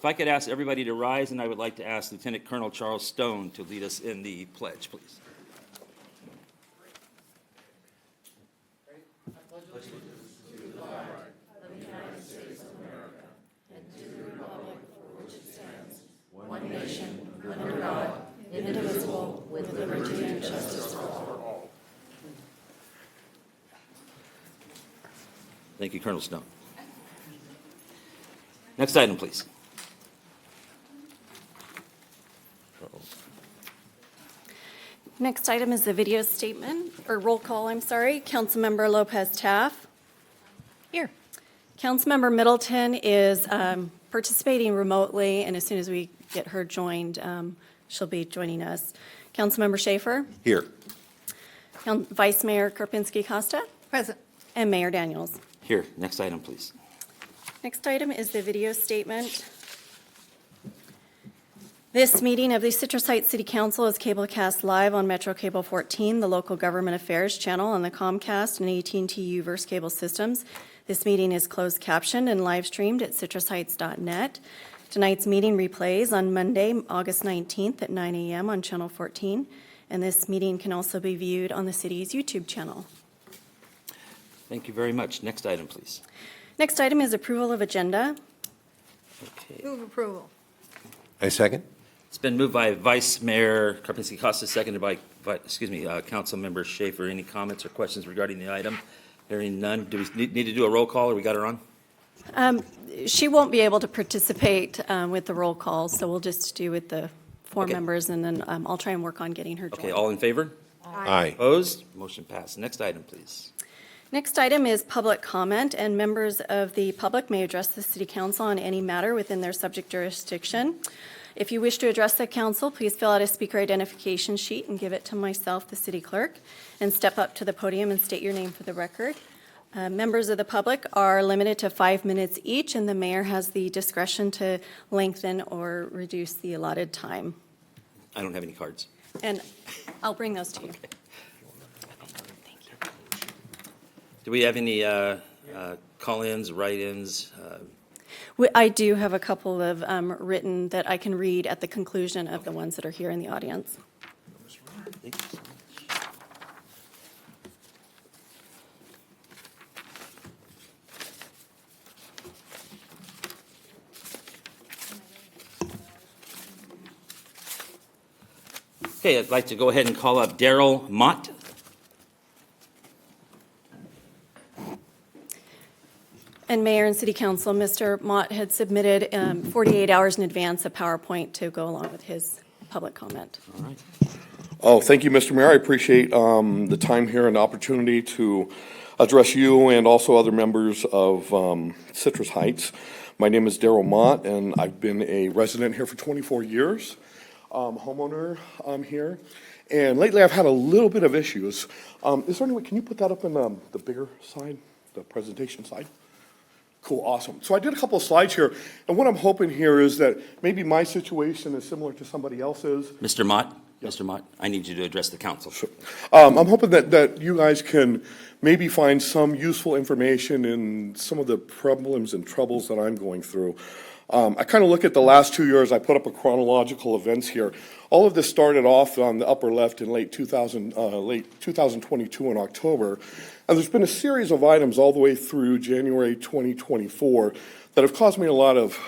If I could ask everybody to rise, and I would like to ask Lieutenant Colonel Charles Stone to lead us in the pledge, please. One nation, under God, indivisible, with liberty and justice for all. Thank you, Colonel Stone. Next item, please. Next item is the video statement, or roll call, I'm sorry. Councilmember Lopez Taff. Here. Councilmember Middleton is participating remotely, and as soon as we get her joined, she'll be joining us. Councilmember Schaefer. Here. Vice Mayor Karpinski Costa. Present. And Mayor Daniels. Here, next item, please. Next item is the video statement. This meeting of the Citrus Heights City Council is cablecast live on Metro Cable 14, the local government affairs channel on the Comcast and AT&T Uverse cable systems. This meeting is closed captioned and live streamed at citrusheights.net. Tonight's meeting replays on Monday, August 19th at 9 a.m. on Channel 14, and this meeting can also be viewed on the city's YouTube channel. Thank you very much. Next item, please. Next item is approval of agenda. Okay. Move approval. I second. It's been moved by Vice Mayor Karpinski Costa, seconded by, Councilmember Schaefer. Any comments or questions regarding the item? Hearing none. Do we need to do a roll call, or we got her on? She won't be able to participate with the roll call, so we'll just do with the four Okay. members, and then I'll try and work on getting her joined. Okay, all in favor? Aye. Opposed? Motion passed. Next item, please. Next item is public comment, and members of the public may address the city council on any matter within their subject jurisdiction. If you wish to address the council, please fill out a speaker identification sheet and give it to myself, the city clerk, and step up to the podium and state your name for the record. Members of the public are limited to 5 minutes each, and the mayor has the discretion to lengthen or reduce the allotted time. I don't have any cards. And I'll bring those to you. Do we have any call-ins, write-ins? I do have a couple of written that I can read at the conclusion of the ones that are here in the audience. Thank you so much. Okay, I'd like to go ahead and call up Daryl Mott. And Mayor and City Council, Mr. Mott had submitted 48 hours in advance a PowerPoint to go along with his public comment. All right. Oh, thank you, Mr. Mayor. I appreciate the time here and the opportunity to address you and also other members of Citrus Heights. My name is Daryl Mott, and I've been a resident here for 24 years, homeowner here. And lately, I've had a little bit of issues. Is there any way, can you put that up in the bigger side, the presentation side? Cool, awesome. So I did a couple of slides here, and what I'm hoping here is that maybe my situation is similar to somebody else's. Mr. Mott, Mr. Mott, I need you to address the council. I'm hoping that you guys can maybe find some useful information in some of the problems and troubles that I'm going through. I kind of look at the last 2 years. I put up a chronological events here. All of this started off on the upper left in late 2022 in October. And there's been a series of items all the way through January 2024 that have caused me a lot of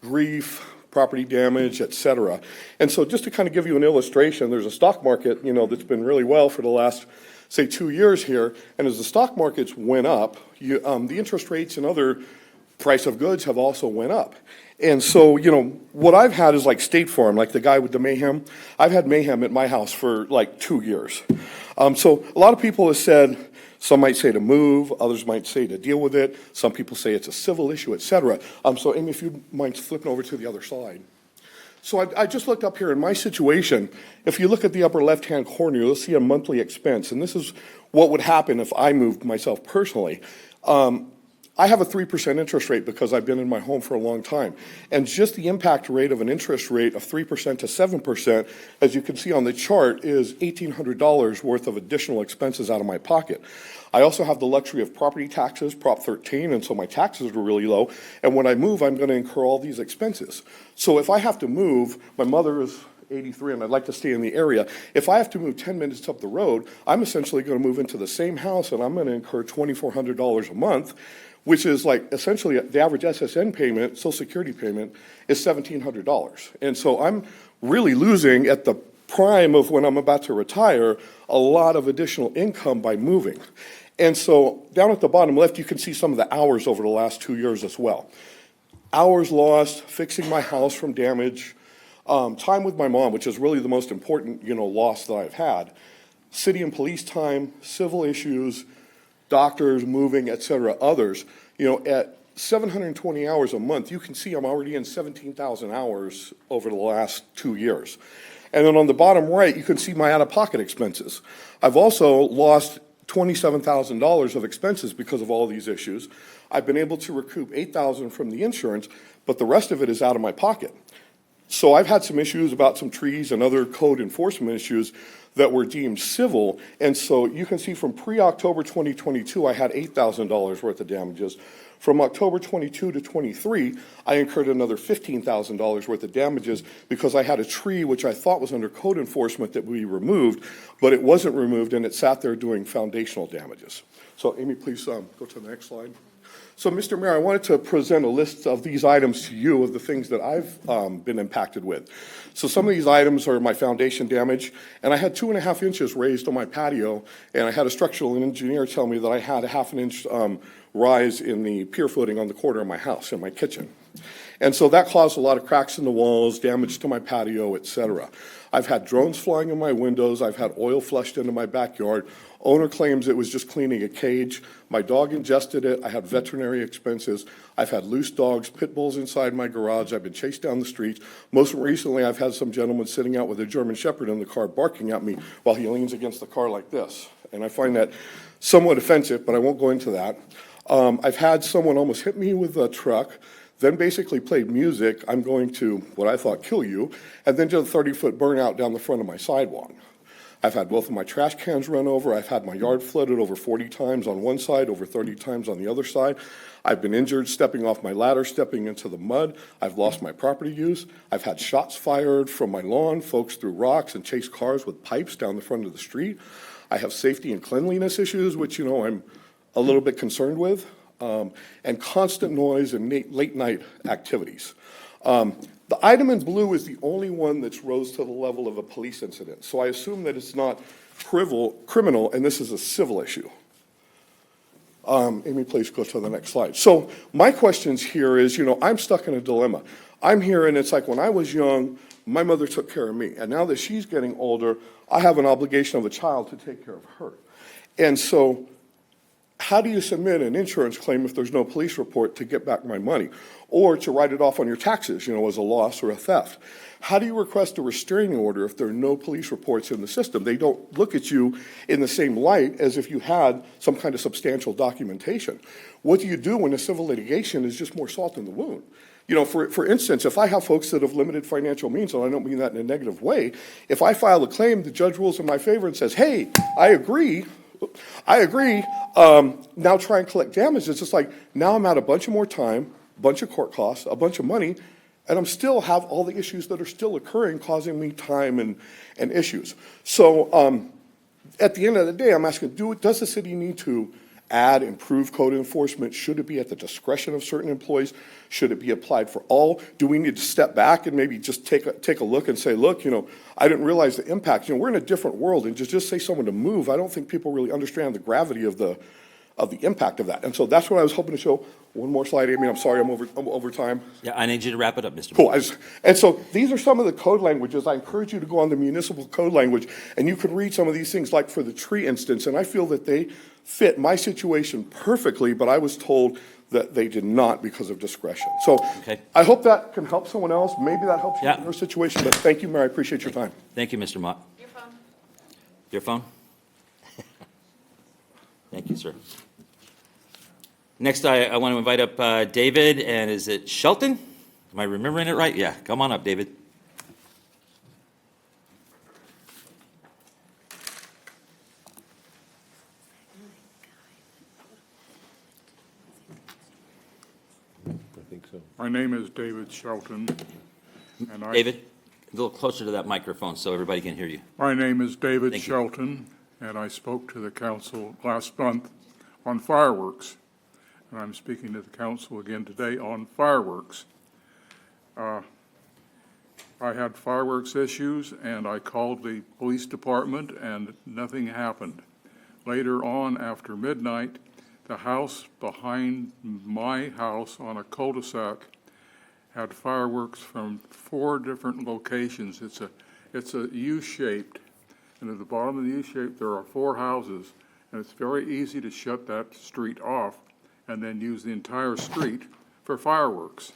grief, property damage, et cetera. And so just to kind of give you an illustration, there's a stock market, that's been really well for the last, say, 2 years here. And as the stock markets went up, the interest rates and other price of goods have also went up. And so, what I've had is like State Farm, like the guy with the mayhem. I've had mayhem at my house for like 2 years. So a lot of people have said, some might say to move, others might say to deal with it. Some people say it's a civil issue, et cetera. So Amy, if you mind flipping over to the other slide. So I just looked up here in my situation. If you look at the upper left-hand corner, you'll see a monthly expense. And this is what would happen if I moved myself personally. I have a 3% interest rate because I've been in my home for a long time. And just the impact rate of an interest rate of 3% to 7%, as you can see on the chart, is $1,800 worth of additional expenses out of my pocket. I also have the luxury of property taxes, Prop 13, and so my taxes are really low. And when I move, I'm going to incur all these expenses. So if I have to move, my mother is 83 and I'd like to stay in the area. If I have to move 10 minutes up the road, I'm essentially going to move into the same house and I'm going to incur $2,400 a month, which is like essentially the average SSN payment, Social Security payment, is $1,700. And so I'm really losing at the prime of when I'm about to retire a lot of additional income by moving. And so down at the bottom left, you can see some of the hours over the last 2 years as well. Hours lost, fixing my house from damage, time with my mom, which is really the most important, loss that I've had, city and police time, civil issues, doctors, moving, et cetera, others. At 720 hours a month, you can see I'm already in 17,000 hours over the last 2 years. And then on the bottom right, you can see my out-of-pocket expenses. I've also lost $27,000 of expenses because of all these issues. I've been able to recoup $8,000 from the insurance, but the rest of it is out of my pocket. So I've had some issues about some trees and other code enforcement issues that were deemed civil. And so you can see from pre-October 2022, I had $8,000 worth of damages. From October 22 to 23, I incurred another $15,000 worth of damages because I had a tree which I thought was under code enforcement that we removed, but it wasn't removed and it sat there doing foundational damages. So Amy, please go to the next slide. So, Mr. Mayor, I wanted to present a list of these items to you of the things that I've been impacted with. So some of these items are my foundation damage, and I had 2.5 inches raised on my patio, and I had a structural engineer tell me that I had a 1/2 inch rise in the pier footing on the corner of my house in my kitchen. And so that caused a lot of cracks in the walls, damage to my patio, et cetera. I've had drones flying in my windows. I've had oil flushed into my backyard. Owner claims it was just cleaning a cage. My dog ingested it. I had veterinary expenses. I've had loose dogs, pit bulls inside my garage. I've been chased down the streets. Most recently, I've had some gentleman sitting out with a German Shepherd in the car barking at me while he leans against the car like this. And I find that somewhat offensive, but I won't go into that. I've had someone almost hit me with a truck, then basically played music, I'm going to, what I thought, kill you, and then did a 30-foot burnout down the front of my sidewalk. I've had both of my trash cans run over. I've had my yard flooded over 40 times on one side, over 30 times on the other side. I've been injured stepping off my ladder, stepping into the mud. I've lost my property use. I've had shots fired from my lawn. Folks threw rocks and chased cars with pipes down the front of the street. I have safety and cleanliness issues, which, I'm a little bit concerned with, and constant noise and late night activities. The item in blue is the only one that's rose to the level of a police incident. So I assume that it's not criminal, and this is a civil issue. Amy, please go to the next slide. So my questions here is, I'm stuck in a dilemma. I'm here, and it's like when I was young, my mother took care of me. And now that she's getting older, I have an obligation of a child to take care of her. And so how do you submit an insurance claim if there's no police report to get back my money? Or to write it off on your taxes, as a loss or a theft? How do you request a restraining order if there are no police reports in the system? They don't look at you in the same light as if you had some kind of substantial documentation. What do you do when a civil litigation is just more salt in the wound? For instance, if I have folks that have limited financial means, and I don't mean that in a negative way, if I file a claim, the judge rules in my favor and says, hey, I agree, now try and collect damages. It's like, now I'm out a bunch of more time, a bunch of court costs, a bunch of money, and I'm still have all the issues that are still occurring, causing me time and issues. So at the end of the day, I'm asking, does the city need to add, improve code enforcement? Should it be at the discretion of certain employees? Should it be applied for all? Do we need to step back and maybe just take a look and say, look, I didn't realize the impact. We're in a different world, and just say someone to move, I don't think people really understand the gravity of the impact of that. And so that's what I was hoping to show. One more slide, Amy. I'm sorry, I'm over time. Yeah, I need you to wrap it up, Mr. Cool. And so these are some of the code languages. I encourage you to go on the municipal code language, and you can read some of these things, like for the tree instance, and I feel that they fit my situation perfectly, but I was told that they did not because of discretion. So Okay. I hope that can help someone else. Maybe that helps you Yeah. in your situation, but thank you, Mayor. I appreciate your time. Thank you, Mr. Mott. Your phone. Your phone? Thank you, sir. Next, I want to invite up David, and is it Shelton? Am I remembering it right? Yeah, come on up, David. My name is David Shelton, and David, a little closer to that microphone so everybody can hear you. My name is David Thank you. Shelton, and I spoke to the council last month on fireworks. And I'm speaking to the council again today on fireworks. I had fireworks issues, and I called the police department, and nothing happened. Later on, after midnight, the house behind my house on a cul-de-sac had fireworks from 4 different locations. It's a U-shaped, and at the bottom of the U-shape, there are 4 houses, and it's very easy to shut that street off and then use the entire street for fireworks.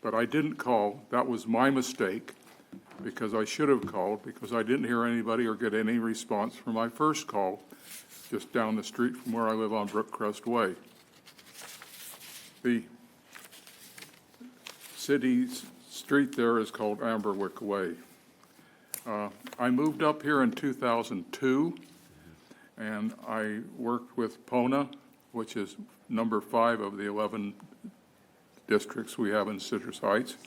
But I didn't call. That was my mistake, because I should have called, because I didn't hear anybody or get any response from my first call, just down the street from where I live on Brookcrest Way. The city's street there is called Amberwick Way. I moved up here in 2002, and I worked with PONA, which is number 5 of the 11 districts we have in Citrus Heights,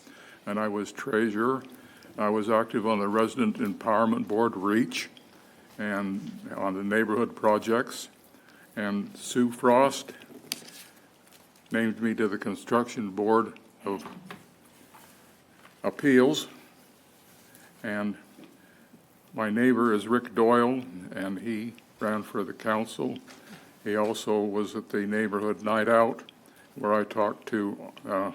and I was treasurer. I was active on the Resident Empowerment Board, REACH, and on the neighborhood projects. And Sue Frost named me to the Construction Board of Appeals. And my neighbor is Rick Doyle, and he ran for the council. He also was at the neighborhood night out, where I talked to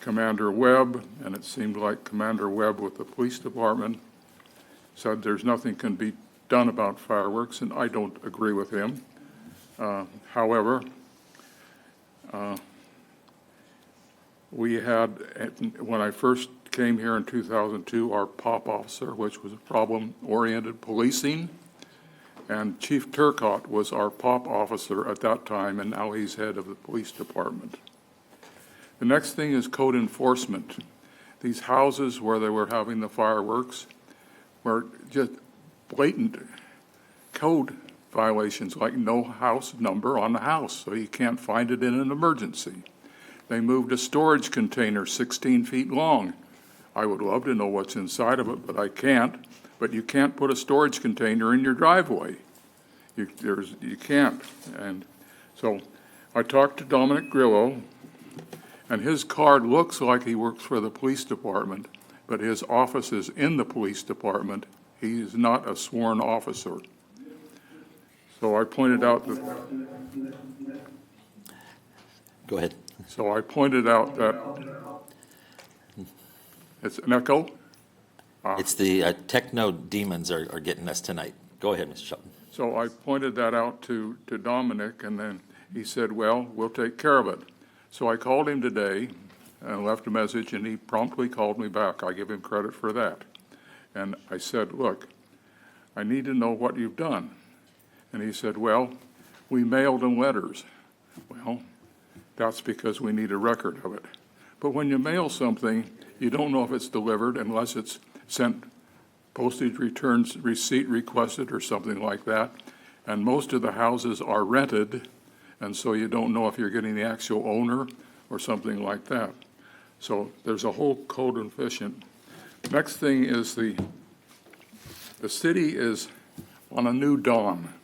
Commander Webb, and it seemed like Commander Webb with the police department said there's nothing can be done about fireworks, and I don't agree with him. However, we had, when I first came here in 2002, our POP officer, which was problem-oriented policing, and Chief Turcott was our POP officer at that time, and now he's head of the police department. The next thing is code enforcement. These houses where they were having the fireworks were just blatant code violations, like no house number on the house, so you can't find it in an emergency. They moved a storage container 16 feet long. I would love to know what's inside of it, but I can't. But you can't put a storage container in your driveway. You can't. And so I talked to Dominic Grillo, and his card looks like he works for the police department, but his office is in the police department. He is not a sworn officer. So I pointed out that. Go ahead. So I pointed out that it's an echo. It's the techno demons are getting us tonight. Go ahead, Mr. Shelton. So I pointed that out to Dominic, and then he said, well, we'll take care of it. So I called him today and left a message, and he promptly called me back. I give him credit for that. And I said, look, I need to know what you've done. And he said, well, we mailed them letters. Well, that's because we need a record of it. But when you mail something, you don't know if it's delivered unless it's sent postage returns, receipt requested or something like that. And most of the houses are rented, and so you don't know if you're getting the actual owner or something like that. So there's a whole code enforcement. Next thing is the city is on a new dawn.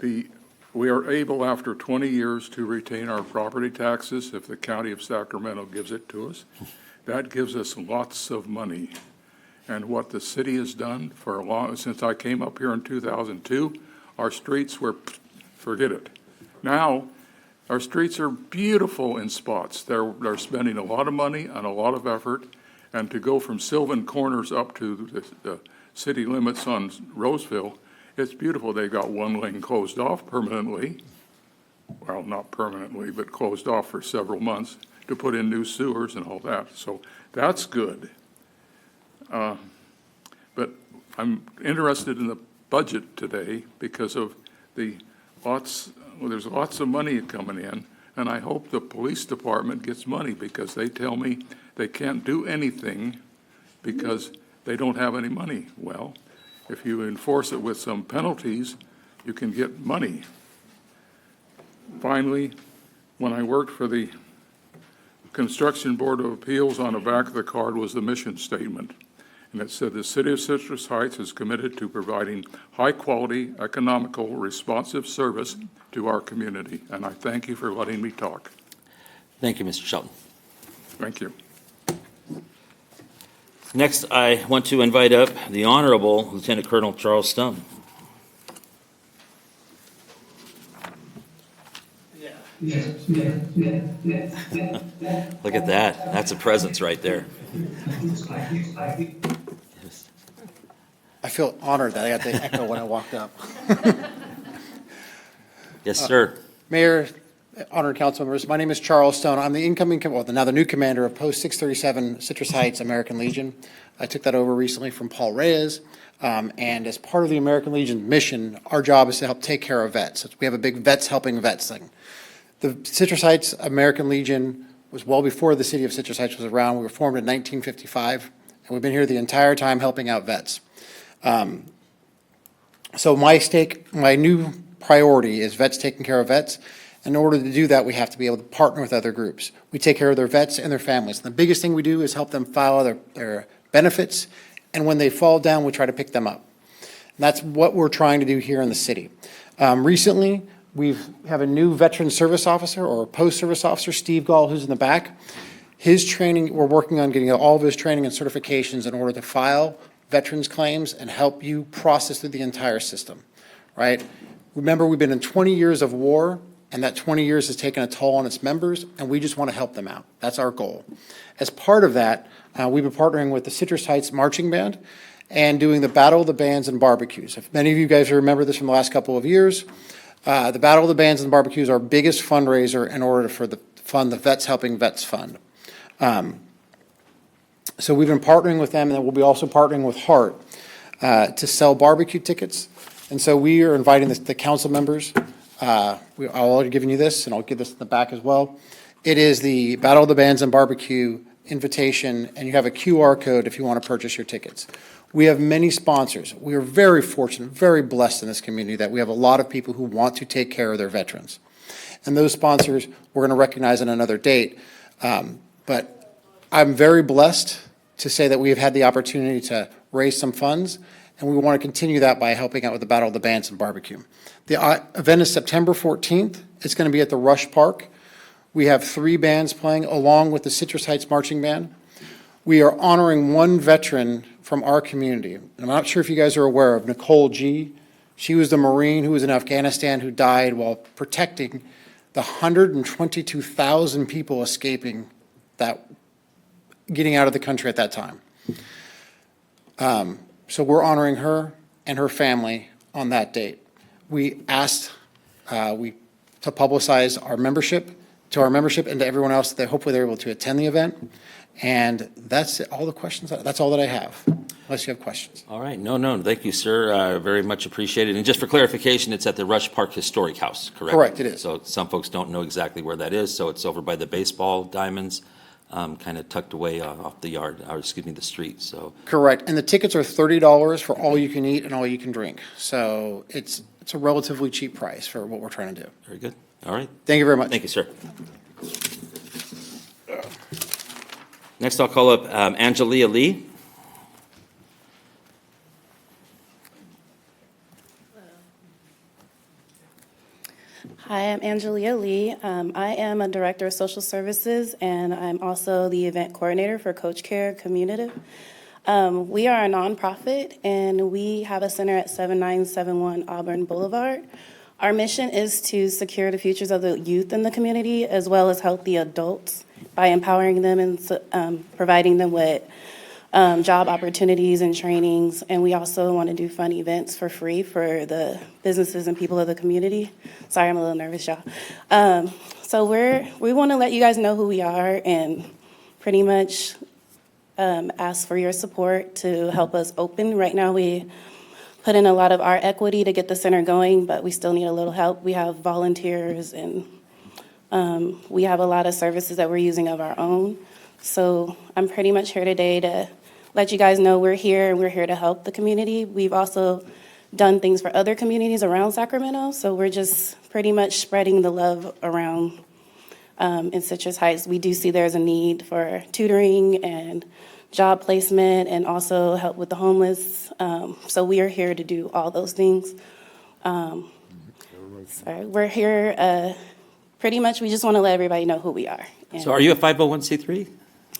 We are able, after 20 years, to retain our property taxes if the county of Sacramento gives it to us. That gives us lots of money. And what the city has done for a long, since I came up here in 2002, our streets were, forget it. Now, our streets are beautiful in spots. They're spending a lot of money and a lot of effort. And to go from Sylvan Corners up to the city limits on Roseville, it's beautiful. They got one lane closed off permanently. Well, not permanently, but closed off for several months to put in new sewers and all that. So that's good. But I'm interested in the budget today because of the there's lots of money coming in, and I hope the police department gets money, because they tell me they can't do anything because they don't have any money. Well, if you enforce it with some penalties, you can get money. Finally, when I worked for the Construction Board of Appeals, on the back of the card was the mission statement. And it said, the City of Citrus Heights is committed to providing high-quality, economical, responsive service to our community. And I thank you for letting me talk. Thank you, Mr. Shelton. Thank you. Next, I want to invite up the Honorable Lieutenant Colonel Charles Stone. Look at that. That's a presence right there. I feel honored that I got the echo when I walked up. Yes, sir. Mayor, honored council members, my name is Charles Stone. I'm the incoming, well, now the new commander of Post 637 Citrus Heights American Legion. I took that over recently from Paul Reyes. And as part of the American Legion mission, our job is to help take care of vets. We have a big Vets Helping Vets thing. The Citrus Heights American Legion was well before the city of Citrus Heights was around. We were formed in 1955, and we've been here the entire time helping out vets. So my new priority is vets taking care of vets. In order to do that, we have to be able to partner with other groups. We take care of their vets and their families. And the biggest thing we do is help them file their benefits, and when they fall down, we try to pick them up. And that's what we're trying to do here in the city. Recently, we have a new veteran service officer, or post service officer, Steve Gall, who's in the back. His training, we're working on getting all of his training and certifications in order to file veterans claims and help you process through the entire system, right? Remember, we've been in 20 years of war, and that 20 years has taken a toll on its members, and we just want to help them out. That's our goal. As part of that, we've been partnering with the Citrus Heights Marching Band and doing the Battle of the Bands and Barbecues. If many of you guys remember this from the last couple of years, the Battle of the Bands and Barbecues are our biggest fundraiser in order for the fund, the Vets Helping Vets Fund. So we've been partnering with them, and then we'll be also partnering with Heart to sell barbecue tickets. And so we are inviting the council members. I'll already given you this, and I'll give this in the back as well. It is the Battle of the Bands and Barbecue invitation, and you have a QR code if you want to purchase your tickets. We have many sponsors. We are very fortunate, very blessed in this community that we have a lot of people who want to take care of their veterans. And those sponsors, we're going to recognize on another date. But I'm very blessed to say that we have had the opportunity to raise some funds, and we want to continue that by helping out with the Battle of the Bands and Barbecue. The event is September 14th. It's going to be at the Rush Park. We have 3 bands playing along with the Citrus Heights Marching Band. We are honoring one veteran from our community. And I'm not sure if you guys are aware of Nicole G. She was the Marine who was in Afghanistan who died while protecting the 122,000 people escaping that, getting out of the country at that time. So we're honoring her and her family on that date. We asked to publicize our membership, and to everyone else that hopefully they're able to attend the event. And that's all the questions, that's all that I have, unless you have questions. All right. No. Thank you, sir. Very much appreciated. And just for clarification, it's at the Rush Park Historic House, correct? Correct, it is. So some folks don't know exactly where that is. So it's over by the baseball diamonds, kind of tucked away off the yard, or excuse me, the street. So Correct. And the tickets are $30 for all you can eat and all you can drink. So it's a relatively cheap price for what we're trying to do. very good. All right. Thank you very much. Thank you, sir. Next, I'll call up Angelia Lee. Hi, I'm Angelia Lee. I am a Director of Social Services, and I'm also the Event Coordinator for Coach Care Community. We are a nonprofit, and we have a center at 7971 Auburn Boulevard. Our mission is to secure the futures of the youth in the community, as well as help the adults by empowering them and providing them with job opportunities and trainings. And we also want to do fun events for free for the businesses and people of the community. Sorry, I'm a little nervous, y'all. So we want to let you guys know who we are and pretty much ask for your support to help us open. Right now, we put in a lot of our equity to get the center going, but we still need a little help. We have volunteers and we have a lot of services that we're using of our own. So I'm pretty much here today to let you guys know we're here and we're here to help the community. We've also done things for other communities around Sacramento, so we're just pretty much spreading the love around in Citrus Heights. We do see there's a need for tutoring and job placement and also help with the homeless. So we are here to do all those things. So we're here, pretty much, we just want to let everybody know who we are. So are you a 501c3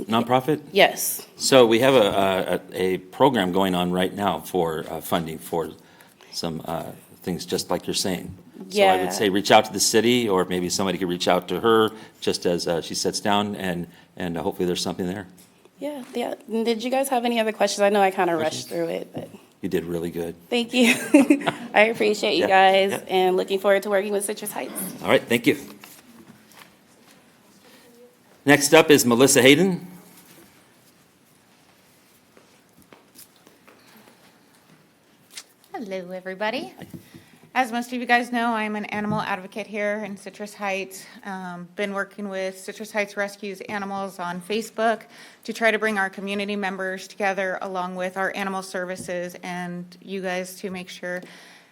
nonprofit? Yes. So we have a program going on right now for funding for some things just like you're saying. So I Yeah. would say reach out to the city, or maybe somebody could reach out to her just as she sits down, and hopefully there's something there. Yeah. And did you guys have any other questions? I know I kind of rushed through it, but You did really good. thank you. I appreciate you Yeah, guys yeah. and looking forward to working with Citrus Heights. All right, thank you. Next up is Melissa Hayden. Hello, everybody. As most of you guys know, I'm an animal advocate here in Citrus Heights. Been working with Citrus Heights Rescues Animals on Facebook to try to bring our community members together along with our animal services and you guys to make sure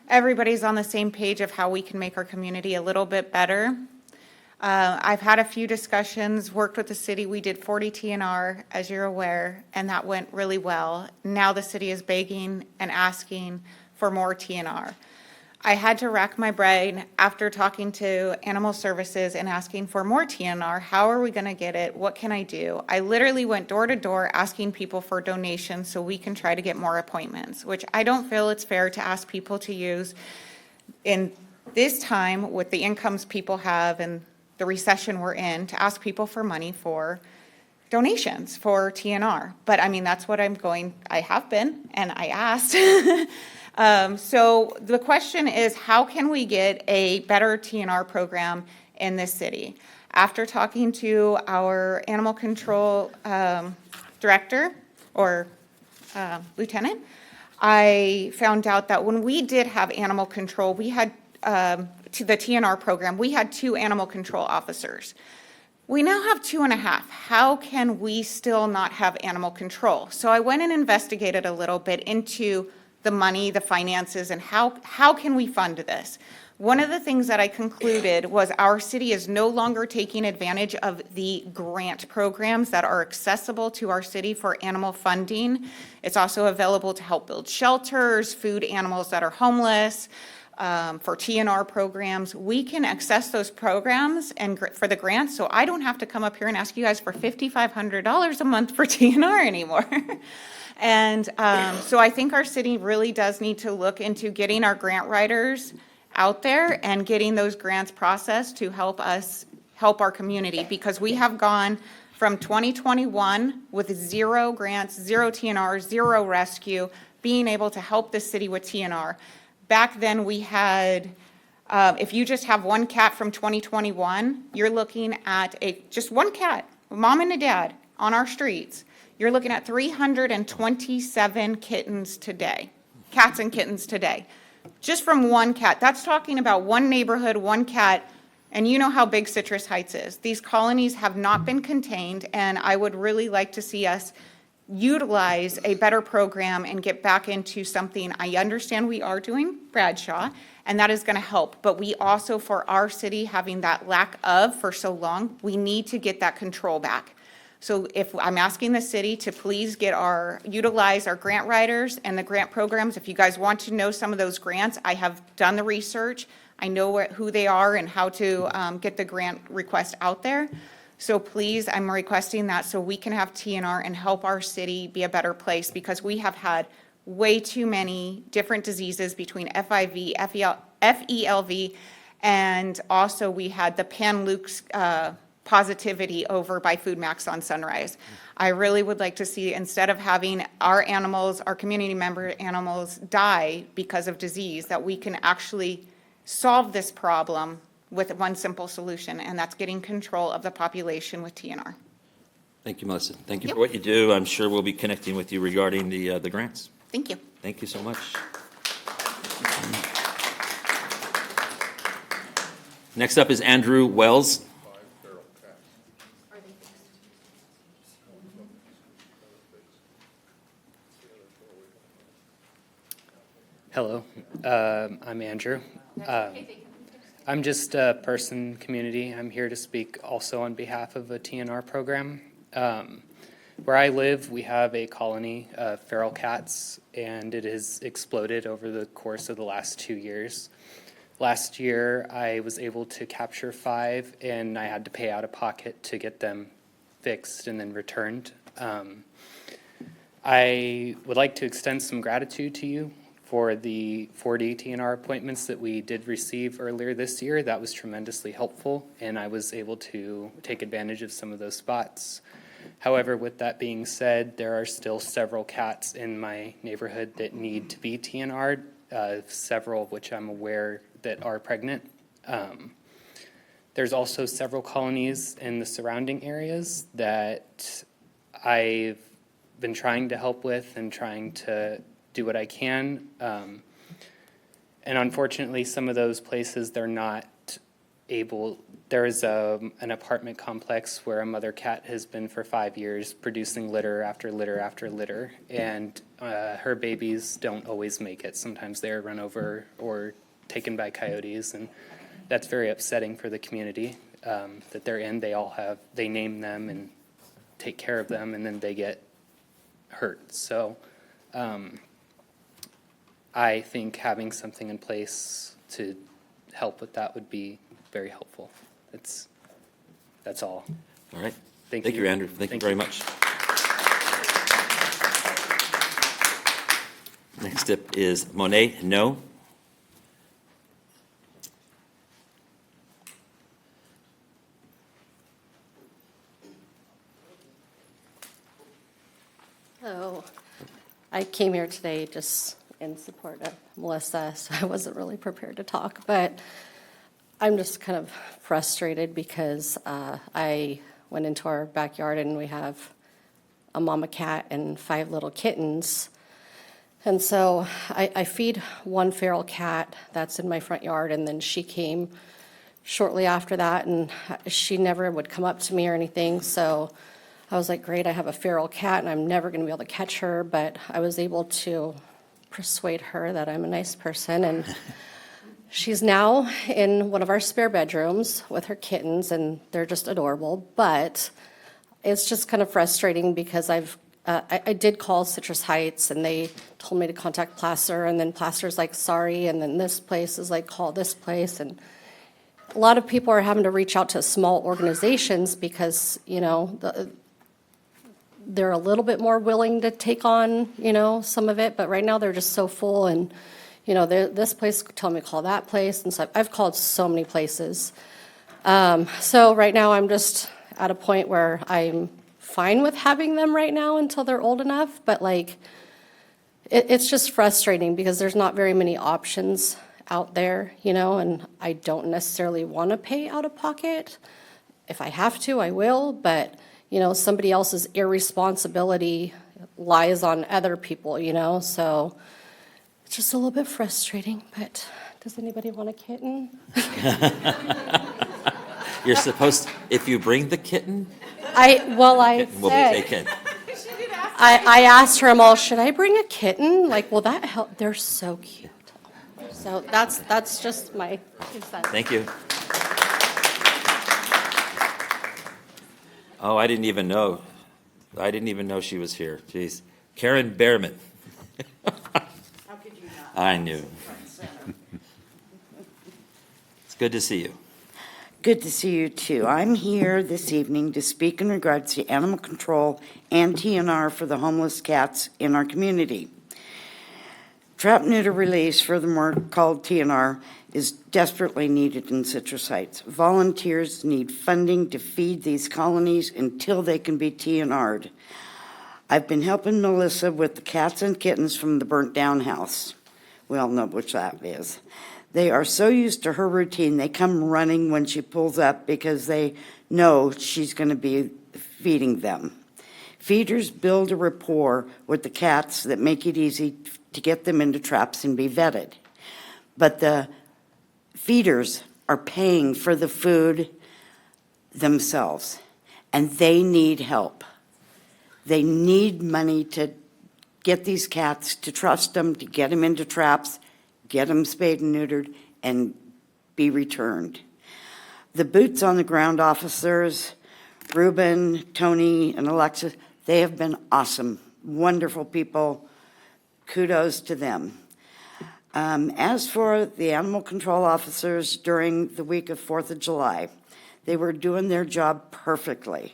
everybody's on the same page of how we can make our community a little bit better. I've had a few discussions, worked with the city. We did 40 TNR, as you're aware, and that went really well. Now the city is begging and asking for more TNR. I had to rack my brain after talking to Animal Services and asking for more TNR. How are we going to get it? What can I do? I literally went door to door asking people for donations so we can try to get more appointments, which I don't feel it's fair to ask people to use in this time with the incomes people have and the recession we're in, to ask people for money for donations for TNR. But I mean, that's what I have been, and I asked. So the question is, how can we get a better TNR program in this city? After talking to our animal control director or lieutenant, I found out that when we did have animal control, we had to the TNR program, we had 2 animal control officers. We now have 2.5. How can we still not have animal control? So I went and investigated a little bit into the money, the finances, and how can we fund this? One of the things that I concluded was our city is no longer taking advantage of the grant programs that are accessible to our city for animal funding. It's also available to help build shelters, food animals that are homeless, for TNR programs. We can access those programs and for the grants, so I don't have to come up here and ask you guys for $5,500 a month for TNR anymore. And so I think our city really does need to look into getting our grant writers out there and getting those grants processed to help us help our community, because we have gone from 2021 with 0 grants, 0 TNR, 0 rescue, being able to help the city with TNR. Back then, we had, if you just have 1 cat from 2021, you're looking at just 1 cat, a mom and a dad on our streets. You're looking at 327 kittens today, cats and kittens today, just from 1 cat. That's talking about 1 neighborhood, 1 cat, and you know how big Citrus Heights is. These colonies have not been contained, and I would really like to see us utilize a better program and get back into something. I understand we are doing Bradshaw, and that is going to help. But we also, for our city, having that lack of for so long, we need to get that control back. So if I'm asking the city to please utilize our grant writers and the grant programs. If you guys want to know some of those grants, I have done the research. I know who they are and how to get the grant request out there. So please, I'm requesting that so we can have TNR and help our city be a better place, because we have had way too many different diseases between FIV, FELV, and also we had the Pan-Luke's positivity over by Food Max on Sunrise. I really would like to see, instead of having our animals, our community member animals die because of disease, that we can actually solve this problem with one simple solution, and that's getting control of the population with TNR. Thank you, Melissa. Thank you Yep. for what you do. I'm sure we'll be connecting with you regarding the grants. Thank you. Thank you so much. Next up is Andrew Wells. Hello, I'm Andrew. I'm just a person, community. I'm here to speak also on behalf of a TNR program. Where I live, we have a colony of feral cats, and it has exploded over the course of the last 2 years. Last year, I was able to capture 5, and I had to pay out of pocket to get them fixed and then returned. I would like to extend some gratitude to you for the 40 TNR appointments that we did receive earlier this year. That was tremendously helpful, and I was able to take advantage of some of those spots. However, with that being said, there are still several cats in my neighborhood that need to be TNR'd, several of which I'm aware that are pregnant. There's also several colonies in the surrounding areas that I've been trying to help with and trying to do what I can. And unfortunately, some of those places, they're not able. There is an apartment complex where a mother cat has been for 5 years producing litter after litter after litter, and her babies don't always make it. Sometimes they're run over or taken by coyotes, and that's very upsetting for the community that they're in. They name them and take care of them, and then they get hurt. So I think having something in place to help with that would be very helpful. That's all. All right. Thank Thank you. you, Andrew. Thank you very much. Next up is Monet No. Hello. I came here today just in support of Melissa, so I wasn't really prepared to talk, but I'm just kind of frustrated because I went into our backyard and we have a mama cat and 5 little kittens. And so I feed one feral cat that's in my front yard, and then she came shortly after that, and she never would come up to me or anything, so I was like, great, I have a feral cat and I'm never gonna be able to catch her, but I was able to persuade her that I'm a nice person, and she's now in one of our spare bedrooms with her kittens, and they're just adorable, but it's just kind of frustrating because I did call Citrus Heights, and they told me to contact Placer, and then Placer's like, sorry, and then this place is like, call this place, and a lot of people are having to reach out to small organizations because, they're a little bit more willing to take on, some of it, but right now they're just so full, and, this place told me to call that place, and so I've called so many places. So right now I'm just at a point where I'm fine with having them right now until they're old enough, but it's just frustrating because there's not very many options out there, and I don't necessarily want to pay out of pocket. If I have to, I will, but somebody else's irresponsibility lies on other people, so it's just a little bit frustrating, but does anybody want a kitten? You're supposed, if you bring the kitten, I will be said, taken. I asked her, I'm all, should I bring a kitten? Like, will that help? They're so cute. So that's just my 2 cents. Thank you. Oh, I didn't even know. I didn't even know she was here. Jeez. Karen Behrman. How could you not? I knew. It's good to see you. Good to see you too. I'm here this evening to speak in regards to animal control and TNR for the homeless cats in our community. Trap neuter release, furthermore called TNR, is desperately needed in Citrus Heights. Volunteers need funding to feed these colonies until they can be TNR'd. I've been helping Melissa with the cats and kittens from the burnt down house. We all know which that is. They are so used to her routine, they come running when she pulls up because they know she's going to be feeding them. Feeders build a rapport with the cats that make it easy to get them into traps and be vetted. but the feeders are paying for the food themselves, and they need help. They need money to get these cats, to trust them, to get them into traps, get them spayed and neutered, and be returned. The boots on the ground officers, Ruben, Tony, and Alexis, they have been awesome, wonderful people. Kudos to them. As for the animal control officers during the week of 4th of July, they were doing their job perfectly.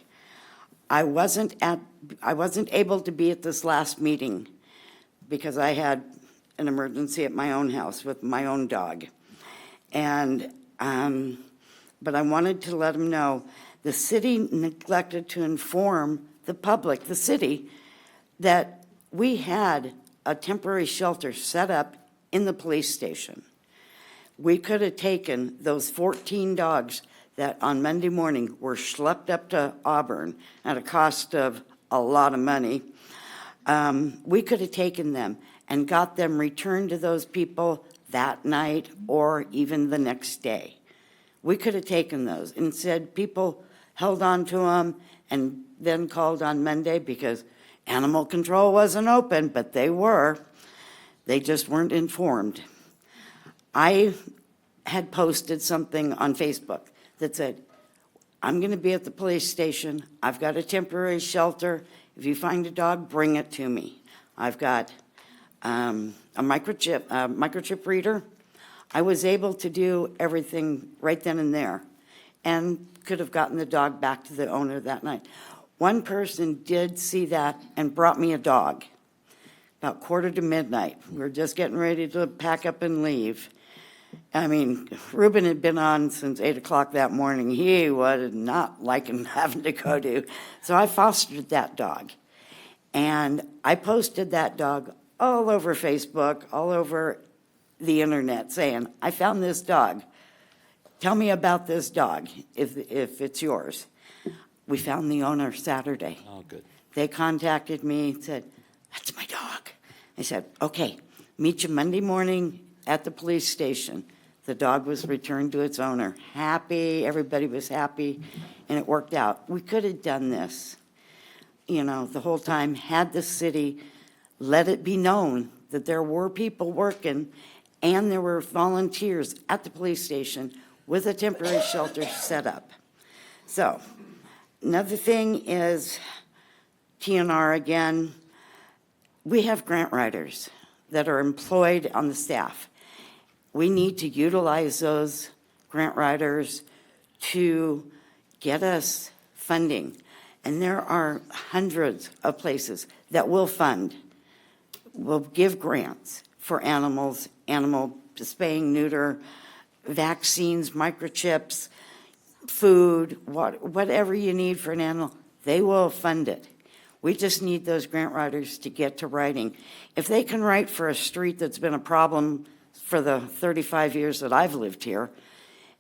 I wasn't able to be at this last meeting because I had an emergency at my own house with my own dog. And, but I wanted to let them know, the city neglected to inform the public, the city, that we had a temporary shelter set up in the police station. We could have taken those 14 dogs that on Monday morning were schlepped up to Auburn at a cost of a lot of money. We could have taken them and got them returned to those people that night or even the next day. We could have taken those. Instead, people held on to them and then called on Monday because animal control wasn't open, but they were. They just weren't informed. I had posted something on Facebook that said, I'm going to be at the police station. I've got a temporary shelter. If you find a dog, bring it to me. I've got a microchip reader. I was able to do everything right then and there and could have gotten the dog back to the owner that night. One person did see that and brought me a dog about 1:45. We were just getting ready to pack up and leave. I mean, Ruben had been on since 8 o'clock that morning. He was not liking having to go to. So I fostered that dog. And I posted that dog all over Facebook, all over the internet saying, I found this dog. Tell me about this dog if it's yours. We found the owner Saturday. Oh, good. They contacted me, said, that's my dog. I said, okay, meet you Monday morning at the police station. The dog was returned to its owner. Happy, everybody was happy, and it worked out. We could have done this, the whole time, had the city let it be known that there were people working and there were volunteers at the police station with a temporary shelter set up. So, another thing is TNR again. We have grant writers that are employed on the staff. We need to utilize those grant writers to get us funding. And there are hundreds of places that will fund, will give grants for animals, animal spaying, neuter, vaccines, microchips, food, whatever you need for an animal, they will fund it. We just need those grant writers to get to writing. If they can write for a street that's been a problem for the 35 years that I've lived here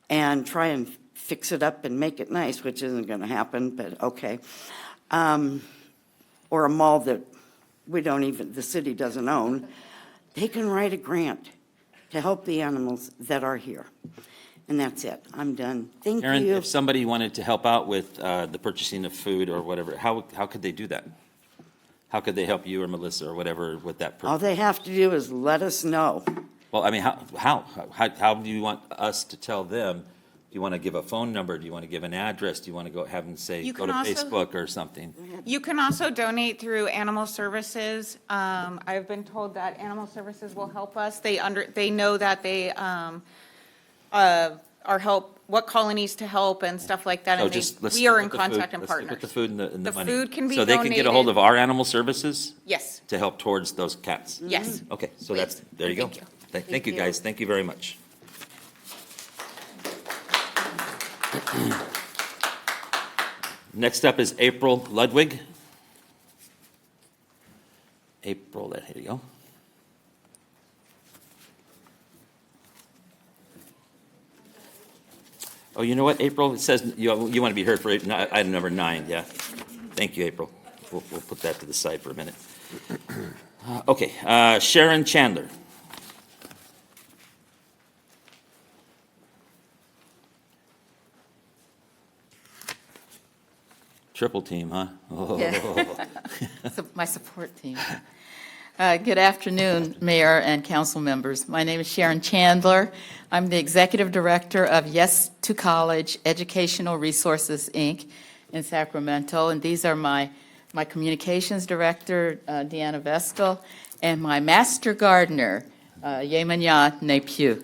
and try and fix it up and make it nice, which isn't going to happen, but okay. Or a mall that the city doesn't own, they can write a grant to help the animals that are here. And that's it. I'm done. Thank Aaron, you. if somebody wanted to help out with the purchasing of food or whatever, how could they do that? How could they help you or Melissa or whatever with that? All they have to do is let us know. Well, I mean, how do you want us to tell them? Do you want to give a phone number? Do you want to give an address? Do you want to have them say, You go can to also- Facebook or something? You can also donate through Animal Services. I've been told that Animal Services will help us. They know that they are what colonies to help and stuff like that. So And just, let's we are stick in with the food. contact and Let's stick partners. with the food and the The money. food can be So they can get a hold donated. of our animal services Yes, to help towards those cats? yes. Okay, so Please. there you go. Thank you. Thank you, guys. Thank you very much. Next up is April Ludwig. April, here you go. Oh, you know what, April, it says you want to be heard for item number 9, yeah. Thank you, April. We'll put that to the side for a minute. Okay, Sharon Chandler. Triple team, huh? Oh. My support team. Good afternoon, Mayor and council members. My name is Sharon Chandler. I'm the Executive Director of Yes to College Educational Resources, Inc. in Sacramento, and these are my Communications Director, Deanna Vestal, and my Master Gardener, Yemanya Nepiu.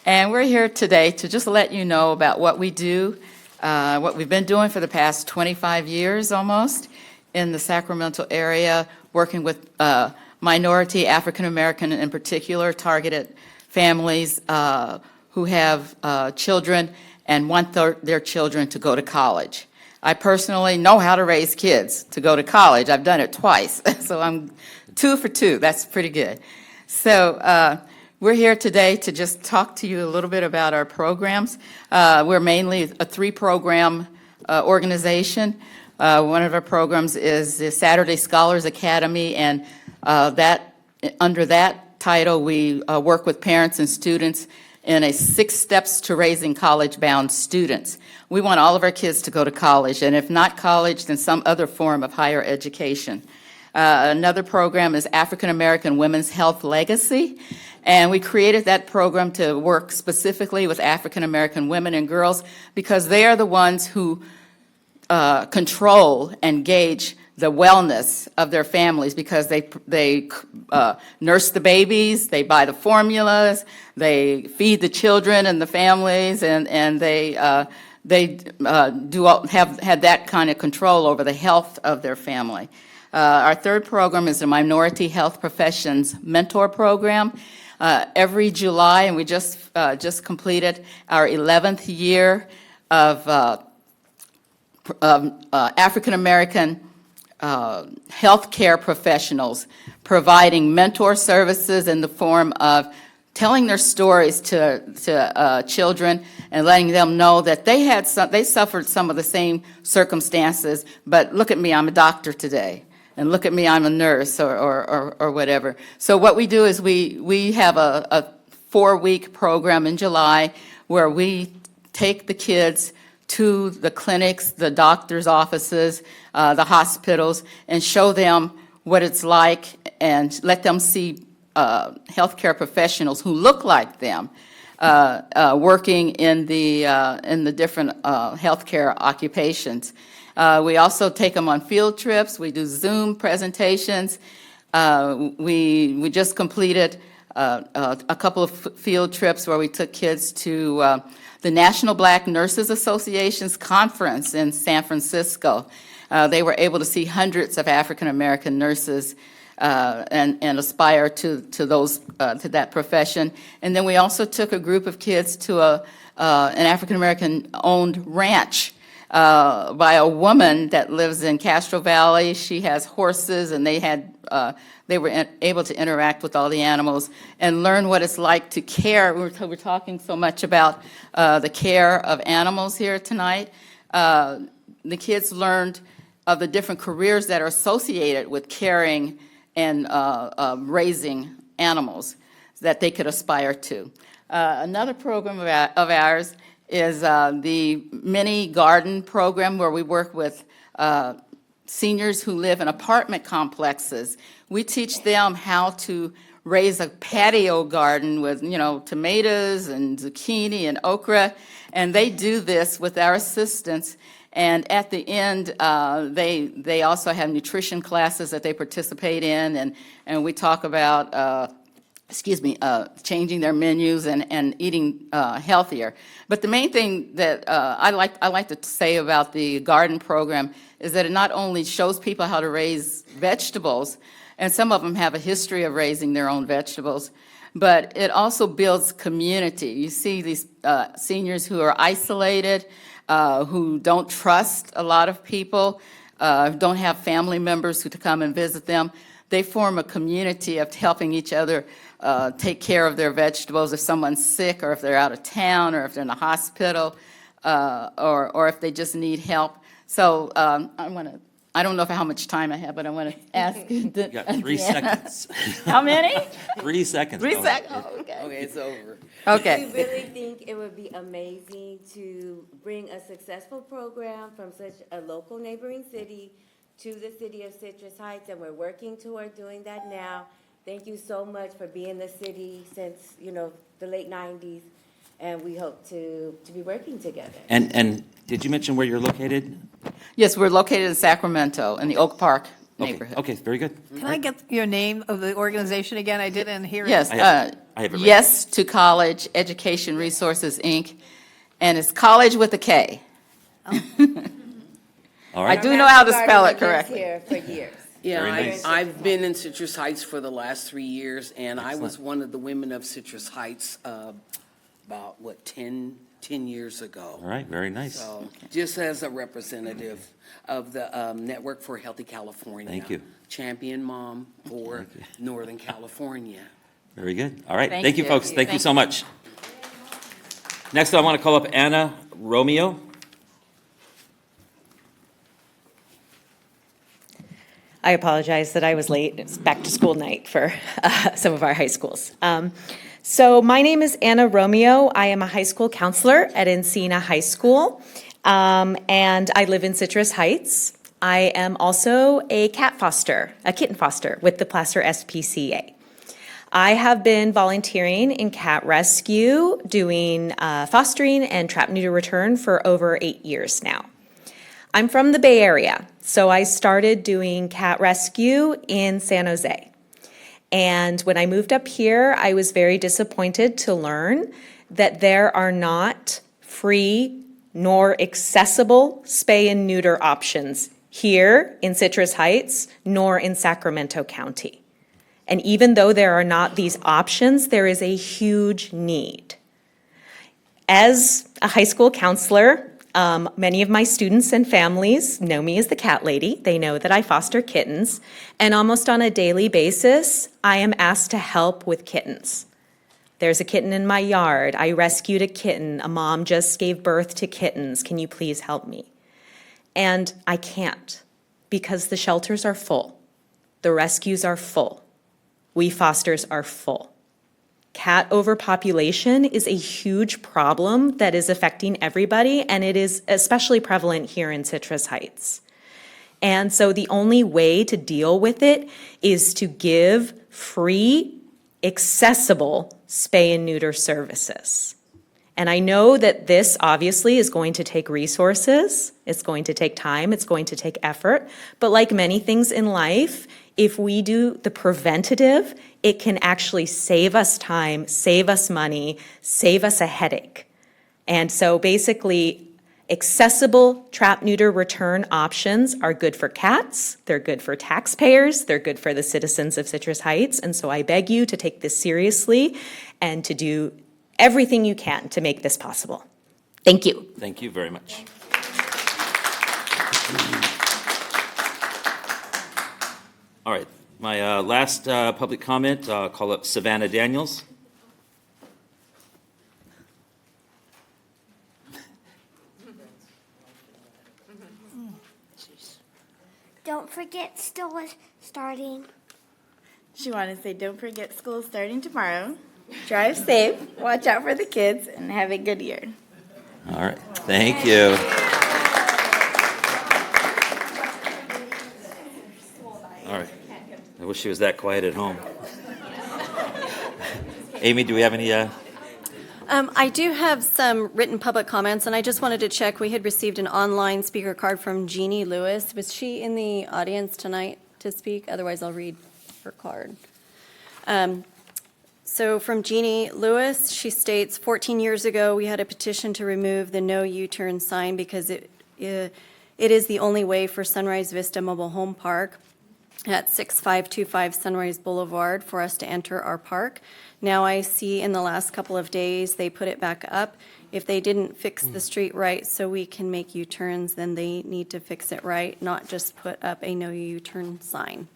And we're here today to just let you know about what we do, what we've been doing for the past 25 years almost in the Sacramento area, working with minority, African American in particular, targeted families who have children and want their children to go to college. I personally know how to raise kids to go to college. I've done it twice, so I'm 2 for 2. That's pretty good. So we're here today to just talk to you a little bit about our programs. We're mainly a 3-program organization. One of our programs is the Saturday Scholars Academy, and under that title, we work with parents and students in a 6 steps to raising college-bound students. We want all of our kids to go to college, and if not college, then some other form of higher education. Another program is African American Women's Health Legacy, and we created that program to work specifically with African American women and girls because they are the ones who control and gauge the wellness of their families because they nurse the babies, they buy the formulas, they feed the children and the families, and they have that kind of control over the health of their family. Our 3rd program is the Minority Health Professions Mentor Program. Every July, and we just completed our 11th year of African American healthcare professionals providing mentor services in the form of telling their stories to children and letting them know that they suffered some of the same circumstances, but look at me, I'm a doctor today. And look at me, I'm a nurse or whatever. So what we do is we have a 4-week program in July where we take the kids to the clinics, the doctor's offices, the hospitals, and show them what it's like and let them see healthcare professionals who look like them working in the different healthcare occupations. We also take them on field trips. We do Zoom presentations. We just completed a couple of field trips where we took kids to the National Black Nurses Association's conference in San Francisco. They were able to see hundreds of African American nurses and aspire to that profession. And then we also took a group of kids to an African American owned ranch by a woman that lives in Castro Valley. She has horses, and they were able to interact with all the animals and learn what it's like to care. We're talking so much about the care of animals here tonight. The kids learned of the different careers that are associated with caring and raising animals that they could aspire to. Another program of ours is the mini garden program where we work with seniors who live in apartment complexes. We teach them how to raise a patio garden with, tomatoes and zucchini and okra, and they do this with our assistance. And at the end, they also have nutrition classes that they participate in, and we talk about changing their menus and eating healthier. But the main thing that I like to say about the garden program is that it not only shows people how to raise vegetables, and some of them have a history of raising their own vegetables, but it also builds community. You see these seniors who are isolated, who don't trust a lot of people, don't have family members who come and visit them. They form a community of helping each other take care of their vegetables if someone's sick or if they're out of town or if they're in the hospital or if they just need help. So I want to I don't know how much time I have, but I want to ask. You got 3 seconds. How many? 3 seconds. 3 Dawn. seconds, oh, okay. Okay, it's over. Okay. We really think it would be amazing to bring a successful program from such a local neighboring city to the city of Citrus Heights, and we're working toward doing that now. Thank you so much for being in the city since, the late 90s, and we hope to be working together. And did you mention where you're located? Yes, we're located in Sacramento, in the Oak Park Okay, neighborhood. okay, very good. Can I get your name of the organization again? I didn't hear it. Yes, I have it right Yes to College Education Resources, Inc., and it's college with a K. All I right. do know how to Our spell it master gardener correctly. lives here for years. Yeah, Very nice. I've been in Citrus Heights for the last 3 years, and I was Excellent. one of the women of Citrus Heights about, 10 years ago. All right, very nice. So, just as a representative of the Network for Healthy California. Thank you. Champion mom for Northern California. Very good. All right, Thank thank you, you. folks. Thank you Thank so much. Next, I want to call up Anna Romeo. I apologize that I was late. It's back to school night for some of our high schools. So my name is Anna Romeo. I am a high school counselor at Encina High School, and I live in Citrus Heights. I am also a kitten foster with the Placer SPCA. I have been volunteering in cat rescue, doing fostering and trap neuter return for over 8 years now. I'm from the Bay Area, so I started doing cat rescue in San Jose. And when I moved up here, I was very disappointed to learn that there are not free nor accessible spay and neuter options here in Citrus Heights nor in Sacramento County. And even though there are not these options, there is a huge need. As a high school counselor, many of my students and families know me as the cat lady. They know that I foster kittens, and almost on a daily basis, I am asked to help with kittens. There's a kitten in my yard. I rescued a kitten. A mom just gave birth to kittens. Can you please help me? And I can't, because the shelters are full. The rescues are full. We fosters are full. Cat overpopulation is a huge problem that is affecting everybody, and it is especially prevalent here in Citrus Heights. And so the only way to deal with it is to give free, accessible spay and neuter services. And I know that this obviously is going to take resources, it's going to take time, it's going to take effort, but like many things in life, if we do the preventative, it can actually save us time, save us money, save us a headache. And so basically, accessible trap neuter return options are good for cats, they're good for taxpayers, they're good for the citizens of Citrus Heights, and so I beg you to take this seriously and to do everything you can to make this possible. Thank you. Thank you very much. All right, my last public comment, call up Savannah Daniels. Don't forget school is starting. She wanted to say, don't forget school starting tomorrow. Drive safe, watch out for the kids, and have a good year. All right, thank you. All right, I wish she was that quiet at home. Amy, do we have any, I do have some written public comments, and I just wanted to check. We had received an online speaker card from Jeannie Lewis. Was she in the audience tonight to speak? Otherwise, I'll read her card. So from Jeannie Lewis, she states, 14 years ago, we had a petition to remove the no U-turn sign because it is the only way for Sunrise Vista Mobile Home Park at 6525 Sunrise Boulevard for us to enter our park. Now I see in the last couple of days, they put it back up. If they didn't fix the street right so we can make U-turns, then they need to fix it right, not just put up a no U-turn sign.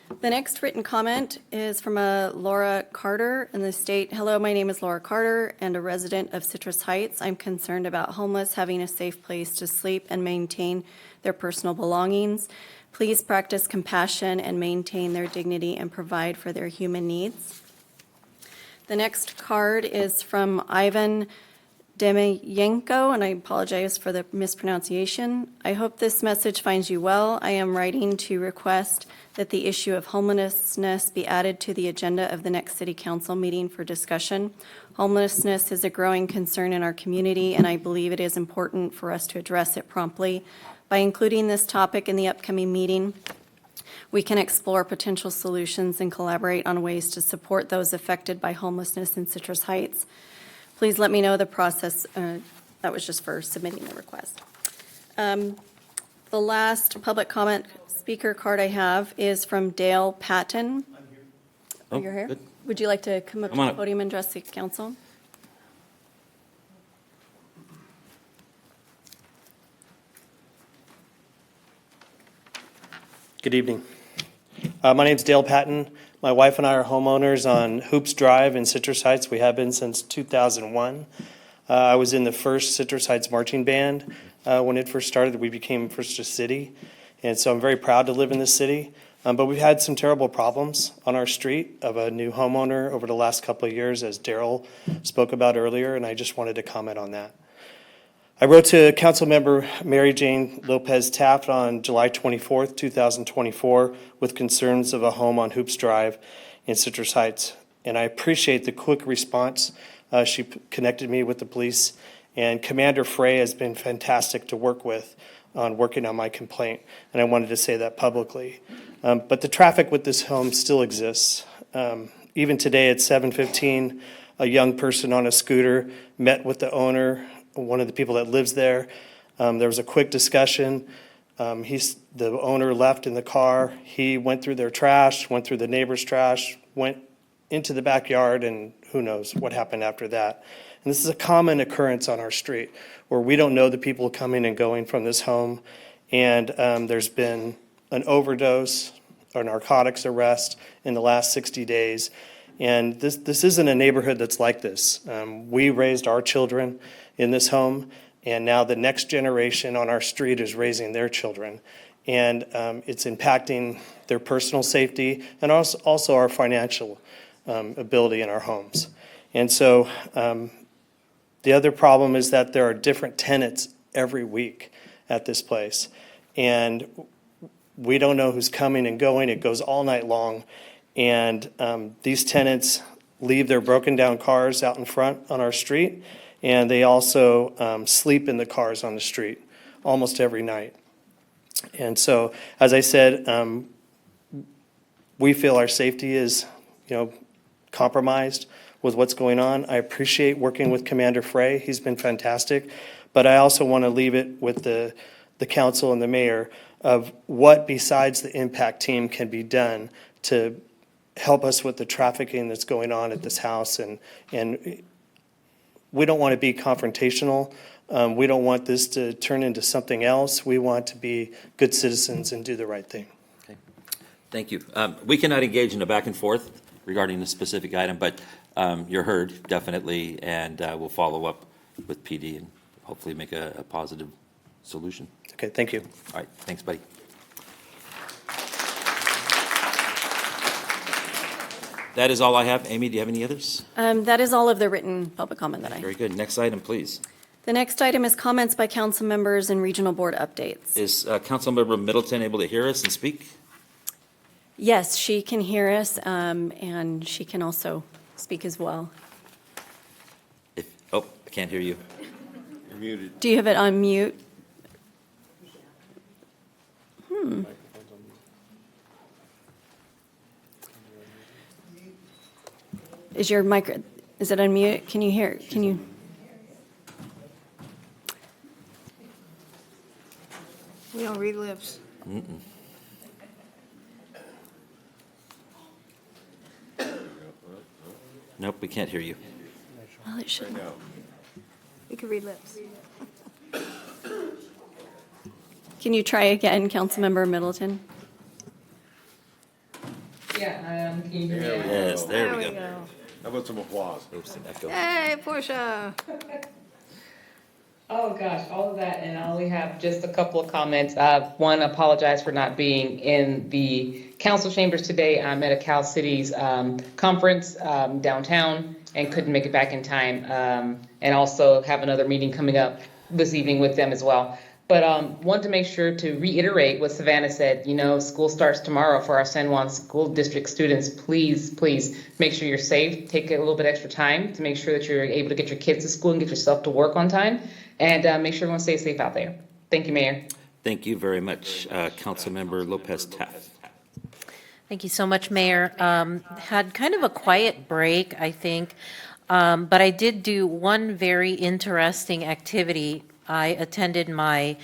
The next written comment is from Laura Carter in the state. Hello, my name is Laura Carter and a resident of Citrus Heights. I'm concerned about homeless having a safe place to sleep and maintain their personal belongings. Please practice compassion and maintain their dignity and provide for their human needs. The next card is from Ivan Demiyenko, and I apologize for the mispronunciation. I hope this message finds you well. I am writing to request that the issue of homelessness be added to the agenda of the next City Council meeting for discussion. Homelessness is a growing concern in our community, and I believe it is important for us to address it promptly. By including this topic in the upcoming meeting, we can explore potential solutions and collaborate on ways to support those affected by homelessness in Citrus Heights. Please let me know the process. That was just for submitting the request. The last public comment speaker card I have is from Dale Patton. Oh, You're here? good. Would you like to come up Come to on the up. podium and address the council? Good evening. My name's Dale Patton. My wife and I are homeowners on Hoops Drive in Citrus Heights. We have been since 2001. I was in the first Citrus Heights marching band. When it first started, we became First City. And so I'm very proud to live in this city. But we've had some terrible problems on our street of a new homeowner over the last couple of years, as Daryl spoke about earlier, and I just wanted to comment on that. I wrote to Councilmember Mary Jane Lopez Taft on July 24th, 2024, with concerns of a home on Hoops Drive in Citrus Heights. And I appreciate the quick response. She connected me with the police, and Commander Frey has been fantastic to work with on working on my complaint, and I wanted to say that publicly. But the traffic with this home still exists. Even today at 7:15, a young person on a scooter met with the owner, one of the people that lives there. There was a quick discussion. The owner left in the car. He went through their trash, went through the neighbor's trash, went into the backyard, and who knows what happened after that. And this is a common occurrence on our street where we don't know the people coming and going from this home. And there's been an overdose or narcotics arrest in the last 60 days. And this isn't a neighborhood that's like this. We raised our children in this home, and now the next generation on our street is raising their children. And it's impacting their personal safety and also our financial ability in our homes. And so the other problem is that there are different tenants every week at this place. And we don't know who's coming and going. It goes all night long. And these tenants leave their broken down cars out in front on our street. And they also sleep in the cars on the street almost every night. And so, as I said, we feel our safety is, compromised with what's going on. I appreciate working with Commander Frey. He's been fantastic. But I also want to leave it with the council and the mayor of what besides the impact team can be done to help us with the trafficking that's going on at this house. And we don't want to be confrontational. We don't want this to turn into something else. We want to be good citizens and do the right thing. Okay. Thank you. We cannot engage in a back and forth regarding this specific item, but you're heard, definitely, and we'll follow up with PD and hopefully make a positive solution. Okay, thank you. All right, thanks, buddy. That is all I have. Amy, do you have any others? That is all of the written public comment that I have. Very good. Next item, please. The next item is comments by council members and regional board updates. Is Councilmember Middleton able to hear us and speak? Yes, she can hear us, and she can also speak as well. I can't hear you. You're muted. Do you have it on mute? Is your mic, is it on mute? Can you hear? Can you? We don't read lips. Mm-mm. Nope, we can't hear you. Well, it should. We can read lips. Can you try again, Councilmember Middleton? Yeah, can you hear me? Yes, there we go. How about some applause? Oops, an echo. Hey, Portia. Oh, gosh, all of that, and I only have just a couple of comments. One, apologize for not being in the council chambers today. I'm at a Cal Cities conference downtown and couldn't make it back in time. And also have another meeting coming up this evening with them as well. But want to make sure to reiterate what Savannah said. You know, school starts tomorrow for our San Juan School District students. Please, please make sure you're safe. Take a little bit extra time to make sure that you're able to get your kids to school and get yourself to work on time. And make sure everyone stays safe out there. Thank you, Mayor. Thank you very much, Councilmember Lopez Taft. Thank you so much, Mayor. Had kind of a quiet break, I think, but I did do one very interesting activity. I attended my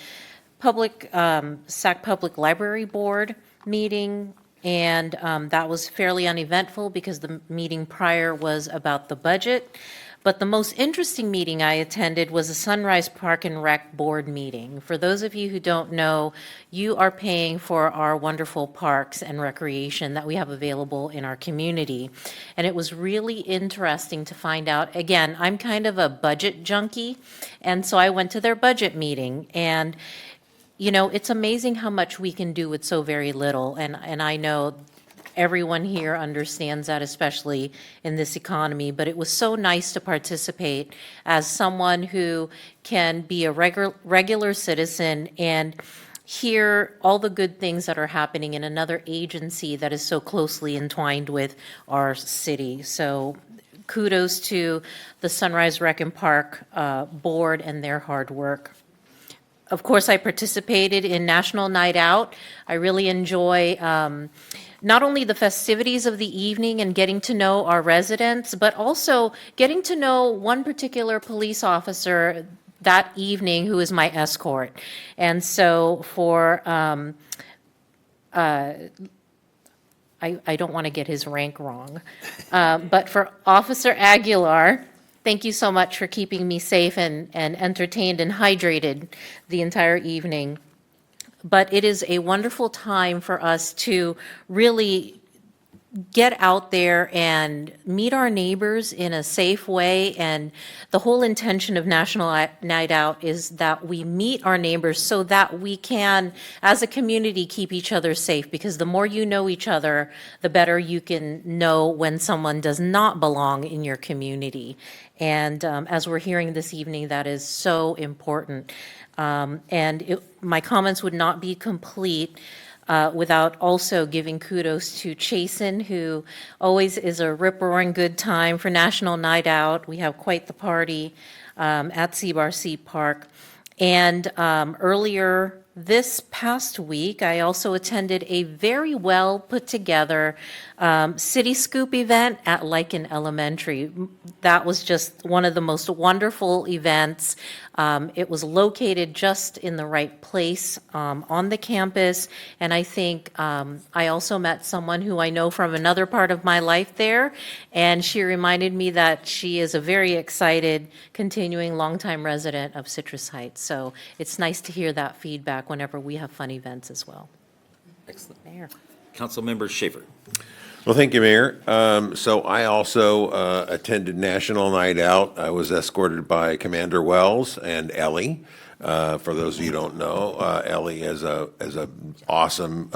SAC Public Library Board meeting, and that was fairly uneventful because the meeting prior was about the budget. But the most interesting meeting I attended was a Sunrise Park and Rec Board meeting. For those of you who don't know, you are paying for our wonderful parks and recreation that we have available in our community. And it was really interesting to find out, again, I'm kind of a budget junkie, and so I went to their budget meeting. And, you know, it's amazing how much we can do with so very little. And I know everyone here understands that, especially in this economy, but it was so nice to participate as someone who can be a regular citizen and hear all the good things that are happening in another agency that is so closely entwined with our city. So kudos to the Sunrise Rec and Park Board and their hard work. Of course, I participated in National Night Out. I really enjoy not only the festivities of the evening and getting to know our residents, but also getting to know one particular police officer that evening who is my escort. And so for, I don't want to get his rank wrong, but for Officer Aguilar, thank you so much for keeping me safe and entertained and hydrated the entire evening. But it is a wonderful time for us to really get out there and meet our neighbors in a safe way. And the whole intention of National Night Out is that we meet our neighbors so that we can, as a community, keep each other safe. Because the more you know each other, the better you can know when someone does not belong in your community. And as we're hearing this evening, that is so important. My comments would not be complete without also giving kudos to Chasen, who always is a rip-roaring good time for National Night Out. We have quite the party at Seabar Park. And earlier this past week, I also attended a very well put together City Scoop event at Lycan Elementary. That was just one of the most wonderful events. It was located just in the right place on the campus. And I think I also met someone who I know from another part of my life there. And she reminded me that she is a very excited, continuing longtime resident of Citrus Heights. So it's nice to hear that feedback whenever we have fun events as well. Excellent. Mayor. Councilmember Schaefer. Well, thank you, Mayor. So I also attended National Night Out. I was escorted by Commander Wells and Ellie. For those of you who don't know, Ellie is a awesome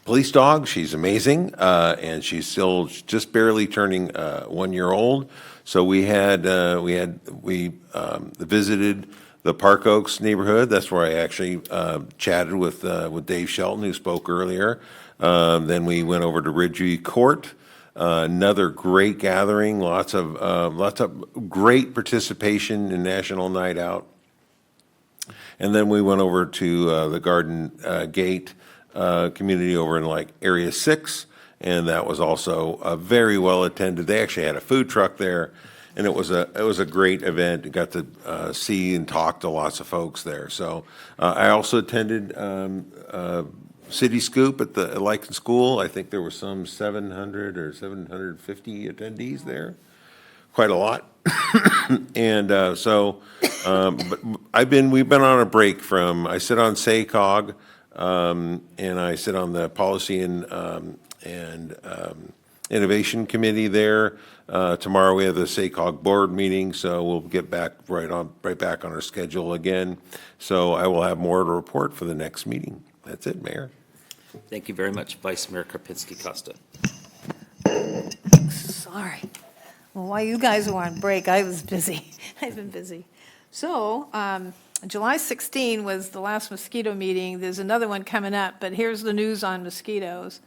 police dog. She's amazing, and she's still just barely turning 1 year old. So we visited the Park Oaks neighborhood. That's where I actually chatted with Dave Shelton, who spoke earlier. Then we went over to Ridgeview Court. Another great gathering. Lots of great participation in National Night Out. And then we went over to the Garden Gate community over in like Area 6, and that was also very well attended. They actually had a food truck there. And it was a great event. Got to see and talk to lots of folks there. So I also attended City Scoop at the Lycan School. I think there were some 700 or 750 attendees there. Quite a lot. And but we've been on a break from, I sit on SACOG, and I sit on the Policy and Innovation Committee there. Tomorrow we have the SACOG board meeting, so we'll get back right back on our schedule again. So I will have more to report for the next meeting. That's it, Mayor. Thank you very much, Vice Mayor Karpinski-Costa. Sorry. Well, while you guys were on break, I was busy. I've been busy. So, July 16 was the last mosquito meeting. There's another one coming up, but here's the news on mosquitoes.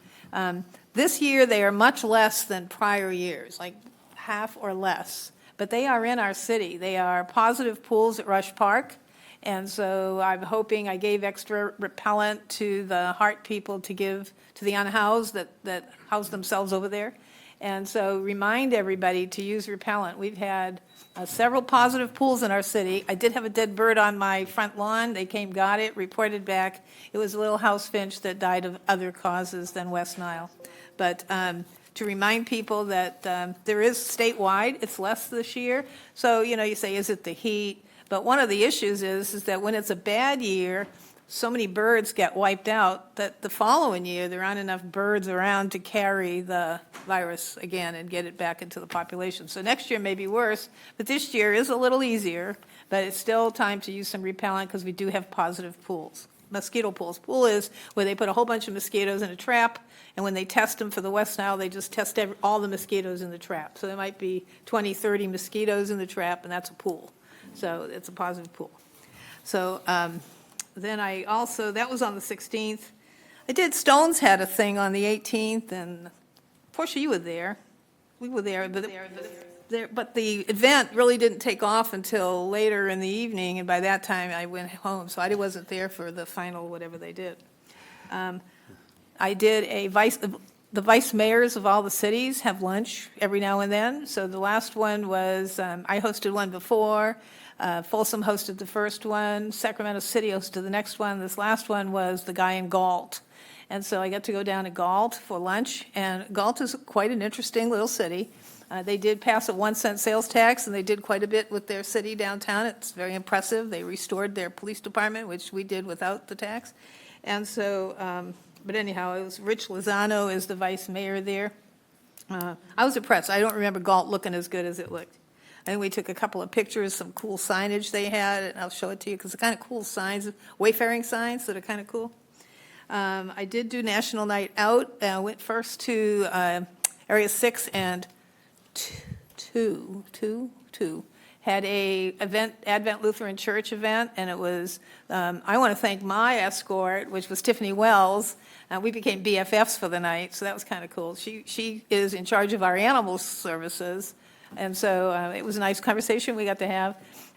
This year, they are much less than prior years, like half or less. But they are in our city. They are positive pools at Rush Park. And so I'm hoping I gave extra repellent to the Hart people to give to the unhoused that house themselves over there. And so remind everybody to use repellent. We've had several positive pools in our city. I did have a dead bird on my front lawn. They came, got it, reported back. It was a little house finch that died of other causes than West Nile. But to remind people that there is statewide, it's less this year. So, you say, is it the heat? But one of the issues is that when it's a bad year, so many birds get wiped out that the following year, there aren't enough birds around to carry the virus again and get it back into the population. So next year may be worse, but this year is a little easier, but it's still time to use some repellent because we do have positive pools. Mosquito pools. Pool is where they put a whole bunch of mosquitoes in a trap, and when they test them for the West Nile, they just test all the mosquitoes in the trap. So there might be 20, 30 mosquitoes in the trap, and that's a pool. So it's a positive pool. So then I also, that was on the 16th. I did, Stones had a thing on the 18th, and Portia, you were there. We were there, but the event really didn't take off until later in the evening, and by that time I went home, so I wasn't there for the final whatever they did. I did the vice mayors of all the cities have lunch every now and then. So the last one was, I hosted one before. Folsom hosted the first one. Sacramento City hosted the next one. This last one was the guy in Galt. And so I got to go down to Galt for lunch. And Galt is quite an interesting little city. They did pass a 1-cent sales tax, and they did quite a bit with their city downtown. It's very impressive. They restored their police department, which we did without the tax. And so, but anyhow, it was Rich Lozano is the vice mayor there. I was impressed. I don't remember Galt looking as good as it looked. And we took a couple of pictures, some cool signage they had, and I'll show it to you because they're kind of cool signs, wayfaring signs that are kind of cool. I did do National Night Out. I went first to Area 6 and 2. Had a Advent Lutheran Church event, and it was, I want to thank my escort, which was Tiffany Wells. We became BFFs for the night, so that was kind of cool. She is in charge of our animal services, and so it was a nice conversation we got to have.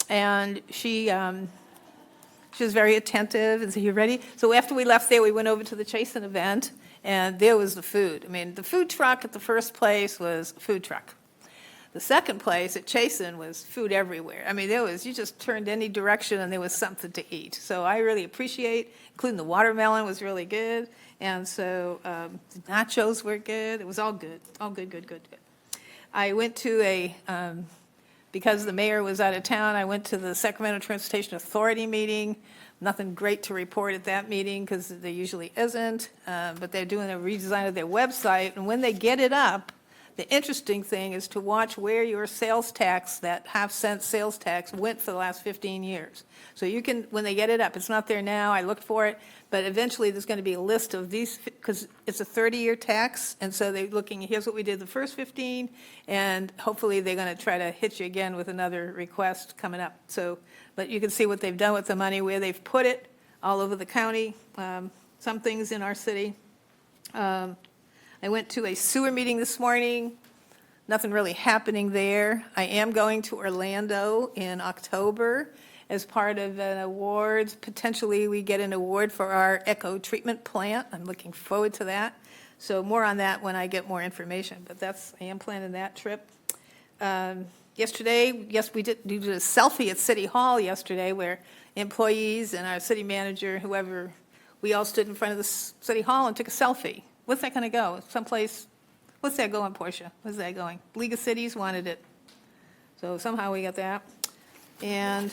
And she was very attentive and said, "You ready?" So after we left there, we went over to the Chasen event, and there was the food. I mean, the food truck at the first place was a food truck. The second place at Chasen was food everywhere. I mean, you just turned any direction and there was something to eat. So I really appreciate, including the watermelon was really good. And so the nachos were good. It was all good, good. I went to because the mayor was out of town, I went to the Sacramento Transportation Authority meeting. Nothing great to report at that meeting because there usually isn't. But they're doing a redesign of their website. And when they get it up, the interesting thing is to watch where your sales tax, that half-cent sales tax, went for the last 15 years. So you can, when they get it up, it's not there now, I looked for it, but eventually there's going to be a list of these, because it's a 30-year tax, and so they're looking, here's what we did the first 15, and hopefully they're going to try to hit you again with another request coming up. So, but you can see what they've done with the money, where they've put it all over the county, some things in our city. I went to a sewer meeting this morning. Nothing really happening there. I am going to Orlando in October as part of an awards. Potentially, we get an award for our eco treatment plant. I'm looking forward to that. So more on that when I get more information. But I am planning that trip. Yesterday, we did a selfie at City Hall yesterday where employees and our city manager, whoever, we all stood in front of the City Hall and took a selfie. What's that going to go? Someplace, what's that going, Portia? Where's that going? League of Cities wanted it. So somehow we got that. And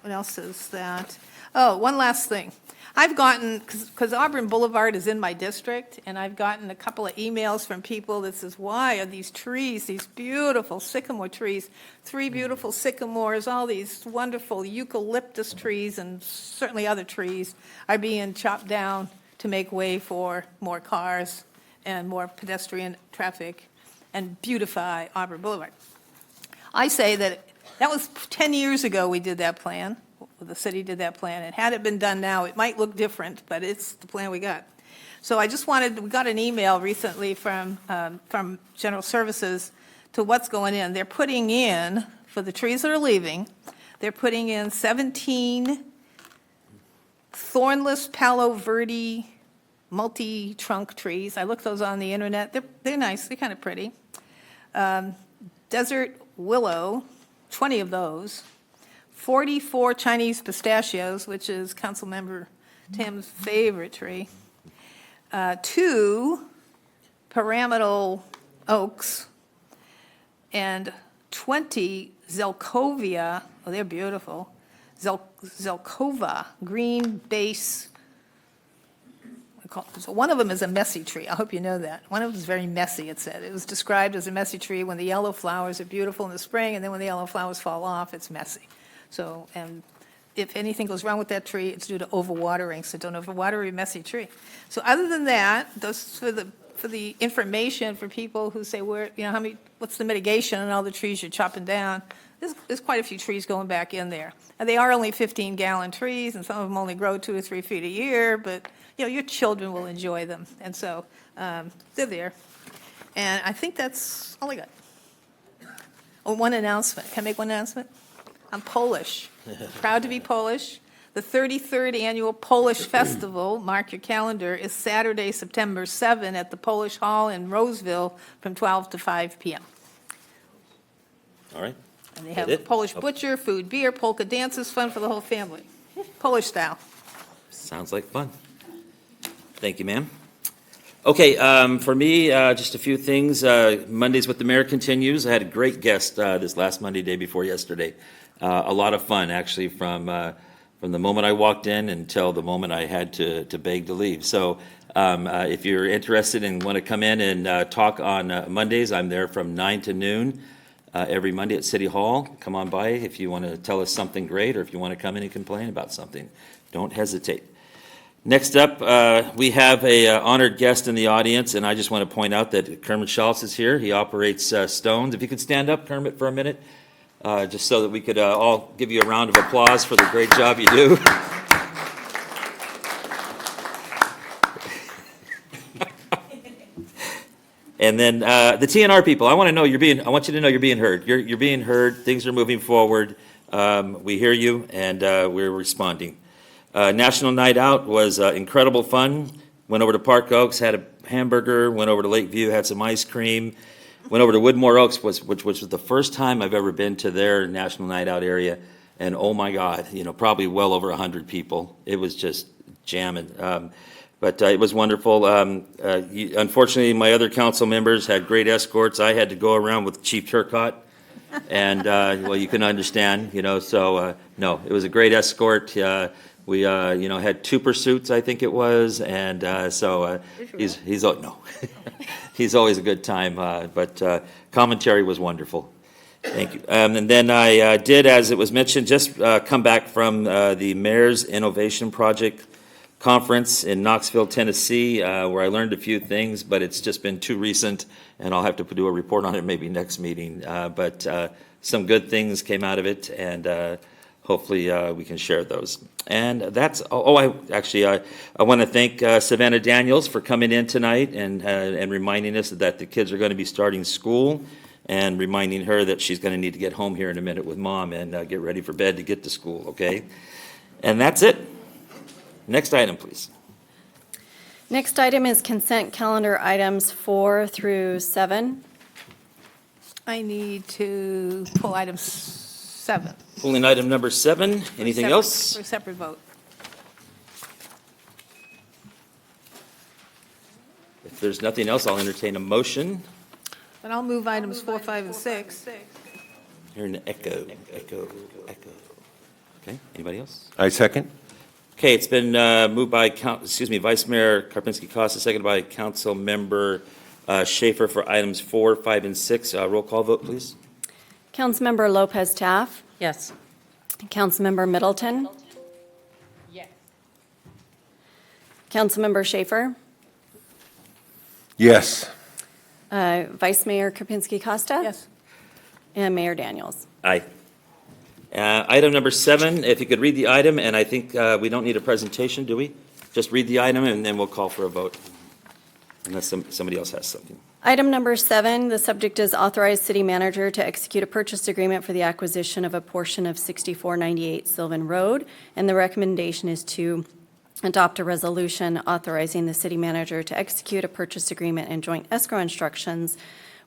What else is that? Oh, one last thing. I've gotten, because Auburn Boulevard is in my district, and I've gotten a couple of emails from people that says, why are these trees, these beautiful sycamore trees, 3 beautiful sycamores, all these wonderful eucalyptus trees, and certainly other trees, are being chopped down to make way for more cars and more pedestrian traffic and beautify Auburn Boulevard. I say that was 10 years ago we did that plan. The city did that plan, and had it been done now, it might look different, but it's the plan we got. So I just we got an email recently from General Services to what's going in. They're putting in, for the trees that are leaving, they're putting in 17 thornless Palo Verde multi-trunk trees. I looked those on the internet. They're nice, they're kind of pretty. Desert willow, 20 of those. 44 Chinese pistachios, which is Councilmember Tim's favorite tree. 2 pyramidal oaks, and 20 Zelkovia, oh, they're beautiful, Zelkova green base. So one of them is a messy tree. I hope you know that. One of them is very messy, it said. It was described as a messy tree when the yellow flowers are beautiful in the spring, and then when the yellow flowers fall off, it's messy. So, and if anything goes wrong with that tree, it's due to overwatering, so don't overwater a messy tree. So other than that, those for the information for people who say, what's the mitigation on all the trees you're chopping down? There's quite a few trees going back in there. And they are only 15-gallon trees, and some of them only grow 2 or 3 feet a year, but, your children will enjoy them. And so they're there. And I think that's all I got. Oh, one announcement. Can I make one announcement? I'm Polish, proud to be Polish. The 33rd Annual Polish Festival, mark your calendar, is Saturday, September 7 at the Polish Hall in Roseville from 12 to 5 p.m. All right. And they have a Polish butcher, food, beer, polka dances, fun for the whole family. Polish style. Sounds like fun. Thank you, ma'am. Okay, for me, just a few things. Mondays with the Mayor continues. I had a great guest this last Monday, day before yesterday. A lot of fun, actually, from the moment I walked in until the moment I had to beg to leave. So if you're interested and want to come in and talk on Mondays, I'm there from 9 to noon every Monday at City Hall. Come on by if you want to tell us something great, or if you want to come in and complain about something. Don't hesitate. Next up, we have a honored guest in the audience, and I just want to point out that Kermit Schultz is here. He operates Stones. If you could stand up, Kermit, for a minute, just so that we could all give you a round of applause for the great job you do. And then the TNR people, I want you to know you're being heard. You're being heard. Things are moving forward. We hear you, and we're responding. National Night Out was incredible fun. Went over to Park Oaks, had a hamburger. Went over to Lakeview, had some ice cream. Went over to Woodmore Oaks, which was the first time I've ever been to their National Night Out area. And oh my God, probably well over 100 people. It was just jamming. But it was wonderful. Unfortunately, my other council members had great escorts. I had to go around with Chief Turcotte. And, well, you can understand, so, no, it was a great escort. We, had 2 pursuits, I think it was. And so he's no, he's always a good time. But commentary was wonderful. Thank you. And then I did, as it was mentioned, just come back from the Mayor's Innovation Project Conference in Knoxville, Tennessee, where I learned a few things, but it's just been too recent, and I'll have to do a report on it maybe next meeting. But some good things came out of it, and hopefully we can share those. And that's, I want to thank Savannah Daniels for coming in tonight and reminding us that the kids are going to be starting school, and reminding her that she's going to need to get home here in a minute with Mom and get ready for bed to get to school, okay? And that's it. Next item, please. Next item is consent calendar items 4 through 7. I need to pull item 7. Pulling item number 7. Anything else? For a separate vote. If there's nothing else, I'll entertain a motion. But I'll move items 4, 5, and 6. Hearing an echo. Okay, anybody else? I second. Okay, it's been moved by, Vice Mayor Karpinski-Costa, seconded by Council Member Schaefer for items 4, 5, and 6. Roll call vote, please. Councilmember Lopez Taff. Yes. Councilmember Middleton. Yes. Councilmember Schaefer. Yes. Vice Mayor Karpinski-Costa. Yes. And Mayor Daniels. Aye. Item number 7, if you could read the item, and I think we don't need a presentation, do we? Just read the item, and then we'll call for a vote, unless somebody else has something. Item number 7, the subject is authorize city manager to execute a purchase agreement for the acquisition of a portion of 6498 Sylvan Road, and the recommendation is to adopt a resolution authorizing the city manager to execute a purchase agreement and joint escrow instructions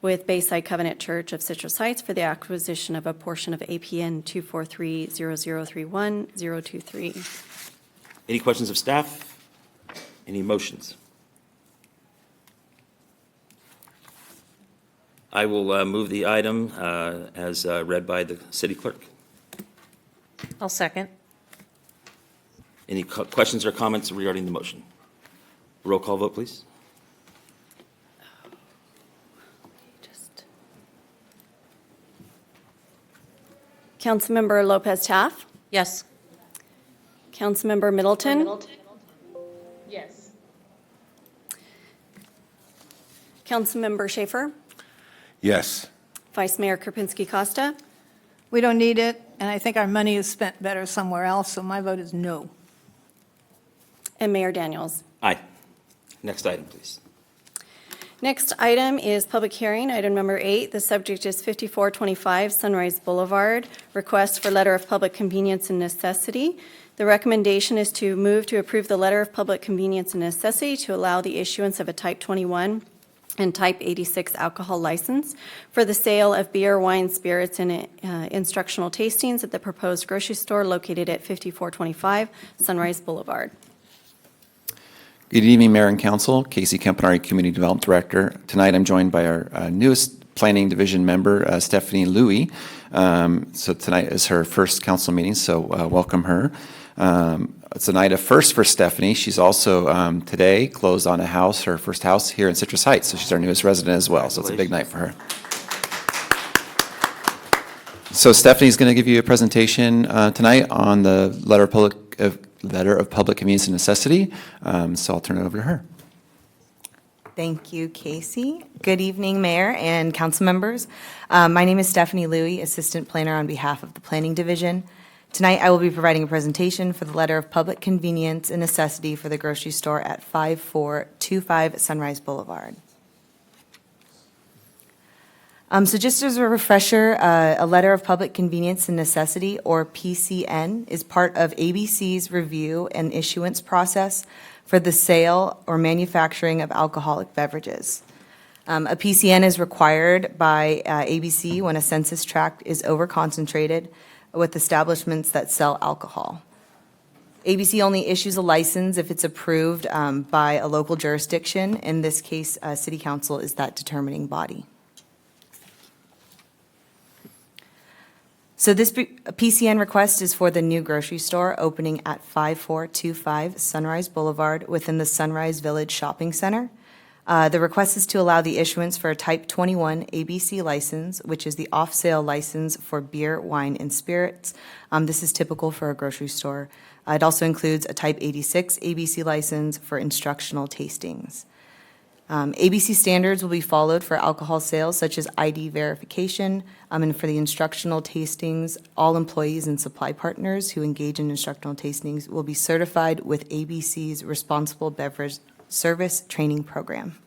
with Bayside Covenant Church of Citrus Heights for the acquisition of a portion of APN 243-0031-023. Any questions of staff? Any motions? I will move the item as read by the city clerk. I'll second. Any questions or comments regarding the motion? Roll call vote, please. Councilmember Lopez Taff. Yes. Councilmember Middleton. Yes. Councilmember Schaefer. Yes. Vice Mayor Karpinski-Costa. We don't need it, and I think our money is spent better somewhere else, so my vote is no. And Mayor Daniels. Aye. Next item, please. Next item is public hearing, item number 8. The subject is 5425 Sunrise Boulevard, request for letter of public convenience and necessity. The recommendation is to move to approve the letter of public convenience and necessity to allow the issuance of a Type 21 and Type 86 alcohol license for the sale of beer, wine, spirits, and instructional tastings at the proposed grocery store located at 5425 Sunrise Boulevard. Good evening, Mayor and Council. Casey Campanari, Community Development Director. Tonight, I'm joined by our newest Planning Division member, Stephanie Louie. So tonight is her first council meeting, so welcome her. It's a night of first for Stephanie. She's also today closed on a house, her first house here in Citrus Heights, so she's our newest resident as well. So it's a big night for her. So Stephanie's going to give you a presentation tonight on the letter of public convenience and necessity. So I'll turn it over to her. Thank you, Casey. Good evening, Mayor and council members. My name is Stephanie Louie, Assistant Planner on behalf of the Planning Division. Tonight, I will be providing a presentation for the letter of public convenience and necessity for the grocery store at 5425 Sunrise Boulevard. So just as a refresher, a letter of public convenience and necessity, or PCN, is part of ABC's review and issuance process for the sale or manufacturing of alcoholic beverages. A PCN is required by ABC when a census tract is overconcentrated with establishments that sell alcohol. ABC only issues a license if it's approved by a local jurisdiction. In this case, City Council is that determining body. So this PCN request is for the new grocery store opening at 5425 Sunrise Boulevard within the Sunrise Village Shopping Center. The request is to allow the issuance for a Type 21 ABC license, which is the off-sale license for beer, wine, and spirits. This is typical for a grocery store. It also includes a Type 86 ABC license for instructional tastings. ABC standards will be followed for alcohol sales, such as ID verification, and for the instructional tastings, all employees and supply partners who engage in instructional tastings will be certified with ABC's Responsible Beverage Service Training Program.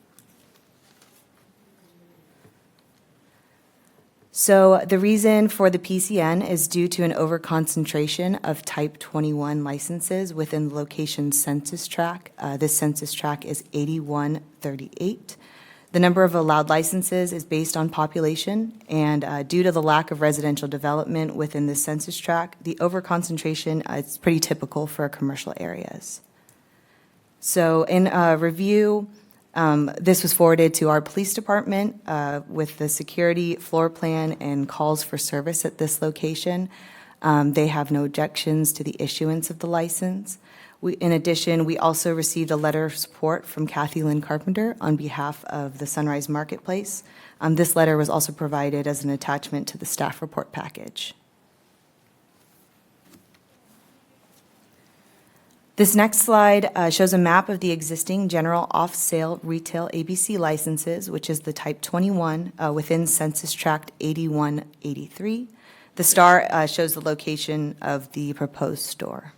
So the reason for the PCN is due to an overconcentration of Type 21 licenses within the location census tract. This census tract is 8138. The number of allowed licenses is based on population, and due to the lack of residential development within the census tract, the overconcentration is pretty typical for commercial areas. So in review, this was forwarded to our police department with the security floor plan and calls for service at this location. They have no objections to the issuance of the license. In addition, we also received a letter of support from Kathy Lynn Carpenter on behalf of the Sunrise Marketplace. This letter was also provided as an attachment to the staff report package. This next slide shows a map of the existing general off-sale retail ABC licenses, which is the Type 21 within Census Tract 8183. The star shows the location of the proposed store.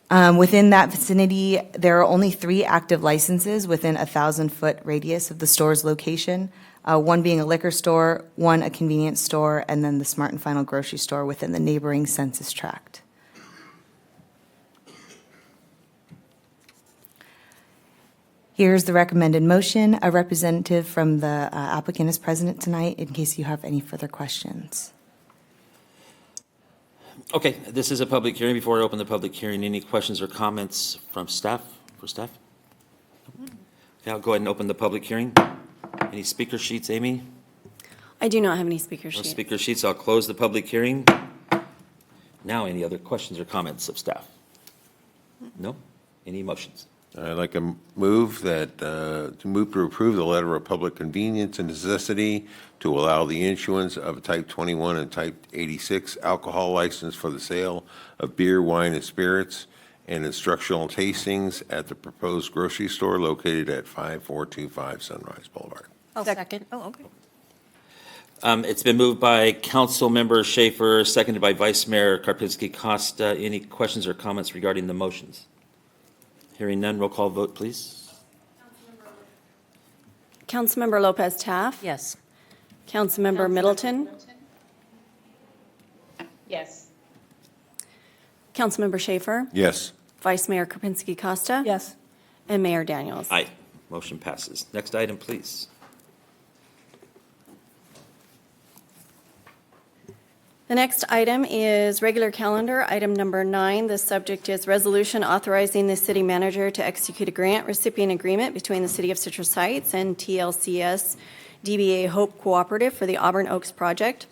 Within that vicinity, there are only 3 active licenses within a 1,000-foot radius of the store's location, one being a liquor store, one a convenience store, and then the Smart and Final grocery store within the neighboring census tract. Here's the recommended motion. A representative from the applicant is present tonight in case you have any further questions. Okay, this is a public hearing. Before I open the public hearing, any questions or comments from staff, for staff? Okay, I'll go ahead and open the public hearing. Any speaker sheets, Amy? I do not have any speaker No sheets. speaker sheets. I'll close the public hearing. Now, any other questions or comments of staff? No? Any motions? I'd like to move to approve the letter of public convenience and necessity to allow the issuance of a Type 21 and Type 86 alcohol license for the sale of beer, wine, and spirits and instructional tastings at the proposed grocery store located at 5425 Sunrise Boulevard. I'll second. Oh, okay. It's been moved by Councilmember Schaefer, seconded by Vice Mayor Karpinski Costa. Any questions or comments regarding the motions? Hearing none, roll call vote, please. Councilmember Lopez Taft. Yes. Councilmember Middleton. Yes. Councilmember Schaefer. Yes. Vice Mayor Karpinski Costa. Yes. And Mayor Daniels. Aye. Motion passes. Next item, please. The next item is regular calendar, item number 9. The subject is resolution authorizing the city manager to execute a grant recipient agreement between the City of Citrus Heights and TLCS DBA Hope Cooperative for the Auburn Oaks project.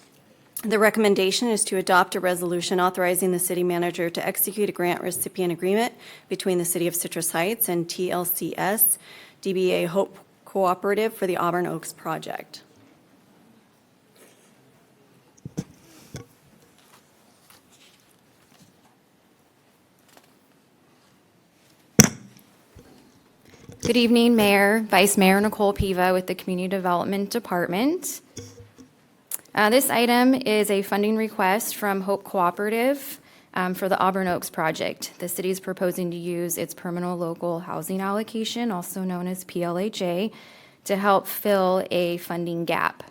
The recommendation is to adopt a resolution authorizing the city manager to execute a grant recipient agreement between the City of Citrus Heights and TLCS DBA Hope Cooperative for the Auburn Oaks project. Good evening, Mayor, Vice Mayor Nicole Piva with the Community Development Department. This item is a funding request from Hope Cooperative for the Auburn Oaks project. The city is proposing to use its permanent local housing allocation, also known as PLHA, to help fill a funding gap.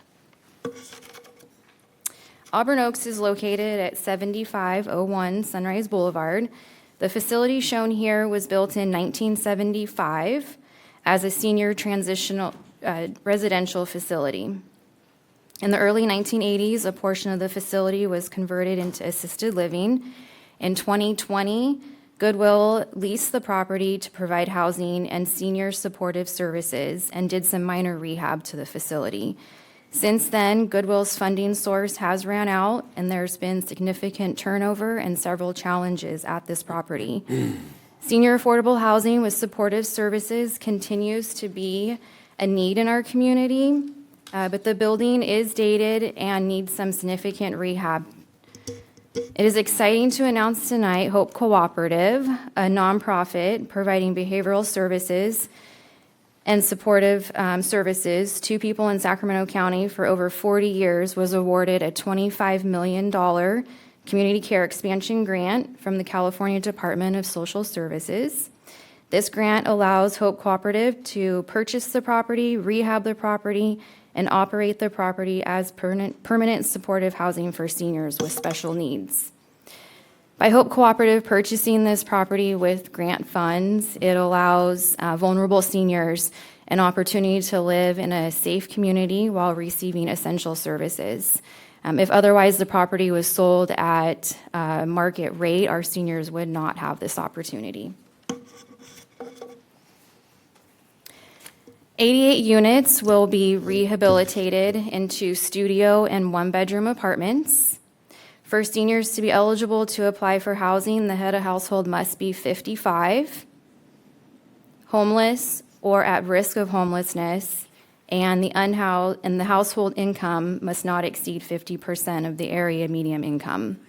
Auburn Oaks is located at 7501 Sunrise Boulevard. The facility shown here was built in 1975 as a senior transitional residential facility. In the early 1980s, a portion of the facility was converted into assisted living. In 2020, Goodwill leased the property to provide housing and senior supportive services and did some minor rehab to the facility. Since then, Goodwill's funding source has ran out, and there's been significant turnover and several challenges at this property. Senior affordable housing with supportive services continues to be a need in our community, but the building is dated and needs some significant rehab. It is exciting to announce tonight Hope Cooperative, a nonprofit providing behavioral services and supportive services to people in Sacramento County for over 40 years, was awarded a $25 million community care expansion grant from the California Department of Social Services. This grant allows Hope Cooperative to purchase the property, rehab the property, and operate the property as permanent supportive housing for seniors with special needs. By Hope Cooperative purchasing this property with grant funds, it allows vulnerable seniors an opportunity to live in a safe community while receiving essential services. If otherwise the property was sold at market rate, our seniors would not have this opportunity. 88 units will be rehabilitated into studio and one-bedroom apartments. For seniors to be eligible to apply for housing, the head of household must be 55, homeless or at risk of homelessness, and the household income must not exceed 50% of the area median income.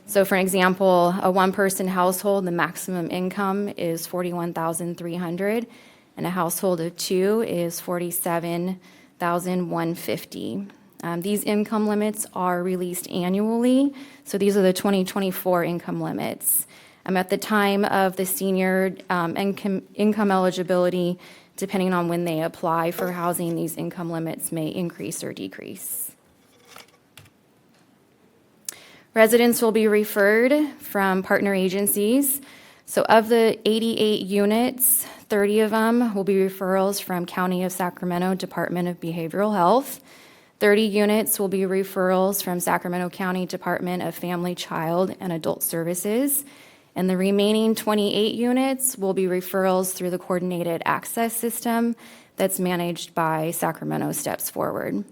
So for an example, a one-person household, the maximum income is $41,300, and a household of two is $47,150. These income limits are released annually, so these are the 2024 income limits. At the time of the senior income eligibility, depending on when they apply for housing, these income limits may increase or decrease. Residents will be referred from partner agencies. So of the 88 units, 30 of them will be referrals from County of Sacramento Department of Behavioral Health. 30 units will be referrals from Sacramento County Department of Family, Child, and Adult Services. And the remaining 28 units will be referrals through the Coordinated Access System that's managed by Sacramento Steps Forward.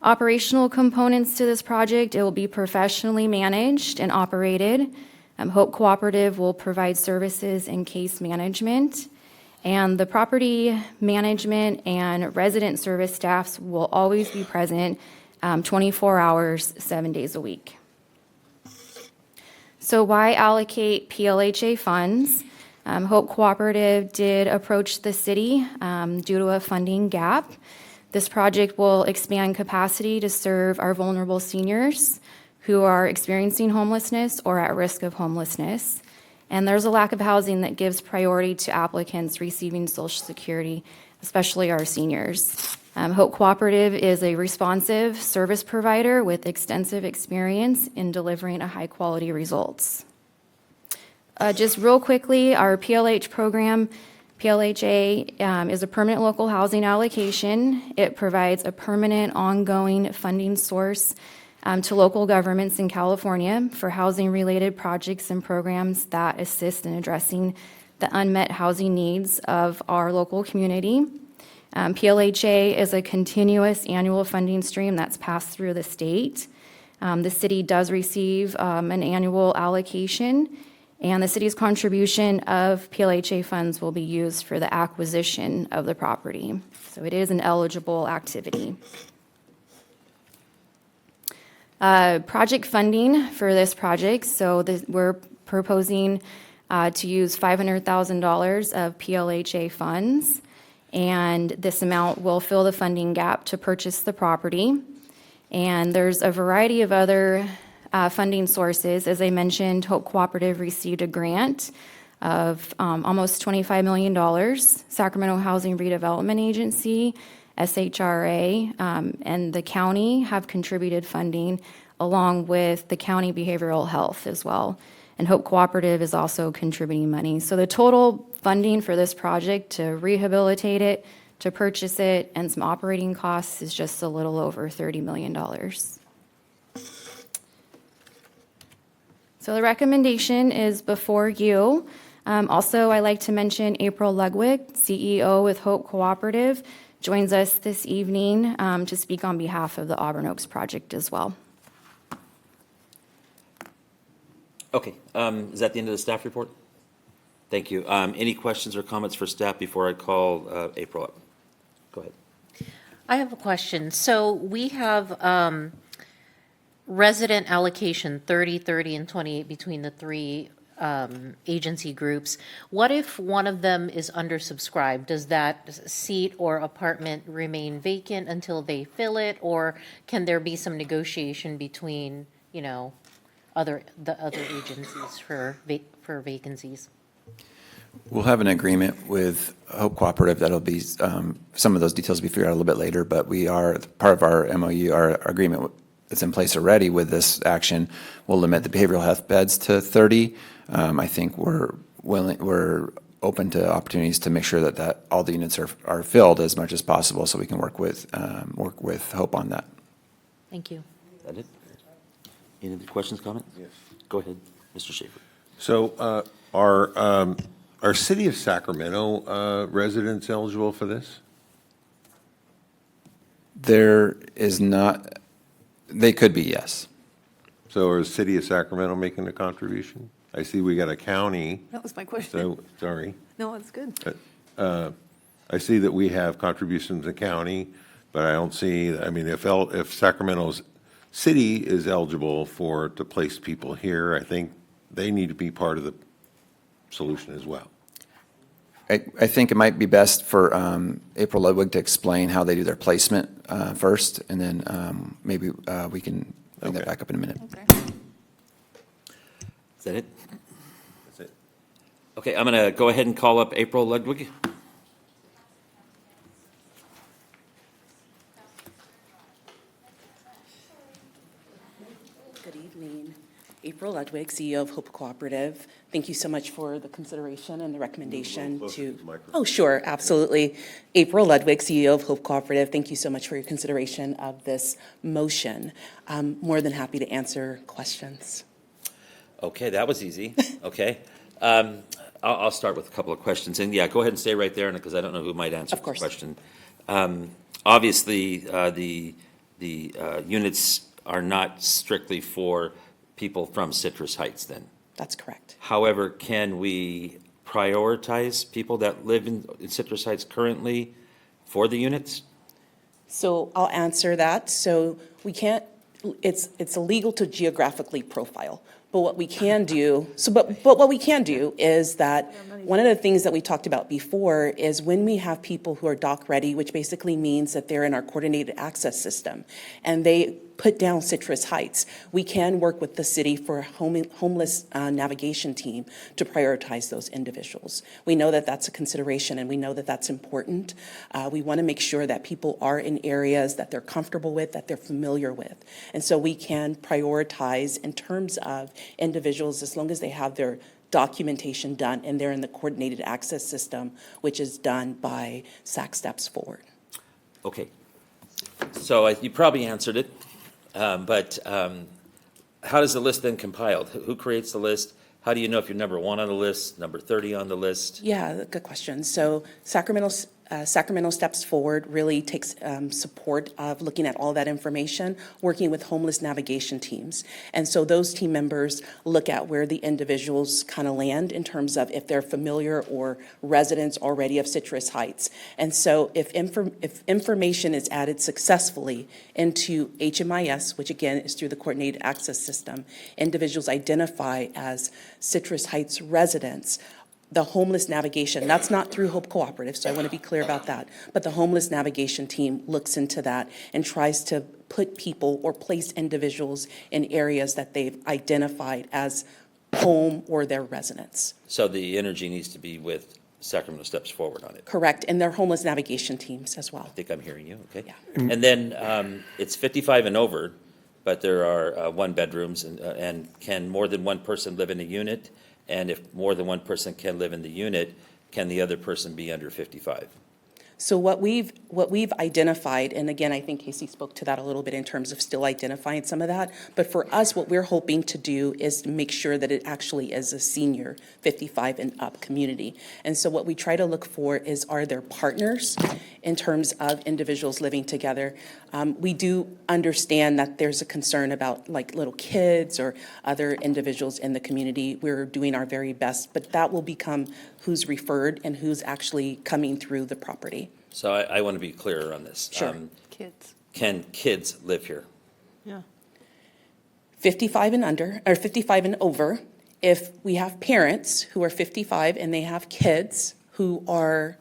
Operational components to this project, it will be professionally managed and operated. Hope Cooperative will provide services in case management. And the property management and resident service staffs will always be present 24 hours, 7 days a week. So why allocate PLHA funds? Hope Cooperative did approach the city due to a funding gap. This project will expand capacity to serve our vulnerable seniors who are experiencing homelessness or at risk of homelessness. And there's a lack of housing that gives priority to applicants receiving Social Security, especially our seniors. Hope Cooperative is a responsive service provider with extensive experience in delivering a high-quality results. Just real quickly, our PLH program, PLHA, is a permanent local housing allocation. It provides a permanent, ongoing funding source to local governments in California for housing-related projects and programs that assist in addressing the unmet housing needs of our local community. PLHA is a continuous annual funding stream that's passed through the state. The city does receive an annual allocation, and the city's contribution of PLHA funds will be used for the acquisition of the property. So it is an eligible activity. Project funding for this project, so we're proposing to use $500,000 of PLHA funds, and this amount will fill the funding gap to purchase the property. And there's a variety of other funding sources. As I mentioned, Hope Cooperative received a grant of almost $25 million. Sacramento Housing Redevelopment Agency, SHRA, and the county have contributed funding along with the county behavioral health as well. And Hope Cooperative is also contributing money. So the total funding for this project to rehabilitate it, to purchase it, and some operating costs is just a little over $30 million. So the recommendation is before you. Also, I'd like to mention April Ludwig, CEO with Hope Cooperative, joins us this evening to speak on behalf of the Auburn Oaks project as well. Okay, is that the end of the staff report? Thank you. Any questions or comments for staff before I call April up? Go ahead. I have a question. So we have resident allocation 30, 30, and 28 between the three agency groups. What if one of them is undersubscribed? Does that seat or apartment remain vacant until they fill it, or can there be some negotiation between, the other agencies for vacancies? We'll have an agreement with Hope Cooperative. That'll be, some of those details will be figured out a little bit later, but we are, part of our MOU, our agreement that's in place already with this action, will limit the behavioral health beds to 30. I think we're open to opportunities to make sure that all the units are filled as much as possible, so we can work with Hope on that. Thank you. Is that it? Any other questions, comments? Yes. Go ahead, Mr. Schaefer. So are City of Sacramento residents eligible for this? There is not, they could be, yes. So is City of Sacramento making a contribution? I see we got a county, That was my question. so, sorry. No, it's good. I see that we have contributions to county, but I don't see, I mean, if Sacramento's city is eligible to place people here, I think they need to be part of the solution as well. I think it might be best for April Ludwig to explain how they do their placement first, and then maybe we can bring that back up in a minute. Is that it? That's it. Okay, I'm going to go ahead and call up April Ludwig. Good evening. April Ludwig, CEO of Hope Cooperative. Thank you so much for the consideration and the recommendation to. Oh, sure, absolutely. April Ludwig, CEO of Hope Cooperative. Thank you so much for your consideration of this motion. I'm more than happy to answer questions. Okay, that was easy. Okay. I'll start with a couple of questions. And yeah, go ahead and stay right there because I don't know who might answer the question. Obviously, the units are not strictly for people from Citrus Heights then. That's correct. However, can we prioritize people that live in Citrus Heights currently for the units? So I'll answer that. So we can't, it's illegal to geographically profile. But what we can do, but what we can do is that one of the things that we talked about before is when we have people who are dock ready, which basically means that they're in our coordinated access system, and they put down Citrus Heights, we can work with the city for a homeless navigation team to prioritize those individuals. We know that that's a consideration, and we know that that's important. We want to make sure that people are in areas that they're comfortable with, that they're familiar with. And so we can prioritize in terms of individuals as long as they have their documentation done and they're in the coordinated access system, which is done by SAC Steps Forward. Okay. So you probably answered it, but how does the list then compiled? Who creates the list? How do you know if you're number 1 on the list, number 30 on the list? Yeah, good question. So Sacramento Steps Forward really takes support of looking at all that information, working with homeless navigation teams. And so those team members look at where the individuals kind of land in terms of if they're familiar or residents already of Citrus Heights. And so if information is added successfully into HMIS, which again is through the coordinated access system, individuals identify as Citrus Heights residents, the homeless navigation, that's not through Hope Cooperative, so I want to be clear about that, but the homeless navigation team looks into that and tries to put people or place individuals in areas that they've identified as home or their residence. So the energy needs to be with Sacramento Steps Forward on it. Correct, and their homeless navigation teams as well. I think I'm hearing you, okay? Yeah. And then it's 55 and over, but there are 1 bedrooms, and can more than one person live in a unit? And if more than one person can live in the unit, can the other person be under 55? So what we've identified, and again, I think Casey spoke to that a little bit in terms of still identifying some of that, but for us, what we're hoping to do is make sure that it actually is a senior 55 and up community. And so what we try to look for is, are there partners in terms of individuals living together? We do understand that there's a concern about like little kids or other individuals in the community. We're doing our very best, but that will become who's referred and who's actually coming through the property. So I want to be clearer on this. Sure. Kids. Can kids live here? Yeah. 55 and under, or 55 and over. If we have parents who are 55 and they have kids who are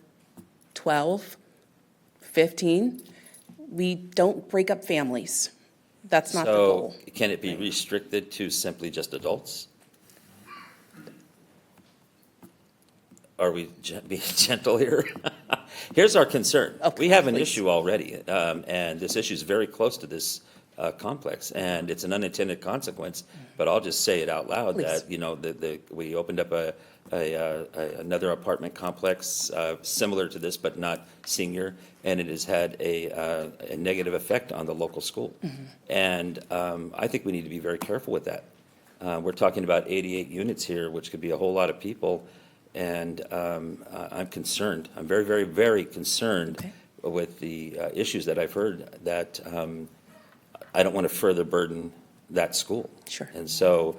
12, 15, we don't break up families. That's not the goal. So can it be restricted to simply just adults? Are we being gentle here? Here's our concern. We have an issue already, and this issue is very close to this complex, and it's an unintended consequence, but I'll just say it out loud that, you know, we opened up another apartment complex similar to this, but not senior, and it has had a negative effect on the local school. And I think we need to be very careful with that. We're talking about 88 units here, which could be a whole lot of people. And I'm concerned. I'm very, very, very concerned with the issues that I've heard, that I don't want to further burden that school. Sure. And so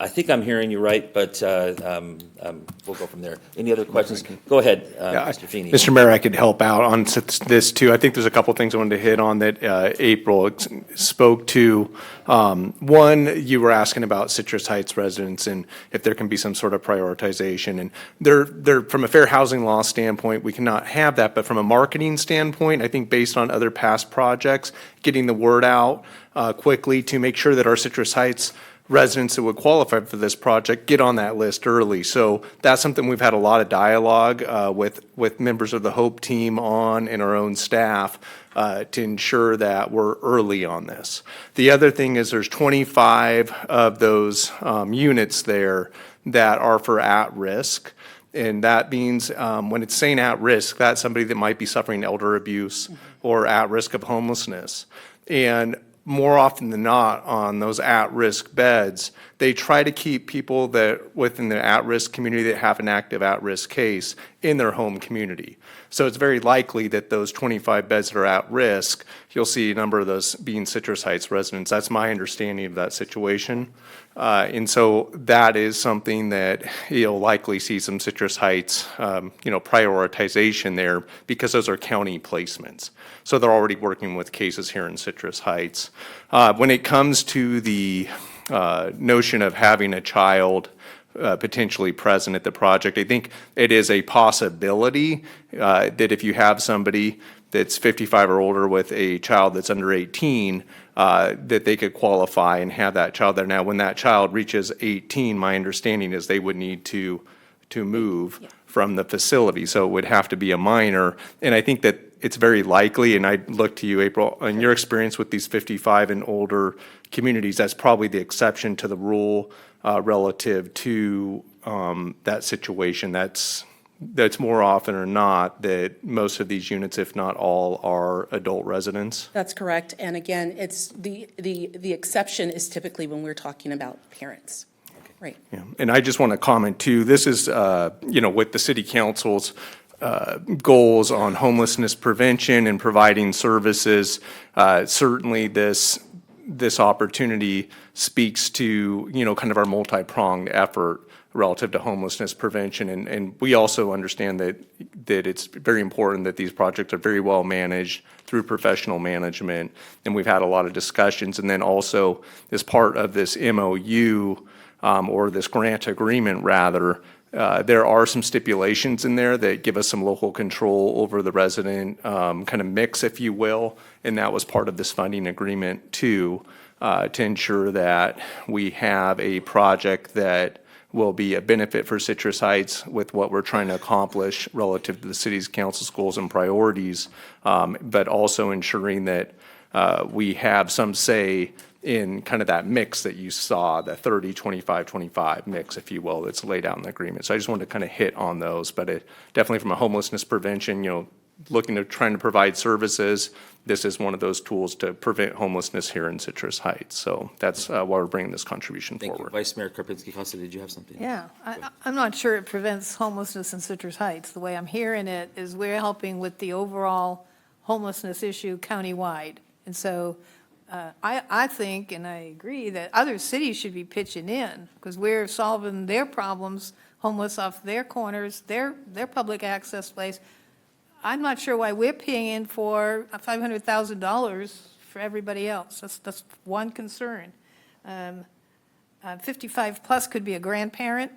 I think I'm hearing you right, but we'll go from there. Any other questions? Go ahead, Mr. Feeney. Mr. Mayor, I could help out on this too. I think there's a couple things I wanted to hit on that April spoke to. One, you were asking about Citrus Heights residents and if there can be some sort of prioritization. And there, from a fair housing law standpoint, we cannot have that. But from a marketing standpoint, I think based on other past projects, getting the word out quickly to make sure that our Citrus Heights residents that would qualify for this project get on that list early. So that's something we've had a lot of dialogue with members of the HOPE team on and our own staff to ensure that we're early on this. The other thing is there's 25 of those units there that are for at-risk. And that means when it's saying at risk, that's somebody that might be suffering elder abuse or at risk of homelessness. And more often than not, on those at-risk beds, they try to keep people that within the at-risk community that have an active at-risk case in their home community. So it's very likely that those 25 beds that are at risk, you'll see a number of those being Citrus Heights residents. That's my understanding of that situation. And so that is something that you'll likely see some Citrus Heights, prioritization there because those are county placements. So they're already working with cases here in Citrus Heights. When it comes to the notion of having a child potentially present at the project, I think it is a possibility that if you have somebody that's 55 or older with a child that's under 18, that they could qualify and have that child there. Now, when that child reaches 18, my understanding is they would need to move from the facility. So it would have to be a minor. And I think that it's very likely, and I look to you, April, in your experience with these 55 and older communities, that's probably the exception to the rule relative to that situation. That's more often or not that most of these units, if not all, are adult residents. That's correct. And again, it's the exception is typically when we're talking about parents. Right. Yeah. And I just want to comment too, this is, with the city council's goals on homelessness prevention and providing services, certainly this opportunity speaks to, kind of our multi-pronged effort relative to homelessness prevention. And we also understand that it's very important that these projects are very well managed through professional management. And we've had a lot of discussions. And then also, as part of this MOU, or this grant agreement rather, there are some stipulations in there that give us some local control over the resident kind of mix, if you will. And that was part of this funding agreement too, to ensure that we have a project that will be a benefit for Citrus Heights with what we're trying to accomplish relative to the city's council's goals and priorities, but also ensuring that we have some say in kind of that mix that you saw, the 30, 25, 25 mix, if you will, that's laid out in the agreement. So I just wanted to kind of hit on those, but definitely from a homelessness prevention, looking to trying to provide services, this is one of those tools to prevent homelessness here in Citrus Heights. So that's why we're bringing this contribution Thank forward. you. Vice Mayor Karpinski-Costa, did you have something? Yeah, I'm not sure it prevents homelessness in Citrus Heights. The way I'm hearing it is we're helping with the overall homelessness issue countywide. And so I think, and I agree, that other cities should be pitching in because we're solving their problems, homeless off their corners, their public access place. I'm not sure why we're paying for $500,000 for everybody else. That's one concern. 55 plus could be a grandparent,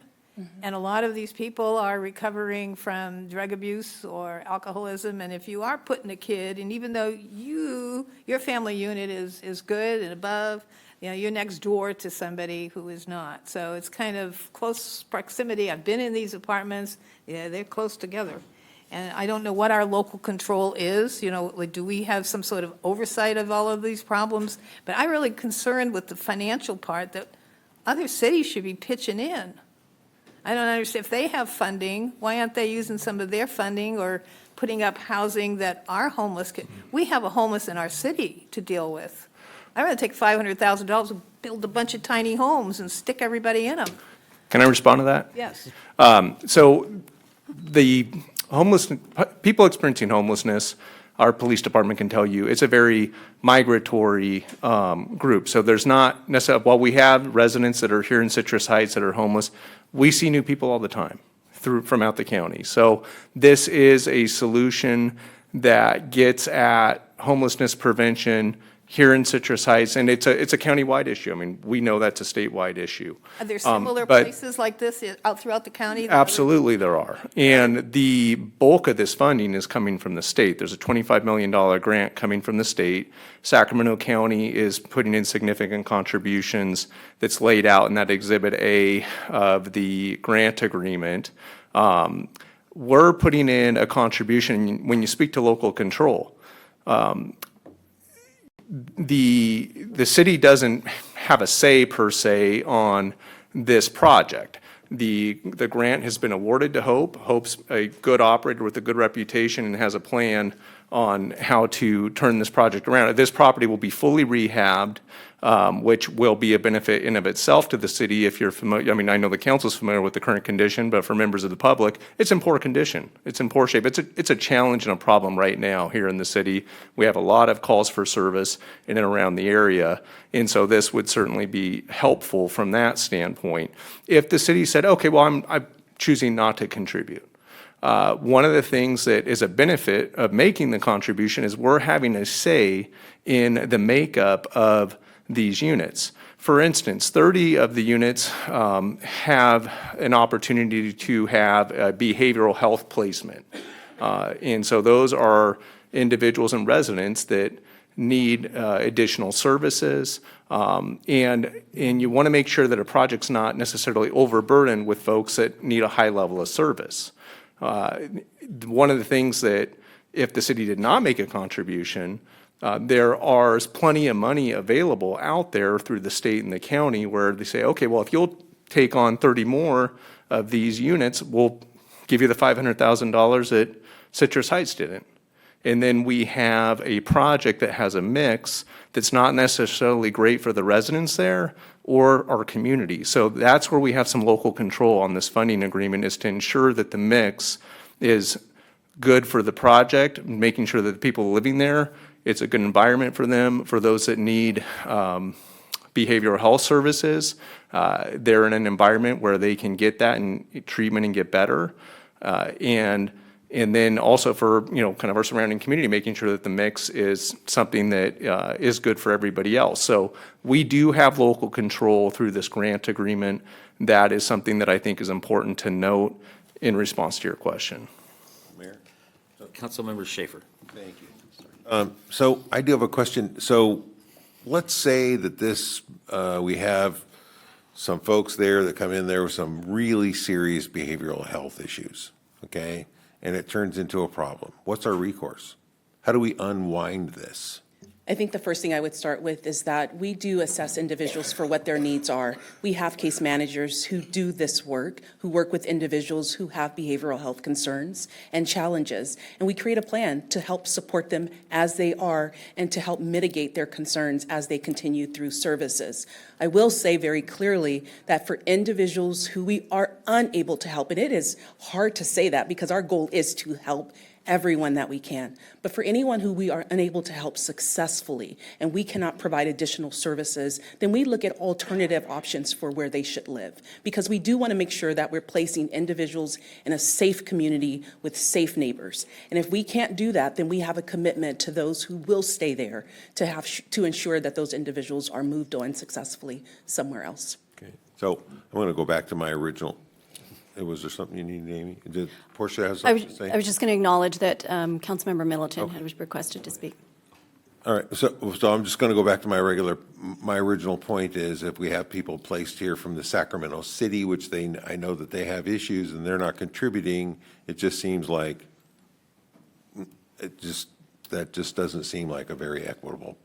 and a lot of these people are recovering from drug abuse or alcoholism. And if you are putting a kid, and even though your family unit is good and above, you're next door to somebody who is not. So it's kind of close proximity. I've been in these apartments. Yeah, they're close together. And I don't know what our local control is. Do we have some sort of oversight of all of these problems? But I'm really concerned with the financial part that other cities should be pitching in. I don't understand. If they have funding, why aren't they using some of their funding or putting up housing that our homeless can? We have a homeless in our city to deal with. I'd rather take $500,000 and build a bunch of tiny homes and stick everybody in them. Can I respond to that? Yes. So the people experiencing homelessness, our police department can tell you, it's a very migratory group. So there's not necessarily, while we have residents that are here in Citrus Heights that are homeless, we see new people all the time from out the county. So this is a solution that gets at homelessness prevention here in Citrus Heights, and it's a countywide issue. I mean, we know that's a statewide issue. Are there similar but- places like this out throughout the county? that other- Absolutely, there are. And the bulk of this funding is coming from the state. There's a $25 million grant coming from the state. Sacramento County is putting in significant contributions that's laid out in that Exhibit A of the grant agreement. We're putting in a contribution, when you speak to local control, the city doesn't have a say per se on this project. The grant has been awarded to Hope. Hope's a good operator with a good reputation and has a plan on how to turn this project around. This property will be fully rehabbed, which will be a benefit in of itself to the city if you're familiar. I mean, I know the council's familiar with the current condition, but for members of the public, it's in poor condition. It's in poor shape. It's a challenge and a problem right now here in the city. We have a lot of calls for service in and around the area, and so this would certainly be helpful from that standpoint. If the city said, okay, well, I'm choosing not to contribute. One of the things that is a benefit of making the contribution is we're having a say in the makeup of these units. For instance, 30 of the units have an opportunity to have a behavioral health placement. And so those are individuals and residents that need additional services. And you want to make sure that a project's not necessarily overburdened with folks that need a high level of service. One of the things that if the city did not make a contribution, there are plenty of money available out there through the state and the county where they say, okay, well, if you'll take on 30 more of these units, we'll give you the $500,000 that Citrus Heights didn't. And then we have a project that has a mix that's not necessarily great for the residents there or our community. So that's where we have some local control on this funding agreement, is to ensure that the mix is good for the project, making sure that the people living there, it's a good environment for them. For those that need behavioral health services, they're in an environment where they can get that and treatment and get better. And then also for, kind of our surrounding community, making sure that the mix is something that is good for everybody else. So we do have local control through this grant agreement. That is something that I think is important to note in response to your question. Mayor? Councilmember Schaefer. Thank you. So I do have a question. So let's say that we have some folks there that come in there with some really serious behavioral health issues, okay? And it turns into a problem. What's our recourse? How do we unwind this? I think the first thing I would start with is that we do assess individuals for what their needs are. We have case managers who do this work, who work with individuals who have behavioral health concerns and challenges. And we create a plan to help support them as they are and to help mitigate their concerns as they continue through services. I will say very clearly that for individuals who we are unable to help, and it is hard to say that because our goal is to help everyone that we can. But for anyone who we are unable to help successfully and we cannot provide additional services, then we look at alternative options for where they should live. Because we do want to make sure that we're placing individuals in a safe community with safe neighbors. And if we can't do that, then we have a commitment to those who will stay there to ensure that those individuals are moved on successfully somewhere else. Okay. So I'm going to go back to my original. Was there something you needed, Amy? Did Portia have something to say? I was just going to acknowledge that Councilmember Middleton had requested to speak. All right, so I'm just going to go back to my original point is if we have people placed here from the Sacramento City, which I know that they have issues and they're not contributing, it just seems like that just doesn't seem like a very equitable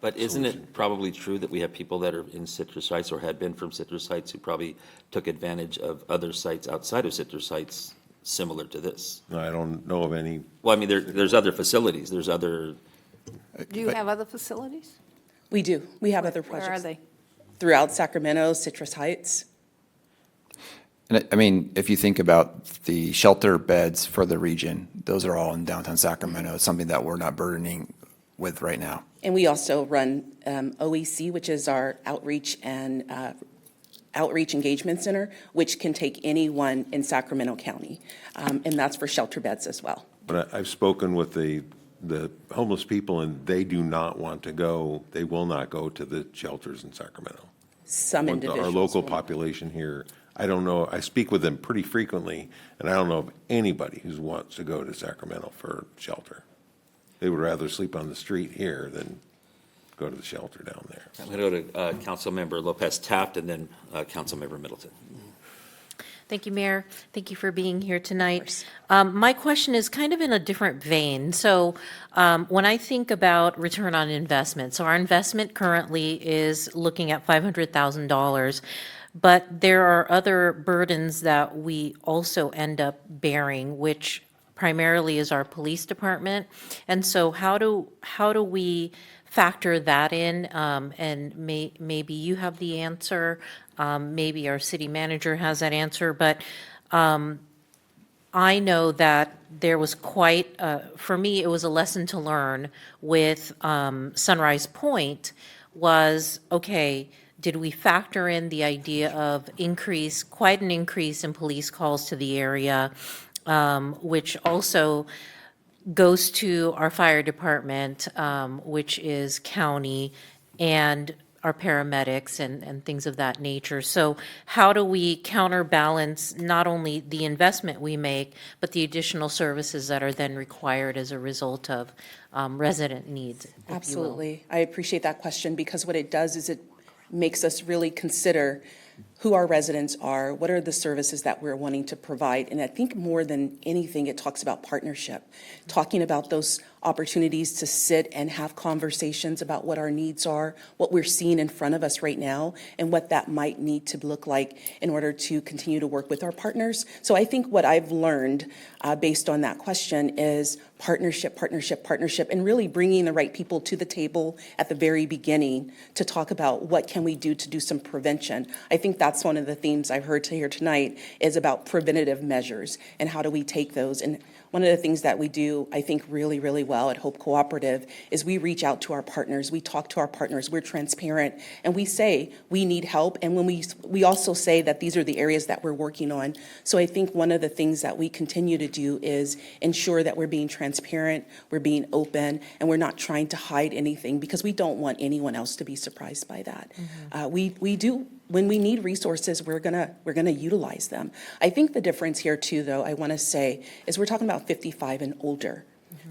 But isn't it probably true that we have people that are in Citrus Heights or had been from Citrus Heights who probably took advantage of other sites outside of Citrus Heights similar to this? I don't know of any. Well, I mean, there's other facilities, there's other. Do you have other facilities? We do. We have other projects. Where are they? Throughout Sacramento, Citrus Heights. And I mean, if you think about the shelter beds for the region, those are all in downtown Sacramento. It's something that we're not burdening with right now. And we also run OEC, which is our outreach engagement center, which can take anyone in Sacramento County. And that's for shelter beds as well. But I've spoken with the homeless people, and they do not want to go, they will not go to the shelters in Sacramento. Some individuals. Our local will. population here, I don't know, I speak with them pretty frequently, and I don't know of anybody who wants to go to Sacramento for shelter. They would rather sleep on the street here than go to the shelter down there. I'm going to go to Councilmember Lopez Taft and then Councilmember Middleton. Thank you, Mayor. Thank you for being here tonight. My question is kind of in a different vein. So when I think about return on investment, so our investment currently is looking at $500,000, but there are other burdens that we also end up bearing, which primarily is our police department. And so how do we factor that in? And maybe you have the answer. Maybe our city manager has that answer. But I know that there was quite, for me, it was a lesson to learn with Sunrise Point was, okay, did we factor in the idea of quite an increase in police calls to the area, which also goes to our fire department, which is county, and our paramedics and things of that nature. So how do we counterbalance not only the investment we make, but the additional services that are then required as a result of resident needs, if you will? Absolutely. I appreciate that question because what it does is it makes us really consider who our residents are, what are the services that we're wanting to provide. And I think more than anything, it talks about partnership, talking about those opportunities to sit and have conversations about what our needs are, what we're seeing in front of us right now, and what that might need to look like in order to continue to work with our partners. So I think what I've learned based on that question is partnership, partnership, partnership, and really bringing the right people to the table at the very beginning to talk about what can we do to do some prevention. I think that's one of the themes I've heard here tonight is about preventative measures and how do we take those. And one of the things that we do, I think, really, really well at Hope Cooperative is we reach out to our partners, we talk to our partners, we're transparent, and we say we need help. And when we also say that these are the areas that we're working on. So I think one of the things that we continue to do is ensure that we're being transparent, we're being open, and we're not trying to hide anything because we don't want anyone else to be surprised by that. We do. When we need resources, we're gonna utilize them. I think the difference here too, though, I want to say, is we're talking about 55 and older.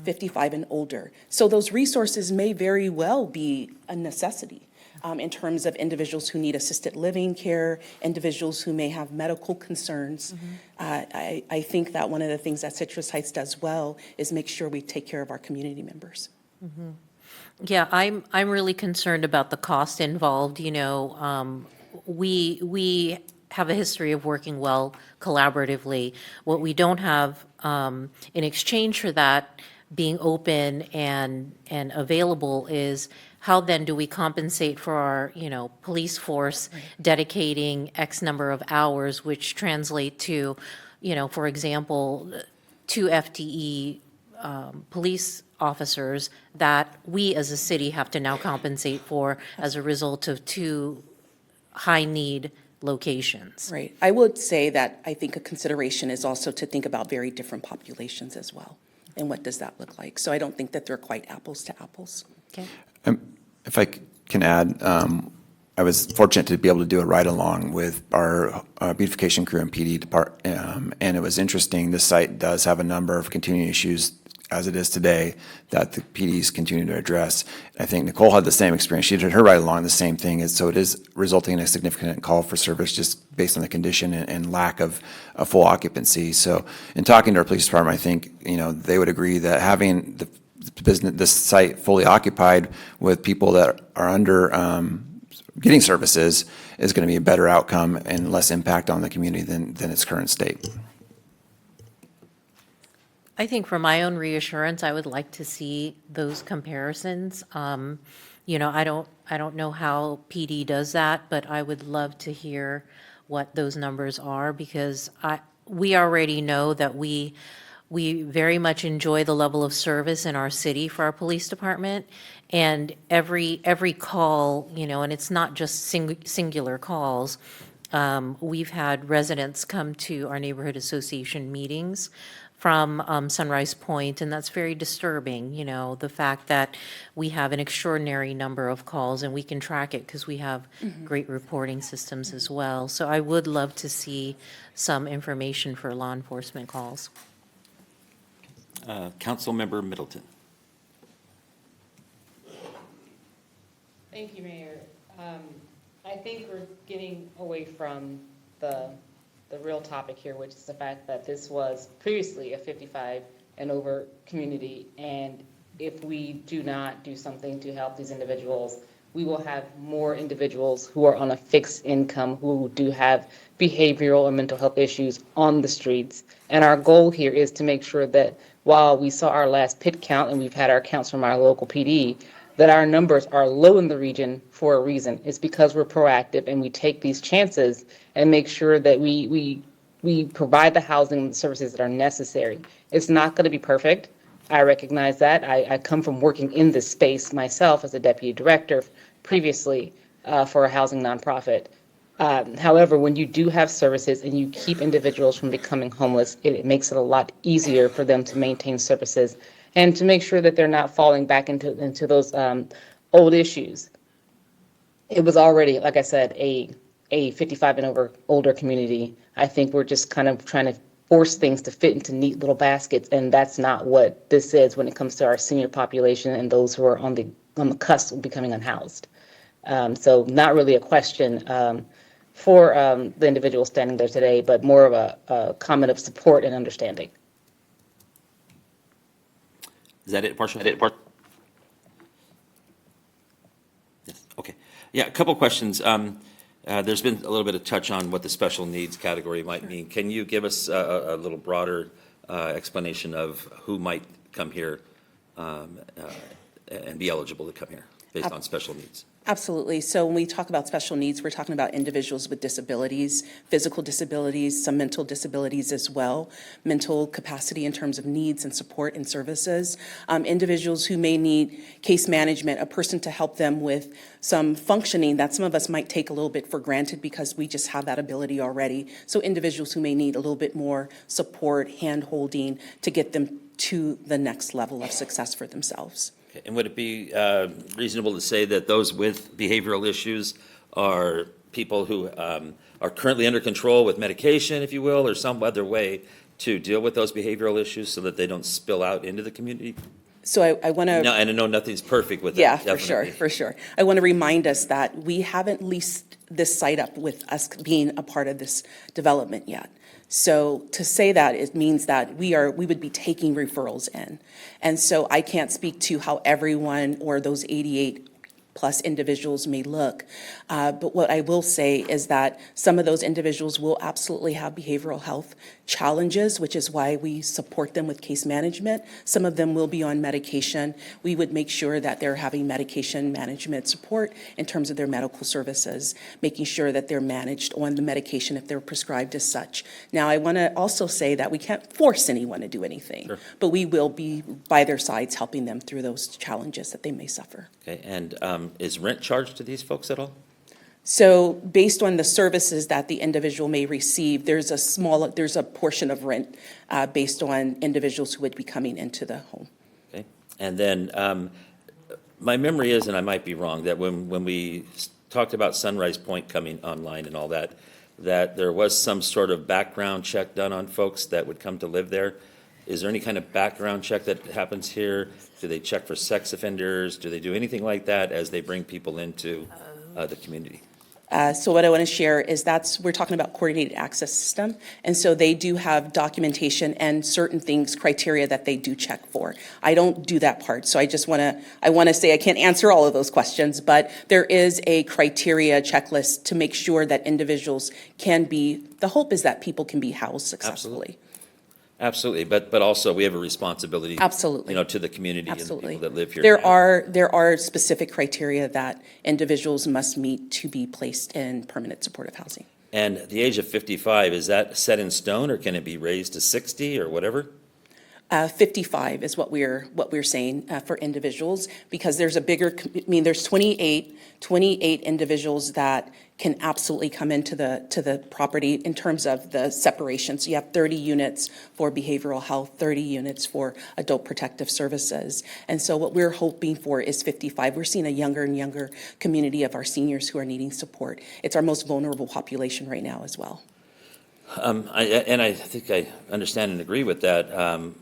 55 and older. So those resources may very well be a necessity in terms of individuals who need assisted living care, individuals who may have medical concerns. I think that one of the things that Citrus Heights does well is make sure we take care of our community members. Yeah, I'm really concerned about the cost involved. You know, we have a history of working well collaboratively. What we don't have in exchange for that being open and available is how then do we compensate for our, police force dedicating X number of hours, which translate to, for example, 2 FTE police officers that we as a city have to now compensate for as a result of 2 high-need locations. Right. I would say that I think a consideration is also to think about very different populations as well. And what does that look like? So I don't think that they're quite apples to apples. Okay. If I can add, I was fortunate to be able to do a ride-along with our beautification crew and PD department, and it was interesting. This site does have a number of continuing issues as it is today that the PDs continue to address. I think Nicole had the same experience. She did her ride-along, the same thing. So it is resulting in a significant call for service just based on the condition and lack of a full occupancy. So in talking to our police department, I think, they would agree that having this site fully occupied with people that are under getting services is going to be a better outcome and less impact on the community than its current state. I think for my own reassurance, I would like to see those comparisons. I don't know how PD does that, but I would love to hear what those numbers are, because we already know that we very much enjoy the level of service in our city for our police department. And every call, and it's not just singular calls. We've had residents come to our neighborhood association meetings from Sunrise Point, and that's very disturbing, the fact that we have an extraordinary number of calls, and we can track it because we have great reporting systems as well. So I would love to see some information for law enforcement calls. Councilmember Middleton. Thank you, Mayor. I think we're getting away from the real topic here, which is the fact that this was previously a 55 and over community. And if we do not do something to help these individuals, we will have more individuals who are on a fixed income who do have behavioral or mental health issues on the streets. And our goal here is to make sure that while we saw our last PIT count and we've had our counts from our local PD, that our numbers are low in the region for a reason. It's because we're proactive and we take these chances and make sure that we provide the housing and the services that are necessary. It's not going to be perfect. I recognize that. I come from working in this space myself as a deputy director previously for a housing nonprofit. However, when you do have services and you keep individuals from becoming homeless, it makes it a lot easier for them to maintain services and to make sure that they're not falling back into those old issues. It was already, like I said, a 55 and older community. I think we're just kind of trying to force things to fit into neat little baskets, and that's not what this is when it comes to our senior population and those who are on the cusp of becoming unhoused. So not really a question for the individual standing there today, but more of a comment of support and understanding. Is that it, Marshall? Yes, okay. Yeah, a couple questions. There's been a little bit of touch on what the special needs category might mean. Can you give us a little broader explanation of who might come here and be eligible to come here based on special needs? Absolutely. So when we talk about special needs, we're talking about individuals with disabilities, physical disabilities, some mental disabilities as well, mental capacity in terms of needs and support and services, individuals who may need case management, a person to help them with some functioning that some of us might take a little bit for granted because we just have that ability already. So individuals who may need a little bit more support, hand-holding to get them to the next level of success for themselves. And would it be reasonable to say that those with behavioral issues are people who are currently under control with medication, if you will, or some other way to deal with those behavioral issues so that they don't spill out into the community? So I want to. No, and I know nothing's perfect with that. Yeah, definitely. for sure. I want to remind us that we haven't leased this site up with us being a part of this development yet. So to say that, it means that we would be taking referrals in. And so I can't speak to how everyone or those 88 plus individuals may look. But what I will say is that some of those individuals will absolutely have behavioral health challenges, which is why we support them with case management. Some of them will be on medication. We would make sure that they're having medication management support in terms of their medical services, making sure that they're managed on the medication if they're prescribed as such. Now, I want to also say that we can't force anyone to do anything, but we will be by their sides helping them through those challenges that they may suffer. Okay, and is rent charged to these folks at all? So based on the services that the individual may receive, there's a portion of rent based on individuals who would be coming into the home. Okay, and then my memory is, and I might be wrong, that when we talked about Sunrise Point coming online and all that, that there was some sort of background check done on folks that would come to live there. Is there any kind of background check that happens here? Do they check for sex offenders? Do they do anything like that as they bring people into the community? So what I want to share is we're talking about coordinated access system. And so they do have documentation and certain things, criteria that they do check for. I don't do that part. So I want to say I can't answer all of those questions, but there is a criteria checklist to make sure that individuals the hope is that people can be housed successfully. Absolutely, but also we have a responsibility. Absolutely. To the community and the people that live here. There are specific criteria that individuals must meet to be placed in permanent supportive housing. And the age of 55, is that set in stone, or can it be raised to 60 or whatever? 55 is what we're saying for individuals, because there's a bigger, there's 28 individuals that can absolutely come into the property in terms of the separation. So you have 30 units for behavioral health, 30 units for adult protective services. And so what we're hoping for is 55. We're seeing a younger and younger community of our seniors who are needing support. It's our most vulnerable population right now as well. I think I understand and agree with that.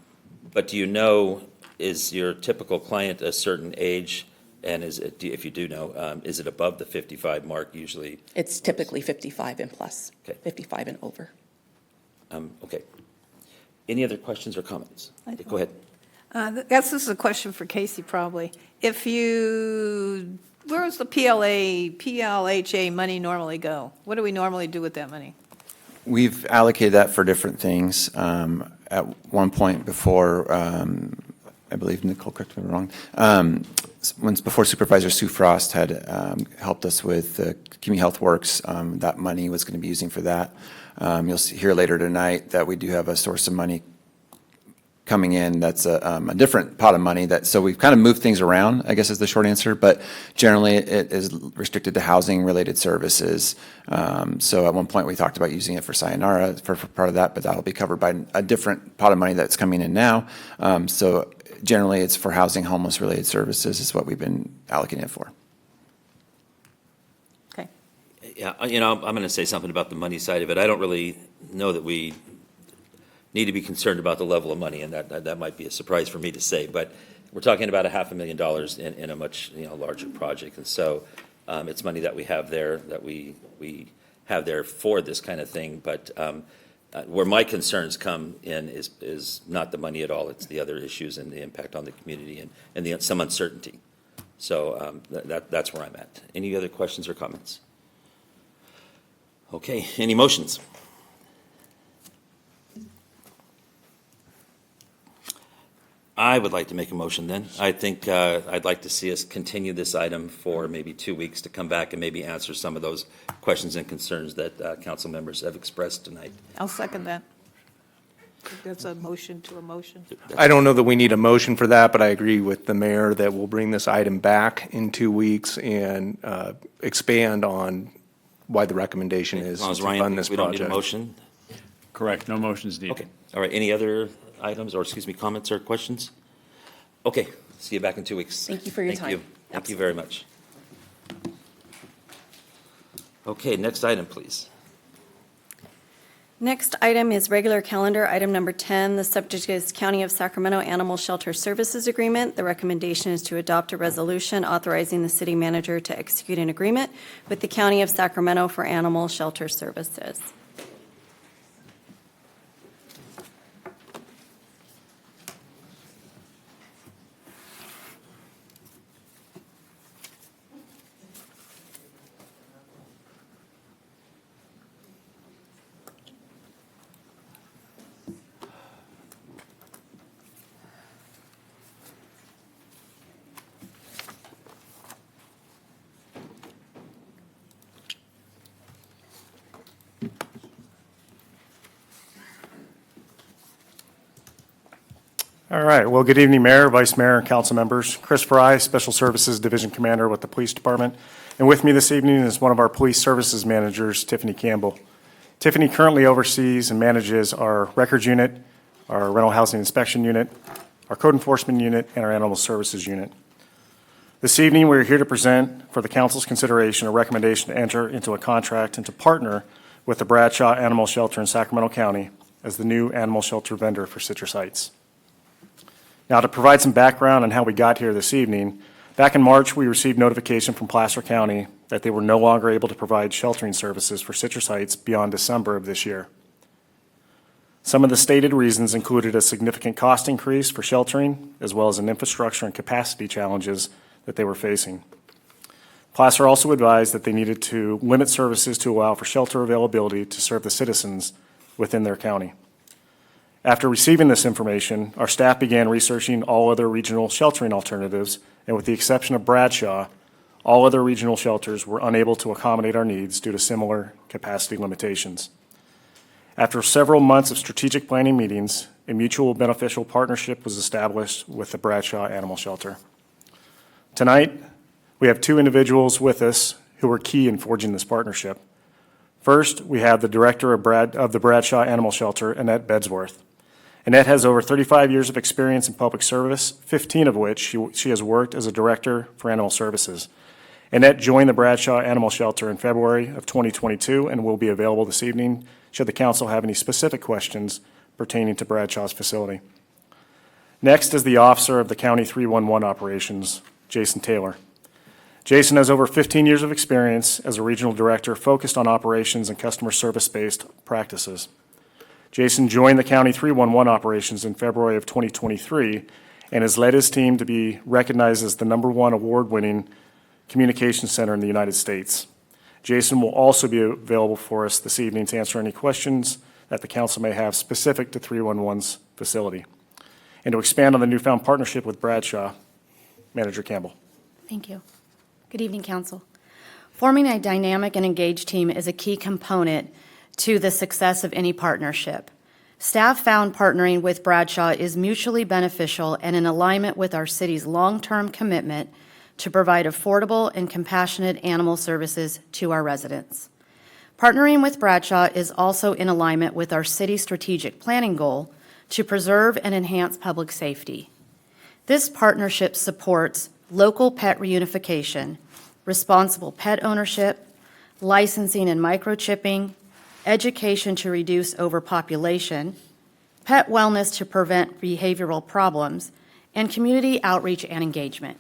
But do you know, is your typical client a certain age? And is it, if you do know, is it above the 55 mark usually? It's typically 55 and plus, Okay. 55 and over. Okay. Any other questions or comments? Go ahead. I guess this is a question for Casey, probably. If you, where does the PLHA money normally go? What do we normally do with that money? We've allocated that for different things. At one point before, I believe, Nicole, correct me if I'm wrong, before Supervisor Sue Frost had helped us with the Community Health Works, that money was going to be using for that. You'll hear later tonight that we do have a source of money coming in that's a different pot of money. So we've kind of moved things around, I guess is the short answer, but generally it is restricted to housing-related services. So at one point we talked about using it for Sayonara for part of that, but that'll be covered by a different pot of money that's coming in now. So generally it's for housing, homeless-related services is what we've been allocating it for. Okay. Yeah, I'm going to say something about the money side of it. I don't really know that we need to be concerned about the level of money, and that might be a surprise for me to say, but we're talking about $500,000 in a much larger project, and so it's money that we have there, that we have there for this kind of thing, but where my concerns come in is not the money at all, it's the other issues and the impact on the community and some uncertainty. So that's where I'm at. Any other questions or comments? Okay, any motions? I would like to make a motion then. I think I'd like to see us continue this item for maybe 2 weeks to come back and maybe answer some of those questions and concerns that council members have expressed tonight. I'll second that. That's a motion to a motion. I don't know that we need a motion for that, but I agree with the mayor that we'll bring this item back in 2 weeks and expand on why the recommendation is As long as to Ryan fund thinks this we don't need a project. motion. Correct, no motions needed. Okay, all right, any other items, or excuse me, comments or questions? Okay, see you back in 2 weeks. Thank you for your time. Thank you very much. Okay, next item, please. Next item is regular calendar, item number 10. The subject is County of Sacramento Animal Shelter Services Agreement. The recommendation is to adopt a resolution authorizing the city manager to execute an agreement with the County of Sacramento for animal shelter services. All right, well, good evening, Mayor, Vice Mayor, and council members. Chris Fry, Special Services Division Commander with the Police Department. And with me this evening is one of our Police Services Managers, Tiffany Campbell. Tiffany currently oversees and manages our Records Unit, our Rental Housing Inspection Unit, our Code Enforcement Unit, and our Animal Services Unit. This evening, we're here to present for the council's consideration a recommendation to enter into a contract and to partner with the Bradshaw Animal Shelter in Sacramento County as the new animal shelter vendor for Citrus Heights. Now, to provide some background on how we got here this evening, back in March, we received notification from Placer County that they were no longer able to provide sheltering services for Citrus Heights beyond December of this year. Some of the stated reasons included a significant cost increase for sheltering, as well as an infrastructure and capacity challenges that they were facing. Placer also advised that they needed to limit services to allow for shelter availability to serve the citizens within their county. After receiving this information, our staff began researching all other regional sheltering alternatives, and with the exception of Bradshaw, All other regional shelters were unable to accommodate our needs due to similar capacity limitations. After several months of strategic planning meetings, a mutual beneficial partnership was established with the Bradshaw Animal Shelter. Tonight, we have two individuals with us who were key in forging this partnership. First, we have the director of the Bradshaw Animal Shelter, Annette Bedsworth. Annette has over 35 years of experience in public service, 15 of which she has worked as a director for animal services. Annette joined the Bradshaw Animal Shelter in February of 2022 and will be available this evening should the council have any specific questions pertaining to Bradshaw's facility. Next is the officer of the County 311 operations, Jason Taylor. Jason has over 15 years of experience as a regional director focused on operations and customer service-based practices. Jason joined the County 311 operations in February of 2023 and has led his team to be recognized as the #1 award-winning communications center in the United States. Jason will also be available for us this evening to answer any questions that the council may have specific to 311's facility. And to expand on the newfound partnership with Bradshaw, Manager Campbell. Thank you. Good evening, Council. Forming a dynamic and engaged team is a key component to the success of any partnership. Staff found partnering with Bradshaw is mutually beneficial and in alignment with our city's long-term commitment to provide affordable and compassionate animal services to our residents. Partnering with Bradshaw is also in alignment with our city's strategic planning goal to preserve and enhance public safety. This partnership supports local pet reunification, responsible pet ownership, licensing and microchipping, education to reduce overpopulation, pet wellness to prevent behavioral problems, and community outreach and engagement.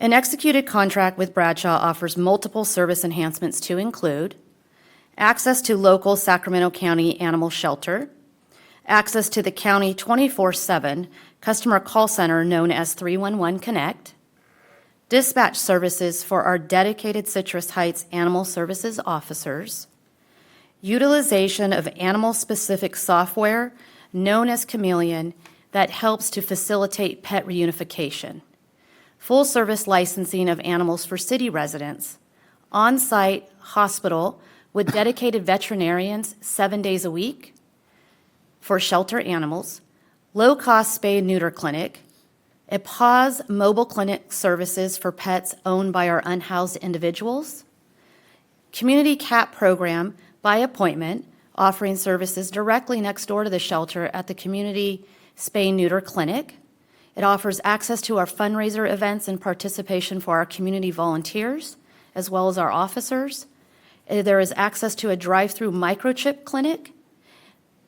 An executed contract with Bradshaw offers multiple service enhancements to include access to local Sacramento County Animal Shelter, access to the county 24/7 customer call center known as 311 Connect, dispatch services for our dedicated Citrus Heights Animal Services officers, utilization of animal-specific software known as Chameleon that helps to facilitate pet reunification, full-service licensing of animals for city residents, on-site hospital with dedicated veterinarians 7 days a week for shelter animals, low-cost spay-neuter clinic, a pause mobile clinic services for pets owned by our unhoused individuals, community cat program by appointment, offering services directly next door to the shelter at the community spay-neuter clinic. It offers access to our fundraiser events and participation for our community volunteers, as well as our officers. There is access to a drive-through microchip clinic.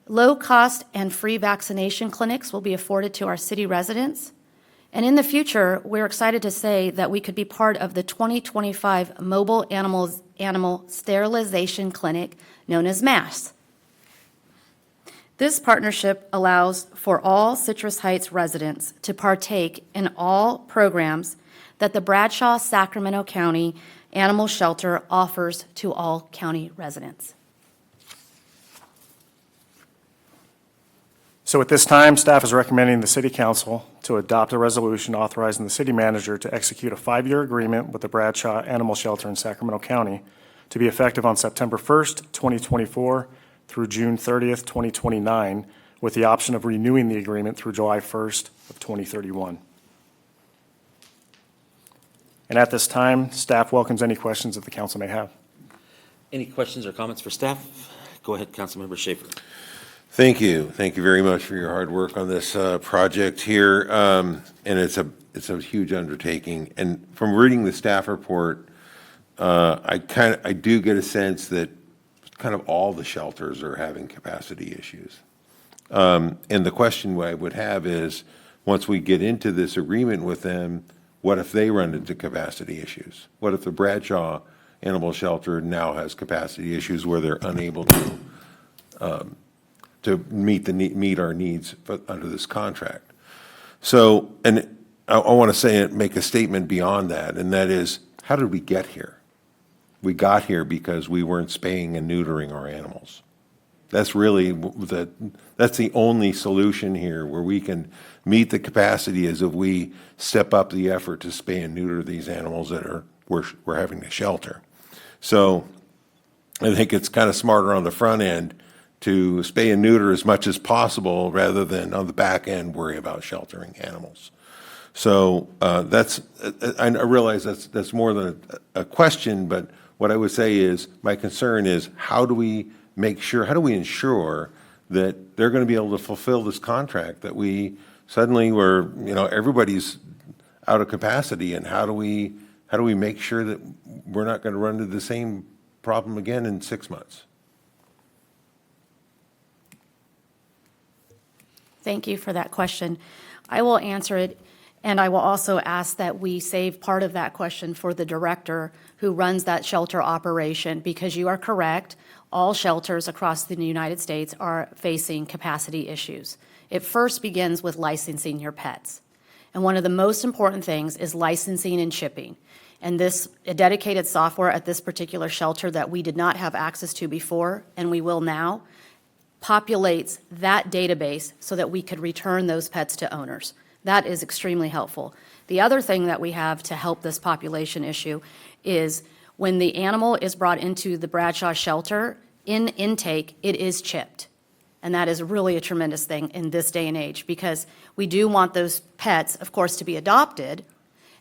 Low-cost and free vaccination clinics will be afforded to our city residents. And in the future, we're excited to say that we could be part of the 2025 Mobile Animal Sterilization Clinic, known as MASS. This partnership allows for all Citrus Heights residents to partake in all programs that the Bradshaw Sacramento County Animal Shelter offers to all county residents. So at this time, staff is recommending the City Council to adopt a resolution authorizing the city manager to execute a 5-year agreement with the Bradshaw Animal Shelter in Sacramento County to be effective on September 1st, 2024 through June 30th, 2029, with the option of renewing the agreement through July 1st of 2031. And at this time, staff welcomes any questions that the council may have. Any questions or comments for staff? Go ahead, Councilmember Schaefer. Thank you. Thank you very much for your hard work on this project here. And it's a huge undertaking. And from reading the staff report, I do get a sense that kind of all the shelters are having capacity issues. And the question I would have is, once we get into this agreement with them, what if they run into capacity issues? What if the Bradshaw Animal Shelter now has capacity issues where they're unable to meet our needs under this contract? So, and I want to make a statement beyond that, and that is, how did we get here? We got here because we weren't spaying and neutering our animals. That's really that's the only solution here where we can meet the capacity is if we step up the effort to spay and neuter these animals that we're having to shelter. So I think it's kind of smarter on the front end to spay and neuter as much as possible rather than on the back end worry about sheltering animals. So I realize that's more than a question, but what I would say is my concern is how do we ensure that they're going to be able to fulfill this contract that we suddenly everybody's out of capacity, and how do we make sure that we're not going to run into the same problem again in 6 months? Thank you for that question. I will answer it, and I will also ask that we save part of that question for the director who runs that shelter operation, because you are correct, all shelters across the United States are facing capacity issues. It first begins with licensing your pets. And one of the most important things is licensing and chipping. And a dedicated software at this particular shelter that we did not have access to before, and we will now, populates that database so that we could return those pets to owners. That is extremely helpful. The other thing that we have to help this population issue is when the animal is brought into the Bradshaw shelter, in intake, it is chipped. And that is really a tremendous thing in this day and age, because we do want those pets, of course, to be adopted,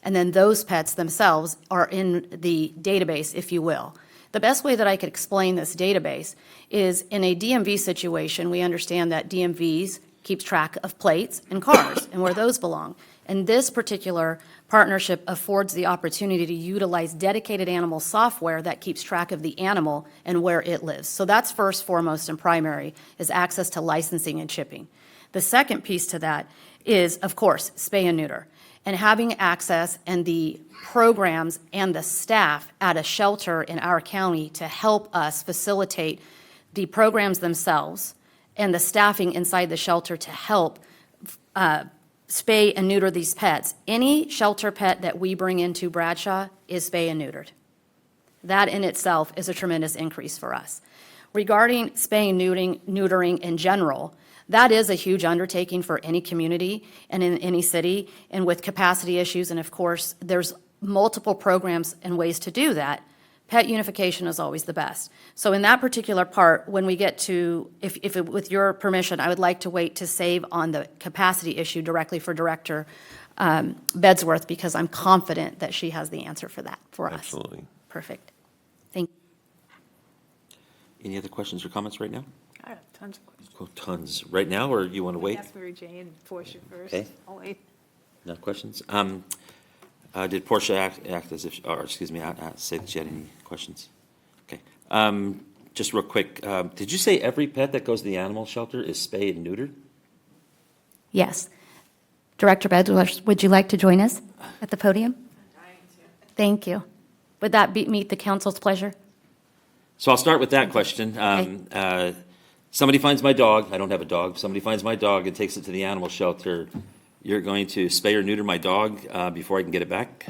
and then those pets themselves are in the database, if you will. The best way that I could explain this database is in a DMV situation, we understand that DMVs keeps track of plates and cars and where those belong. And this particular partnership affords the opportunity to utilize dedicated animal software that keeps track of the animal and where it lives. So that's first, foremost, and primary, is access to licensing and chipping. The second piece to that is, of course, spay and neuter, and having access and the programs and the staff at a shelter in our county to help us facilitate the programs themselves and the staffing inside the shelter to help spay and neuter these pets. Any shelter pet that we bring into Bradshaw is spay and neutered. That in itself is a tremendous increase for us. Regarding spay and neutering in general, that is a huge undertaking for any community and in any city, and with capacity issues, and of course, there's multiple programs and ways to do that. Pet unification is always the best. So in that particular part, when we get to, with your permission, I would like to wait to save on the capacity issue directly for Director Bedsworth, because I'm confident that she has the answer for that for us. Absolutely. Perfect. Thank you. Any other questions or comments right now? I have tons of questions. Oh, tons. Right now, or you want to wait? Ask Mary Jane and Portia first. Okay. I'll wait. No questions? Did Portia act as if, or excuse me, say that she had any questions? Okay. Just real quick, did you say every pet that goes to the animal shelter is spayed and neutered? Yes. Director Bedsworth, would you like to join us at the podium? Thank you. Would that meet the council's pleasure? So I'll start with that question. Somebody finds my dog, I don't have a dog, somebody finds my dog and takes it to the animal shelter. You're going to spay or neuter my dog before I can get it back?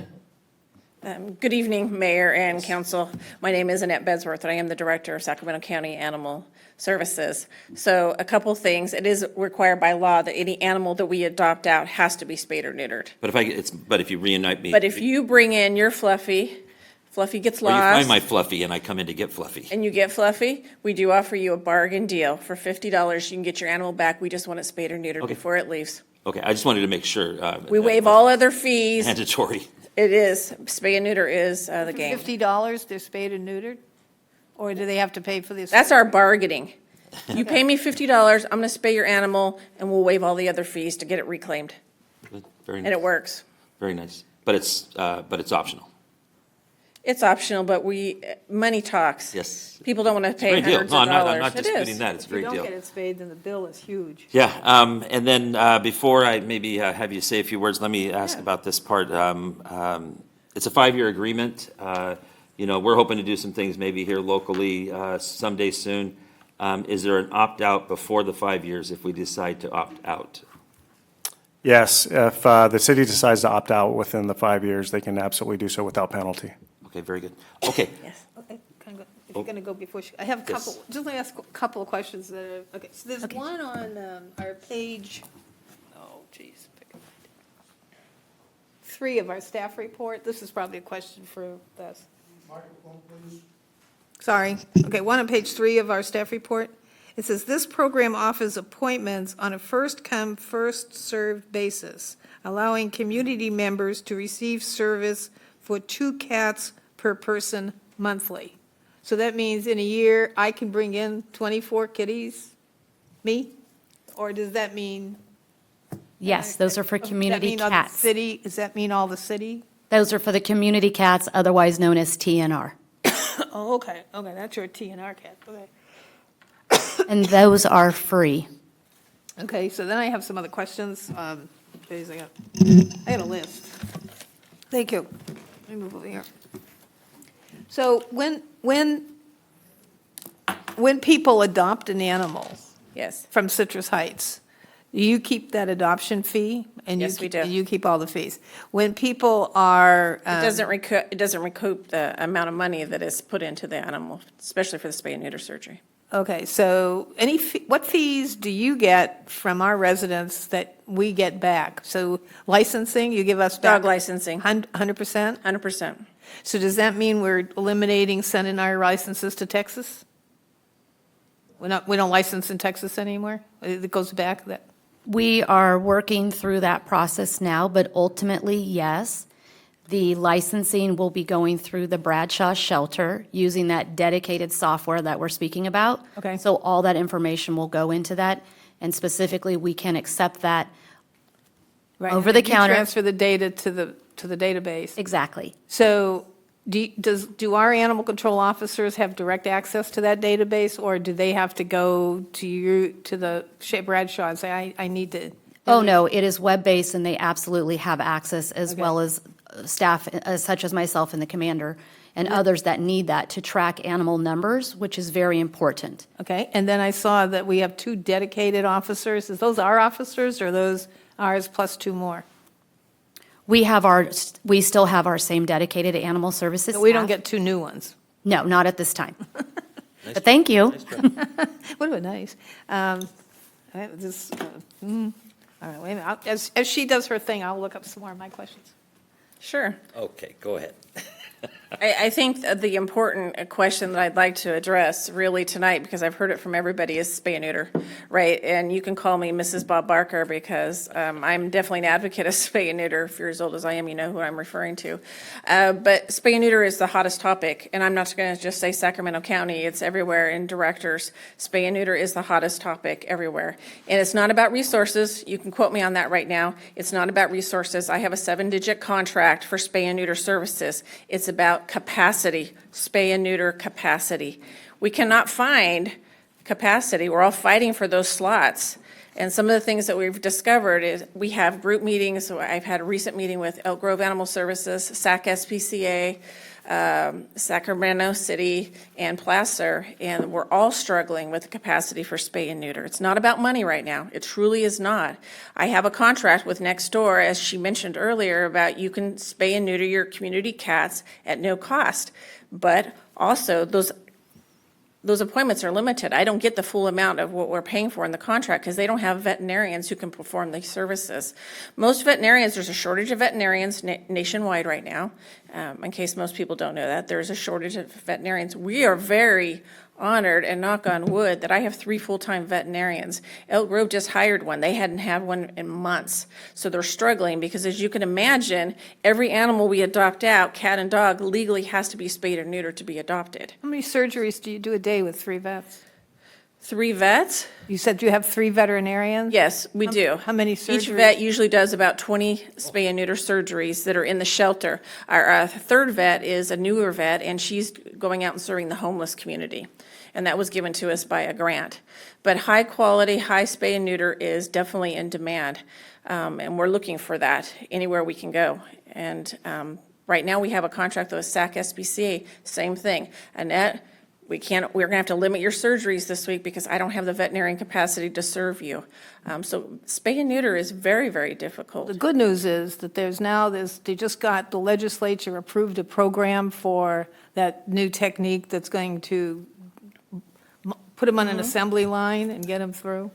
Good evening, Mayor and Council. My name is Annette Bedsworth, and I am the Director of Sacramento County Animal Services. So a couple things. It is required by law that any animal that we adopt out has to be spayed or neutered. But if you reunite me. But if you bring in your Fluffy gets Or you lost. find my Fluffy and I come in to get Fluffy. And you get Fluffy, we do offer you a bargain deal. For $50, you can get your animal back. We just want it spayed or neutered before it leaves. Okay, I just wanted to make sure. We waive all other fees. Mandatory. It is. Spay and neuter is the game. $50, they're spayed and neutered? Or do they have to pay for this? That's our bargaining. You pay me $50, I'm going to spay your animal, and we'll waive all the other fees to get it reclaimed. Very And nice. it works. Very nice. But it's optional. It's optional, but money talks. Yes. People don't want to It's a pay great deal. hundreds No, of I'm not dollars. It disputing is. that. It's a great If you deal. don't get it spayed, then the bill is huge. Yeah, and then before I maybe have you say a few words, let me ask about this part. It's a 5-year agreement. We're hoping to do some things maybe here locally someday soon. Is there an opt-out before the 5 years if we decide to opt out? Yes, if the city decides to opt out within the 5 years, they can absolutely do so without penalty. Okay, very good. Okay. Yes. Okay, kind of good. if you're going to go before, I have a Yes. couple, just let me ask a couple of questions that are, okay. So there's one on our page, oh, geez. 3 of our staff report. This is probably a question for us. Sorry. Okay, one on page 3 of our staff report. It says, "This program offers appointments on a first-come, first-served basis, allowing community members to receive service for 2 cats per person monthly." So that means in a year, I can bring in 24 kitties? Me? Or does that mean? Yes, those are for community Does that mean all the cats. city? Does that mean all the city? Those are for the community cats, otherwise known as TNR. Oh, okay, okay, that's your TNR cat, okay. And those are free. Okay, so then I have some other questions. Geez, I got a list. Thank you. Let me move over here. So when people adopt an animal Yes. from Citrus Heights, do you keep that adoption fee? And Yes, we do. And you keep all the fees. When people are. It doesn't recoup the amount of money that is put into the animal, especially for the spay and neuter surgery. Okay, so what fees do you get from our residents that we get back? So licensing, you give us back? Dog licensing. 100%? 100%. So does that mean we're eliminating sending our licenses to Texas? We don't license in Texas anymore? It goes back that? We are working through that process now, but ultimately, yes, the licensing will be going through the Bradshaw shelter using that dedicated software that we're speaking about. Okay. So all that information will go into that, and specifically, we can accept that Right, over the you counter. transfer the data to the database. Exactly. So do our animal control officers have direct access to that database, or do they have to go to the Bradshaw and say, I need to? Oh, no, it is web-based, and they absolutely have access, as Okay. well as staff such as myself and the commander, and others that need that to track animal numbers, which is very important. Okay, and then I saw that we have 2 dedicated officers. Is those our officers, or those ours plus 2 more? We still have our same dedicated animal services So we don't staff. get 2 new ones? No, not at this time. But thank you. Would have been nice. All right, wait a minute. As she does her thing, I'll look up some more of my questions. Sure. Okay, go ahead. I think the important question that I'd like to address really tonight, because I've heard it from everybody, is spay and neuter, right? And you can call me Mrs. Bob Barker, because I'm definitely an advocate of spay and neuter. If you're as old as I am, you know who I'm referring to. But spay and neuter is the hottest topic, and I'm not going to just say Sacramento County. It's everywhere in directors. Spay and neuter is the hottest topic everywhere. And it's not about resources. You can quote me on that right now. It's not about resources. I have a 7-digit contract for spay and neuter services. It's about capacity, spay and neuter capacity. We cannot find capacity. We're all fighting for those slots. And some of the things that we've discovered is we have group meetings. So I've had a recent meeting with Elk Grove Animal Services, SAC SPCA, Sacramento City, and Placer, and we're all struggling with the capacity for spay and neuter. It's not about money right now. It truly is not. I have a contract with Nextdoor, as she mentioned earlier, about you can spay and neuter your community cats at no cost, but also those appointments are limited. I don't get the full amount of what we're paying for in the contract because they don't have veterinarians who can perform these services. Most veterinarians, there's a shortage of veterinarians nationwide right now. In case most people don't know that, there's a shortage of veterinarians. We are very honored, and knock on wood, that I have 3 full-time veterinarians. Elk Grove just hired one. They hadn't had one in months. So they're struggling because, as you can imagine, every animal we adopt out, cat and dog, legally has to be spayed or neutered to be adopted. How many surgeries do you do a day with 3 vets? 3 vets? You said you have 3 veterinarians? Yes, we do. How many surgeries? Each vet usually does about 20 spay and neuter surgeries that are in the shelter. Our third vet is a newer vet, and she's going out and serving the homeless community. And that was given to us by a grant. But high quality, high spay and neuter is definitely in demand. And we're looking for that anywhere we can go. And right now we have a contract with SAC SPCA, same thing. Annette, we're going to have to limit your surgeries this week because I don't have the veterinarian capacity to serve you. So spay and neuter is very, very difficult. The good news is that they just got, the legislature approved a program for that new technique that's going to put them on an assembly line and get them through.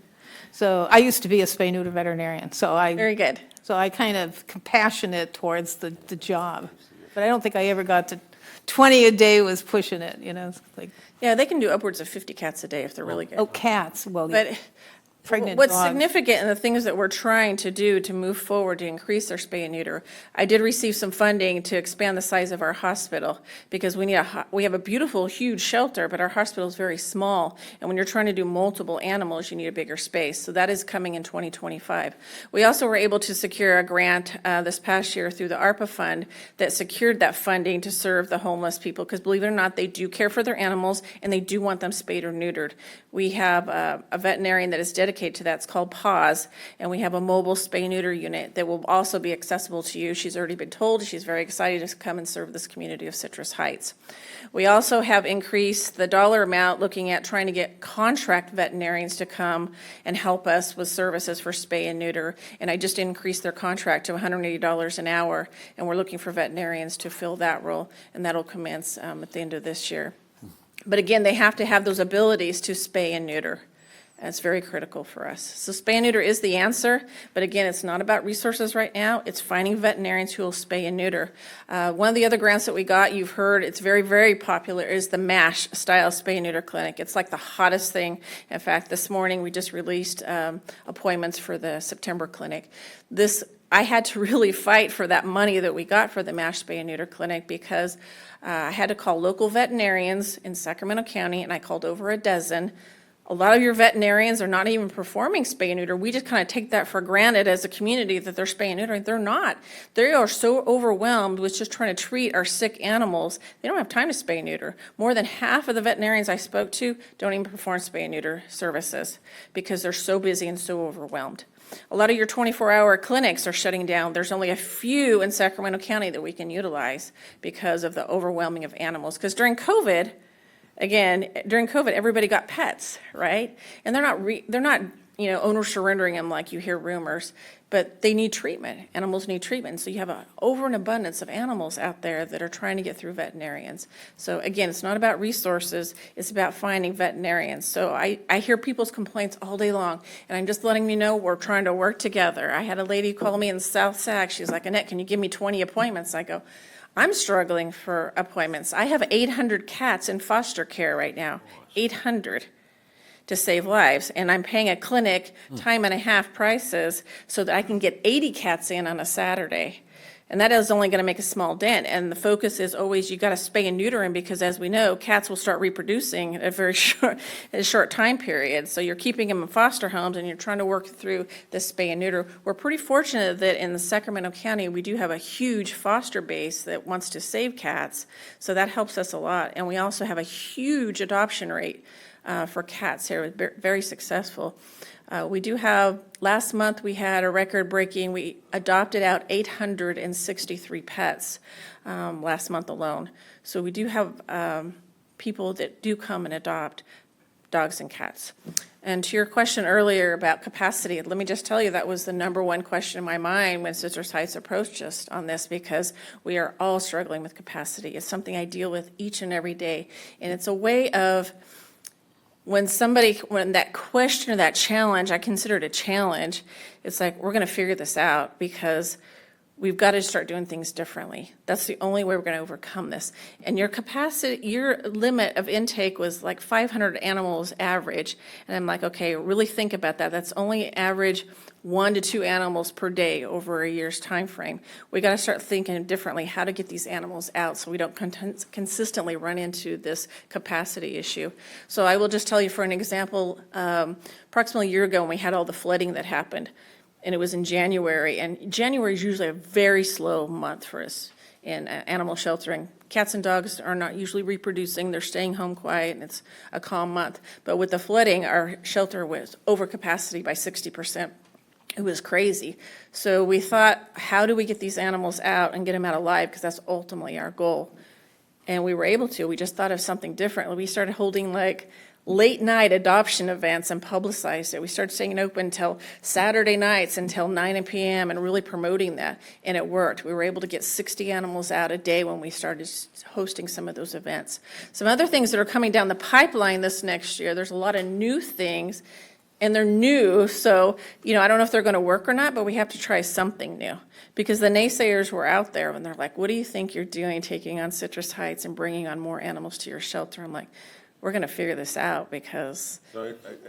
So I used to be a spay-neuter veterinarian, Very good. So I kind of compassionate towards the job. But I don't think I ever got to 20 a day was pushing it, it's like. Yeah, they can do upwards of 50 cats a day if they're really good. Oh, cats, well, But pregnant what's dogs. significant in the things that we're trying to do to move forward to increase our spay and neuter, I did receive some funding to expand the size of our hospital because we have a beautiful, huge shelter, but our hospital is very small. And when you're trying to do multiple animals, you need a bigger space. So that is coming in 2025. We also were able to secure a grant this past year through the ARPA fund that secured that funding to serve the homeless people because believe it or not, they do care for their animals and they do want them spayed or neutered. We have a veterinarian that is dedicated to that. It's called PAWS, and we have a mobile spay-neuter unit that will also be accessible to you. She's already been told. She's very excited to come and serve this community of Citrus Heights. We also have increased the dollar amount looking at trying to get contract veterinarians to come and help us with services for spay and neuter, and I just increased their contract to $180 an hour, and we're looking for veterinarians to fill that role, and that'll commence at the end of this year. But again, they have to have those abilities to spay and neuter. That's very critical for us. So spay and neuter is the answer, but again, it's not about resources right now. It's finding veterinarians who will spay and neuter. One of the other grants that we got, you've heard, it's very, very popular, is the MASH style spay and neuter clinic. It's like the hottest thing. In fact, this morning we just released appointments for the September clinic. I had to really fight for that money that we got for the MASH spay and neuter clinic because I had to call local veterinarians in Sacramento County, and I called over a dozen. A lot of your veterinarians are not even performing spay and neuter. We just kind of take that for granted as a community that they're spay and neutering. They're not. They are so overwhelmed with just trying to treat our sick animals. They don't have time to spay and neuter. More than half of the veterinarians I spoke to don't even perform spay and neuter services because they're so busy and so overwhelmed. A lot of your 24-hour clinics are shutting down. There's only a few in Sacramento County that we can utilize because of the overwhelming of animals. Because during COVID, everybody got pets, right? And they're not owner surrendering them like you hear rumors, but they need treatment. Animals need treatment. So you have an over and abundance of animals out there that are trying to get through veterinarians. So again, it's not about resources, it's about finding veterinarians. So I hear people's complaints all day long, and I'm just letting you know we're trying to work together. I had a lady call me in South Sac. She's like, Annette, can you give me 20 appointments? I go, I'm struggling for appointments. I have 800 cats in foster care right now, 800 to save lives. And I'm paying a clinic time and a half prices so that I can get 80 cats in on a Saturday. And that is only going to make a small dent. And the focus is always you got to spay and neuter them because, as we know, cats will start reproducing at a short time period. So you're keeping them in foster homes and you're trying to work through this spay and neuter. We're pretty fortunate that in the Sacramento County we do have a huge foster base that wants to save cats. So that helps us a lot. And we also have a huge adoption rate for cats here, very successful. We do have, last month we had a record-breaking, we adopted out 863 pets last month alone. So we do have people that do come and adopt dogs and cats. And to your question earlier about capacity, let me just tell you that was the number one question in my mind when Citrus Heights approached us on this because we are all struggling with capacity. It's something I deal with each and every day. And it's a way of when that question or that challenge, I consider it a challenge, it's like, we're going to figure this out because we've got to start doing things differently. That's the only way we're going to overcome this. And your capacity, your limit of intake was like 500 animals average. And I'm like, okay, really think about that. That's only average 1 to 2 animals per day over a year's time frame. We got to start thinking differently how to get these animals out so we don't consistently run into this capacity issue. So I will just tell you for an example, approximately a year ago when we had all the flooding that happened, and it was in January, and January is usually a very slow month for us in animal sheltering. Cats and dogs are not usually reproducing, they're staying home quiet, and it's a calm month. But with the flooding, our shelter was over capacity by 60%. It was crazy. So we thought, how do we get these animals out and get them out alive? Because that's ultimately our goal. And we were able to. We just thought of something different. We started holding like late night adoption events and publicized it. We started staying open until Saturday nights until 9 p.m. and really promoting that. And it worked. We were able to get 60 animals out a day when we started hosting some of those events. Some other things that are coming down the pipeline this next year, there's a lot of new things, and they're new. So, I don't know if they're going to work or not, but we have to try something new. Because the naysayers were out there and they're like, what do you think you're doing taking on Citrus Heights and bringing on more animals to your shelter? I'm like, we're going to figure this out because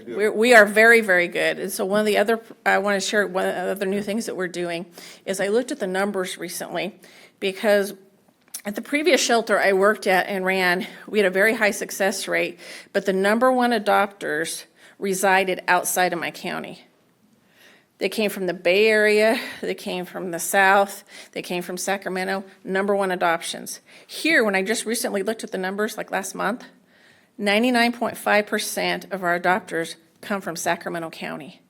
we are very, very good. And so one of the other, I want to share one of the other new things that we're doing is I looked at the numbers recently because at the previous shelter I worked at and ran, we had a very high success rate, but the number one adopters resided outside of my county. They came from the Bay Area, they came from the South, they came from Sacramento, number one adoptions. Here, when I just recently looked at the numbers, like last month, 99.5% of our adopters come from Sacramento County.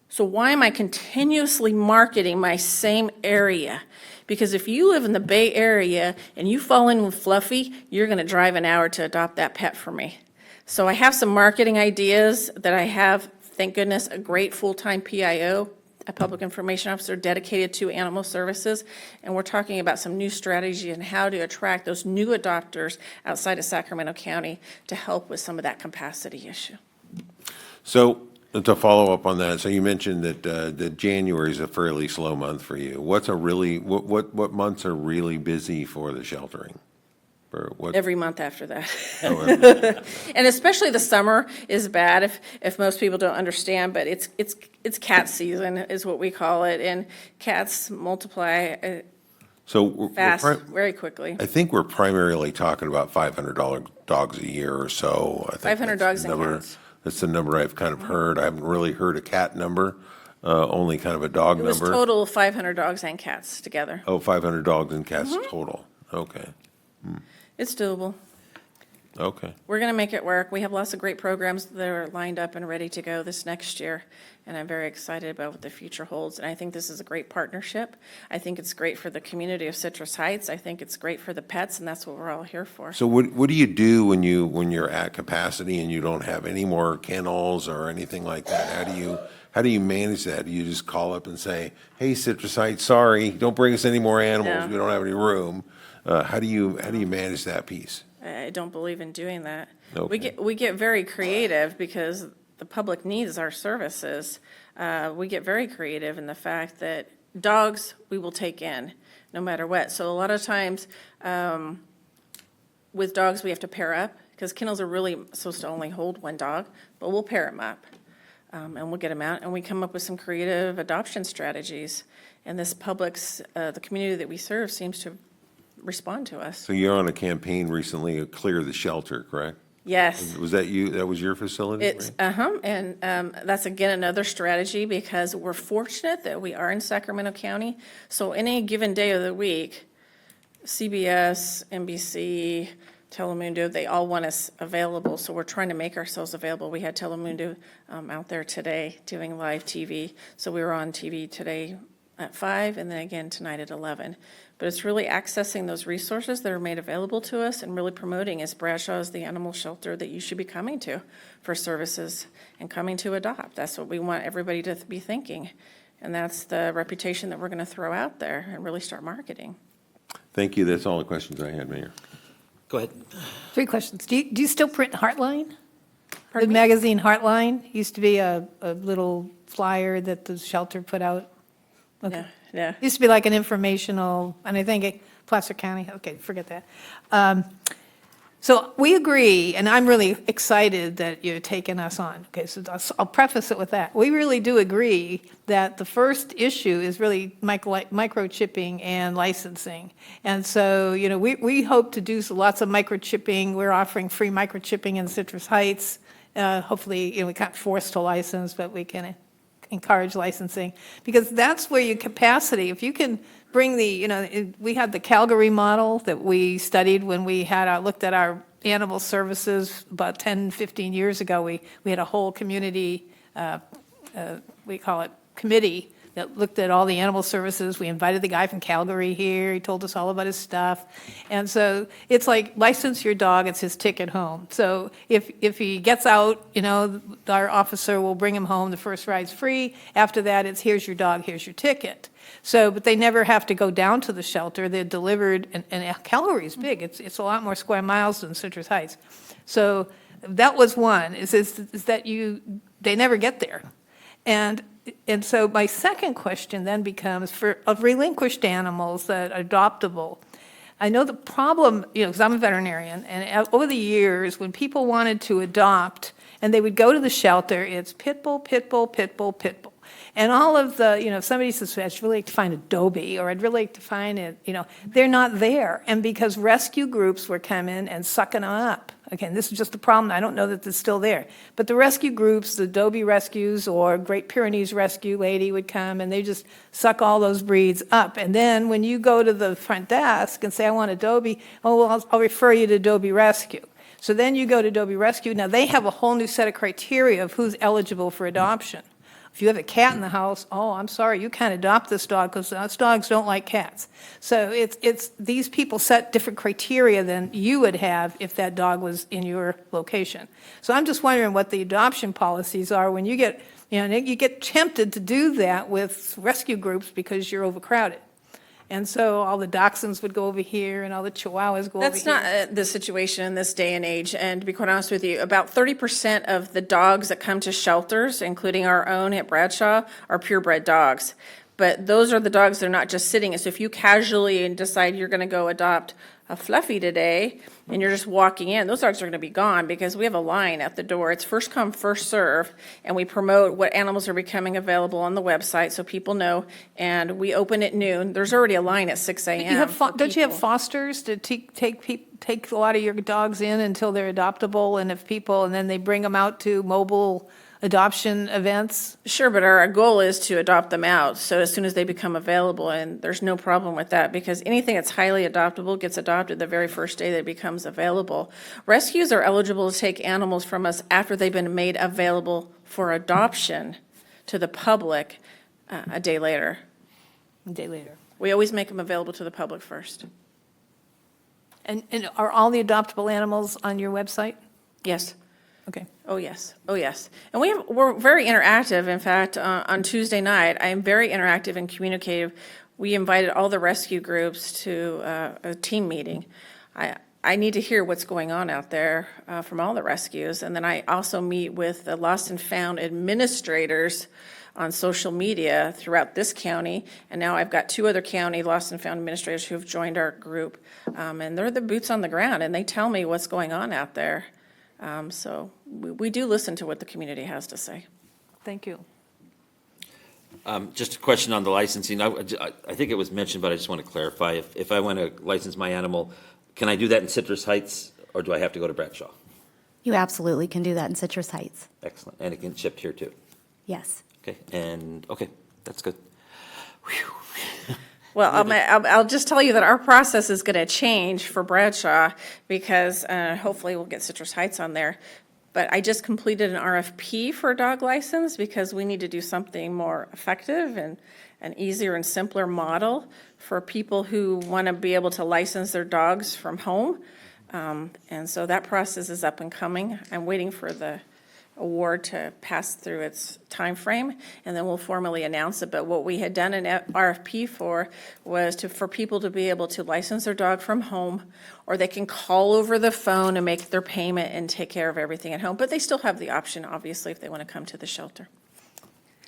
So why am I continuously marketing my same area? Because if you live in the Bay Area and you fall in with Fluffy, you're going to drive an hour to adopt that pet for me. So I have some marketing ideas that I have, thank goodness, a great full-time PIO, a public information officer dedicated to animal services, and we're talking about some new strategy and how to attract those new adopters outside of Sacramento County to help with some of that capacity issue. So to follow up on that, so you mentioned that January is a fairly slow month for you. What months are really busy for the sheltering? Every month after that. Oh, every- And especially the summer is bad if most people don't understand, but it's cat season is what we call it, and cats multiply So we're fast, very quickly. I think we're primarily talking about $500 dogs a year or so. I think 500 that's dogs the and number- cats. That's the number I've kind of heard. I haven't really heard a cat number, only kind of a dog It was number. total 500 dogs and cats together. Oh, 500 dogs and cats Mhm. total. Okay, It's doable. okay. We're going to make it work. We have lots of great programs that are lined up and ready to go this next year, and I'm very excited about what the future holds. And I think this is a great partnership. I think it's great for the community of Citrus Heights. I think it's great for the pets, and that's what we're all here for. So what do you do when you're at capacity and you don't have any more kennels or anything like that? How do you manage that? Do you just call up and say, hey, Citrus Heights, sorry, don't bring us any more animals. No. We don't have any room. How do you manage that piece? I don't believe in doing that. Okay. We get very creative because the public needs our services. We get very creative in the fact that dogs we will take in no matter what. So a lot of times with dogs we have to pair up because kennels are really supposed to only hold one dog, but we'll pair them up and we'll get them out and we come up with some creative adoption strategies. And this the community that we serve seems to respond to us. So you're on a campaign recently to clear the shelter, correct? Yes. Was that you? That was your facility? It's, and that's again another strategy because we're fortunate that we are in Sacramento County. So any given day of the week, CBS, NBC, Telemundo, they all want us available. So we're trying to make ourselves available. We had Telemundo out there today doing live TV. So we were on TV today at 5 and then again tonight at 11. But it's really accessing those resources that are made available to us and really promoting as Bradshaw is the animal shelter that you should be coming to for services and coming to adopt. That's what we want everybody to be thinking. And that's the reputation that we're going to throw out there and really start marketing. Thank you. That's all the questions I had, Mayor. Go ahead. 3 questions. Do you still print Heartline? The magazine Heartline used to be a little flyer that the shelter put out. Okay. Yeah. Used to be like an informational, and I think Placer County, okay, forget that. So we agree, and I'm really excited that you're taking us on. Okay, so I'll preface it with that. We really do agree that the first issue is really microchipping and licensing. And so, we hope to do lots of microchipping. We're offering free microchipping in Citrus Heights. Hopefully, we can't force to license, but we can encourage licensing, because that's where your capacity, if you can bring we had the Calgary model that we studied when we looked at our animal services about 10, 15 years ago. We had a whole community, we call it committee, that looked at all the animal services. We invited the guy from Calgary here. He told us all about his stuff. And so it's like, license your dog, it's his ticket home. So if he gets out, our officer will bring him home. The first ride's free. After that, it's here's your dog, here's your ticket. So, but they never have to go down to the shelter. They're delivered, and Calgary is big. It's a lot more square miles than Citrus Heights. So that was one, is that they never get there. And so my second question then becomes, of relinquished animals that are adoptable, I know the problem, because I'm a veterinarian, and over the years, when people wanted to adopt, and they would go to the shelter, it's pit bull, pit bull, pit bull, pit bull. And all of the, if somebody says, I'd really like to find a Dobie, or I'd really like to find it, they're not there. And because rescue groups were coming and sucking them up. Again, this is just a problem. I don't know that it's still there. But the rescue groups, the Dobie rescues or Great Pyrenees rescue lady would come, and they just suck all those breeds up. And then when you go to the front desk and say, I want a Dobie, I'll refer you to Dobie Rescue. So then you go to Dobie Rescue. Now, they have a whole new set of criteria of who's eligible for adoption. If you have a cat in the house, I'm sorry, you can't adopt this dog because us dogs don't like cats. So it's these people set different criteria than you would have if that dog was in your location. So I'm just wondering what the adoption policies are when you get, you get tempted to do that with rescue groups because you're overcrowded. And so all the dachshunds would go over here and all the chihuahuas go over here. That's not the situation in this day and age. And to be quite honest with you, about 30% of the dogs that come to shelters, including our own at Bradshaw, are purebred dogs. But those are the dogs that are not just sitting. So if you casually decide you're going to go adopt a Fluffy today and you're just walking in, those dogs are going to be gone because we have a line at the door. It's first come, first serve, and we promote what animals are becoming available on the website so people know, and we open at noon. There's already a line at 6 a.m. Don't you have fosters to take a lot of your dogs in until they're adoptable, and then they bring them out to mobile adoption events? Sure, but our goal is to adopt them out, so as soon as they become available, and there's no problem with that, because anything that's highly adoptable gets adopted the very first day that it becomes available. Rescues are eligible to take animals from us after they've been made available for adoption to the public a day later. A day later. We always make them available to the public first. And are all the adoptable animals on your website? Yes. Okay. Oh, yes. Oh, yes. And we're very interactive. In fact, on Tuesday night, I am very interactive and communicative. We invited all the rescue groups to a team meeting. I need to hear what's going on out there from all the rescues. And then I also meet with the lost and found administrators on social media throughout this county. And now I've got 2 other county lost and found administrators who have joined our group. And they're the boots on the ground, and they tell me what's going on out there. So we do listen to what the community has to say. Thank you. Just a question on the licensing. I think it was mentioned, but I just want to clarify. If I want to license my animal, can I do that in Citrus Heights, or do I have to go to Bradshaw? You absolutely can do that in Citrus Heights. Excellent. And it can ship here too? Yes. Okay, that's good. Well, I'll just tell you that our process is going to change for Bradshaw because hopefully we'll get Citrus Heights on there. But I just completed an RFP for a dog license because we need to do something more effective and an easier and simpler model for people who want to be able to license their dogs from home. And so that process is up and coming. I'm waiting for the award to pass through its time frame, and then we'll formally announce it. But what we had done an RFP for was for people to be able to license their dog from home, or they can call over the phone and make their payment and take care of everything at home. But they still have the option, obviously, if they want to come to the shelter.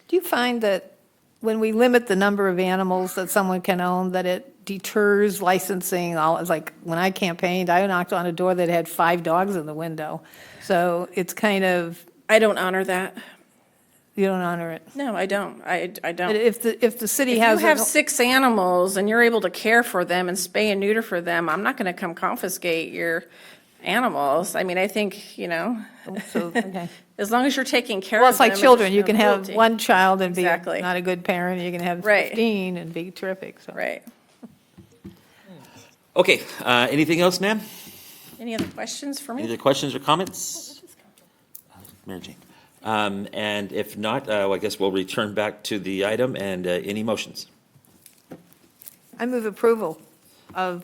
Do you find that when we limit the number of animals that someone can own, that it deters licensing? Like when I campaigned, I knocked on a door that had 5 dogs in the window. So it's kind of... I don't honor that. You don't honor it? No, I don't. I don't. If the city has... If you have 6 animals and you're able to care for them and spay and neuter for them, I'm not going to come confiscate your animals. I mean, I think, okay. As long as you're taking care Well, of it's them. like children. there's You no can have cruelty. one child and be Exactly. not a good parent. You can have Right. 15 and be terrific. So. Right. Okay, anything else, ma'am? Any other questions for Any me? other questions or comments? Mary Jane. And if not, I guess we'll return back to the item and any motions. I move approval of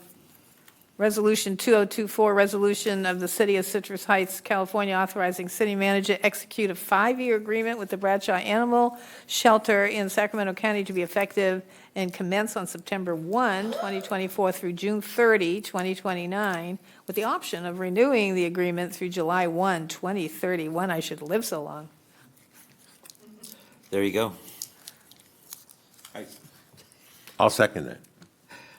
Resolution 2024, resolution of the City of Citrus Heights, California, authorizing city manager to execute a 5-year agreement with the Bradshaw Animal Shelter in Sacramento County to be effective and commence on September 1, 2024 through June 30, 2029, with the option of renewing the agreement through July 1, 2031. I should live so long. There you go. I'll second that.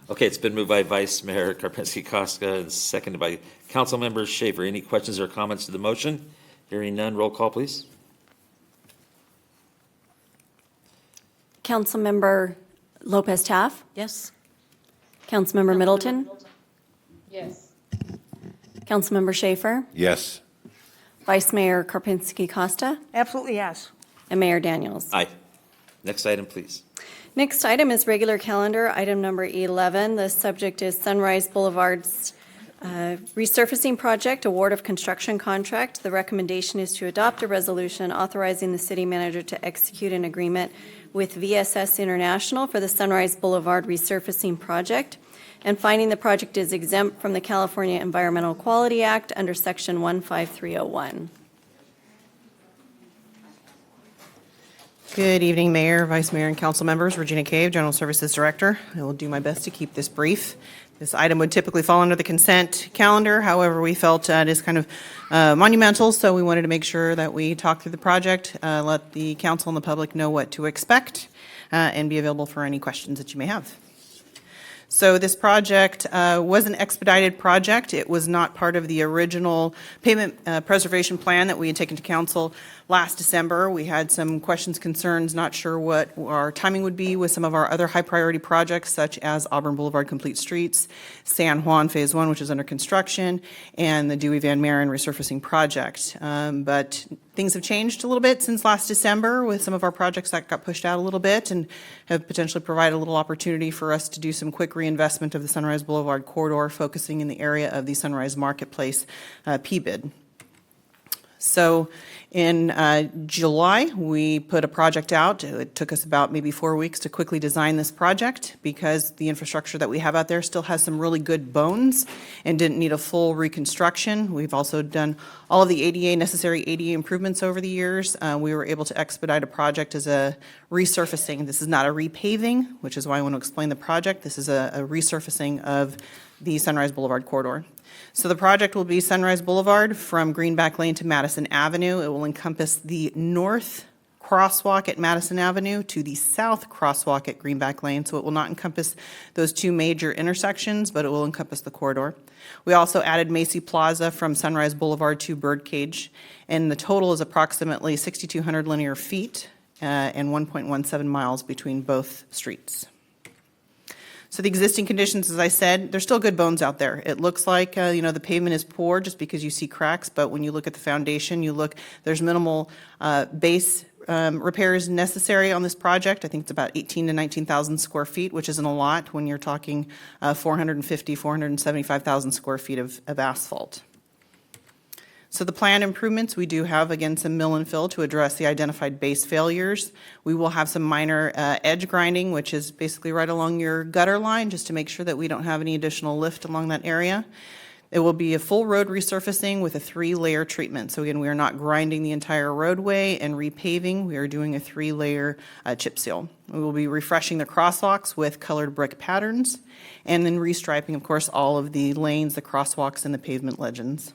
Okay, it's been moved by Vice Mayor Karpinski-Koska and seconded by Councilmember Schaefer. Any questions or comments to the motion? Hearing none, roll call, please. Councilmember Lopez Taff? Yes. Councilmember Middleton? Yes. Councilmember Schaefer? Yes. Vice Mayor Karpinski-Costa? Absolutely, yes. And Mayor Daniels? Aye. Next item, please. Next item is regular calendar, item number 11. The subject is Sunrise Boulevard's resurfacing project, award of construction contract. The recommendation is to adopt a resolution authorizing the city manager to execute an agreement with VSS International for the Sunrise Boulevard resurfacing project, and finding the project is exempt from the California Environmental Quality Act under Section 15301. Good evening, Mayor, Vice Mayor, and council members. Regina Cave, General Services Director. I will do my best to keep this brief. This item would typically fall under the consent calendar. However, we felt it is kind of monumental, so we wanted to make sure that we talk through the project, let the council and the public know what to expect, and be available for any questions that you may have. So this project was an expedited project. It was not part of the original pavement preservation plan that we had taken to council last December. We had some questions, concerns, not sure what our timing would be with some of our other high priority projects, such as Auburn Boulevard Complete Streets, San Juan Phase 1, which is under construction, and the Dewey Van Maren resurfacing project. But things have changed a little bit since last December with some of our projects that got pushed out a little bit and have potentially provided a little opportunity for us to do some quick reinvestment of the Sunrise Boulevard corridor, focusing in the area of the Sunrise Marketplace PBID. So in July, we put a project out. It took us about maybe 4 weeks to quickly design this project because the infrastructure that we have out there still has some really good bones and didn't need a full reconstruction. We've also done all of the necessary ADA improvements over the years. We were able to expedite a project as a resurfacing. This is not a repaving, which is why I want to explain the project. This is a resurfacing of the Sunrise Boulevard corridor. So the project will be Sunrise Boulevard from Greenback Lane to Madison Avenue. It will encompass the north crosswalk at Madison Avenue to the south crosswalk at Greenback Lane. So it will not encompass those two major intersections, but it will encompass the corridor. We also added Macy Plaza from Sunrise Boulevard to Birdcage, and the total is approximately 6,200 linear feet and 1.17 miles between both streets. So the existing conditions, as I said, there's still good bones out there. It looks like, the pavement is poor just because you see cracks, but when you look at the foundation, there's minimal base repairs necessary on this project. I think it's about 18 to 19,000 square feet, which isn't a lot when you're talking 475,000 square feet of asphalt. So the planned improvements, we do have, again, some mill and fill to address the identified base failures. We will have some minor edge grinding, which is basically right along your gutter line, just to make sure that we don't have any additional lift along that area. It will be a full road resurfacing with a 3-layer treatment. So again, we are not grinding the entire roadway and repaving. We are doing a 3-layer chip seal. We will be refreshing the crosswalks with colored brick patterns, and then restriping, of course, all of the lanes, the crosswalks, and the pavement legends.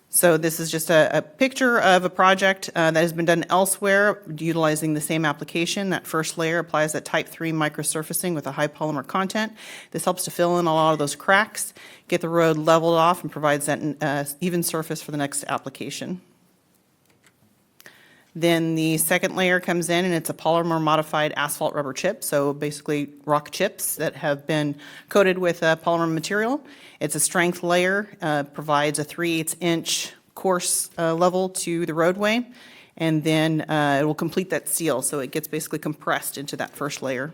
So this is just a picture of a project that has been done elsewhere utilizing the same application. That first layer applies that type 3 microsurfacing with a high polymer content. This helps to fill in a lot of those cracks, get the road leveled off, and provides that even surface for the next application. Then the second layer comes in, and it's a polymer modified asphalt rubber chip, so basically rock chips that have been coated with polymer material. It's a strength layer, provides a 3/8 inch coarse level to the roadway, and then it will complete that seal, so it gets basically compressed into that first layer.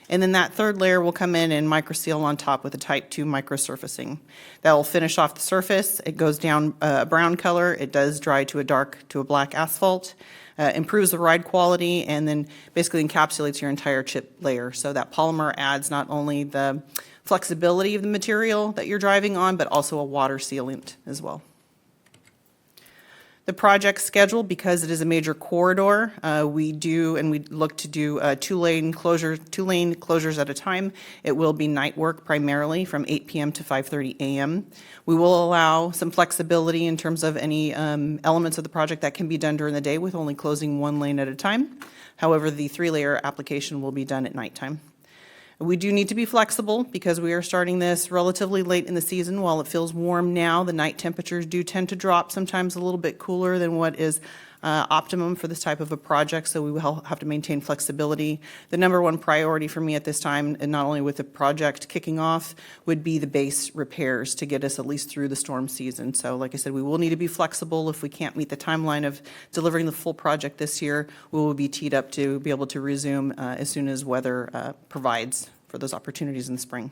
And then that third layer will come in and microseal on top with a type 2 microsurfacing. That will finish off the surface. It goes down a brown color. It does dry to a black asphalt. Improves the ride quality, and then basically encapsulates your entire chip layer. So that polymer adds not only the flexibility of the material that you're driving on, but also a water sealant as well. The project schedule, because it is a major corridor, we look to do two-lane closures at a time. It will be night work primarily from 8 p.m. to 5:30 a.m. We will allow some flexibility in terms of any elements of the project that can be done during the day with only closing one lane at a time. However, the 3-layer application will be done at nighttime. We do need to be flexible because we are starting this relatively late in the season. While it feels warm now, the night temperatures do tend to drop, sometimes a little bit cooler than what is optimum for this type of a project, so we will have to maintain flexibility. The number one priority for me at this time, and not only with the project kicking off, would be the base repairs to get us at least through the storm season. So like I said, we will need to be flexible. If we can't meet the timeline of delivering the full project this year, we will be teed up to be able to resume as soon as weather provides for those opportunities in the spring.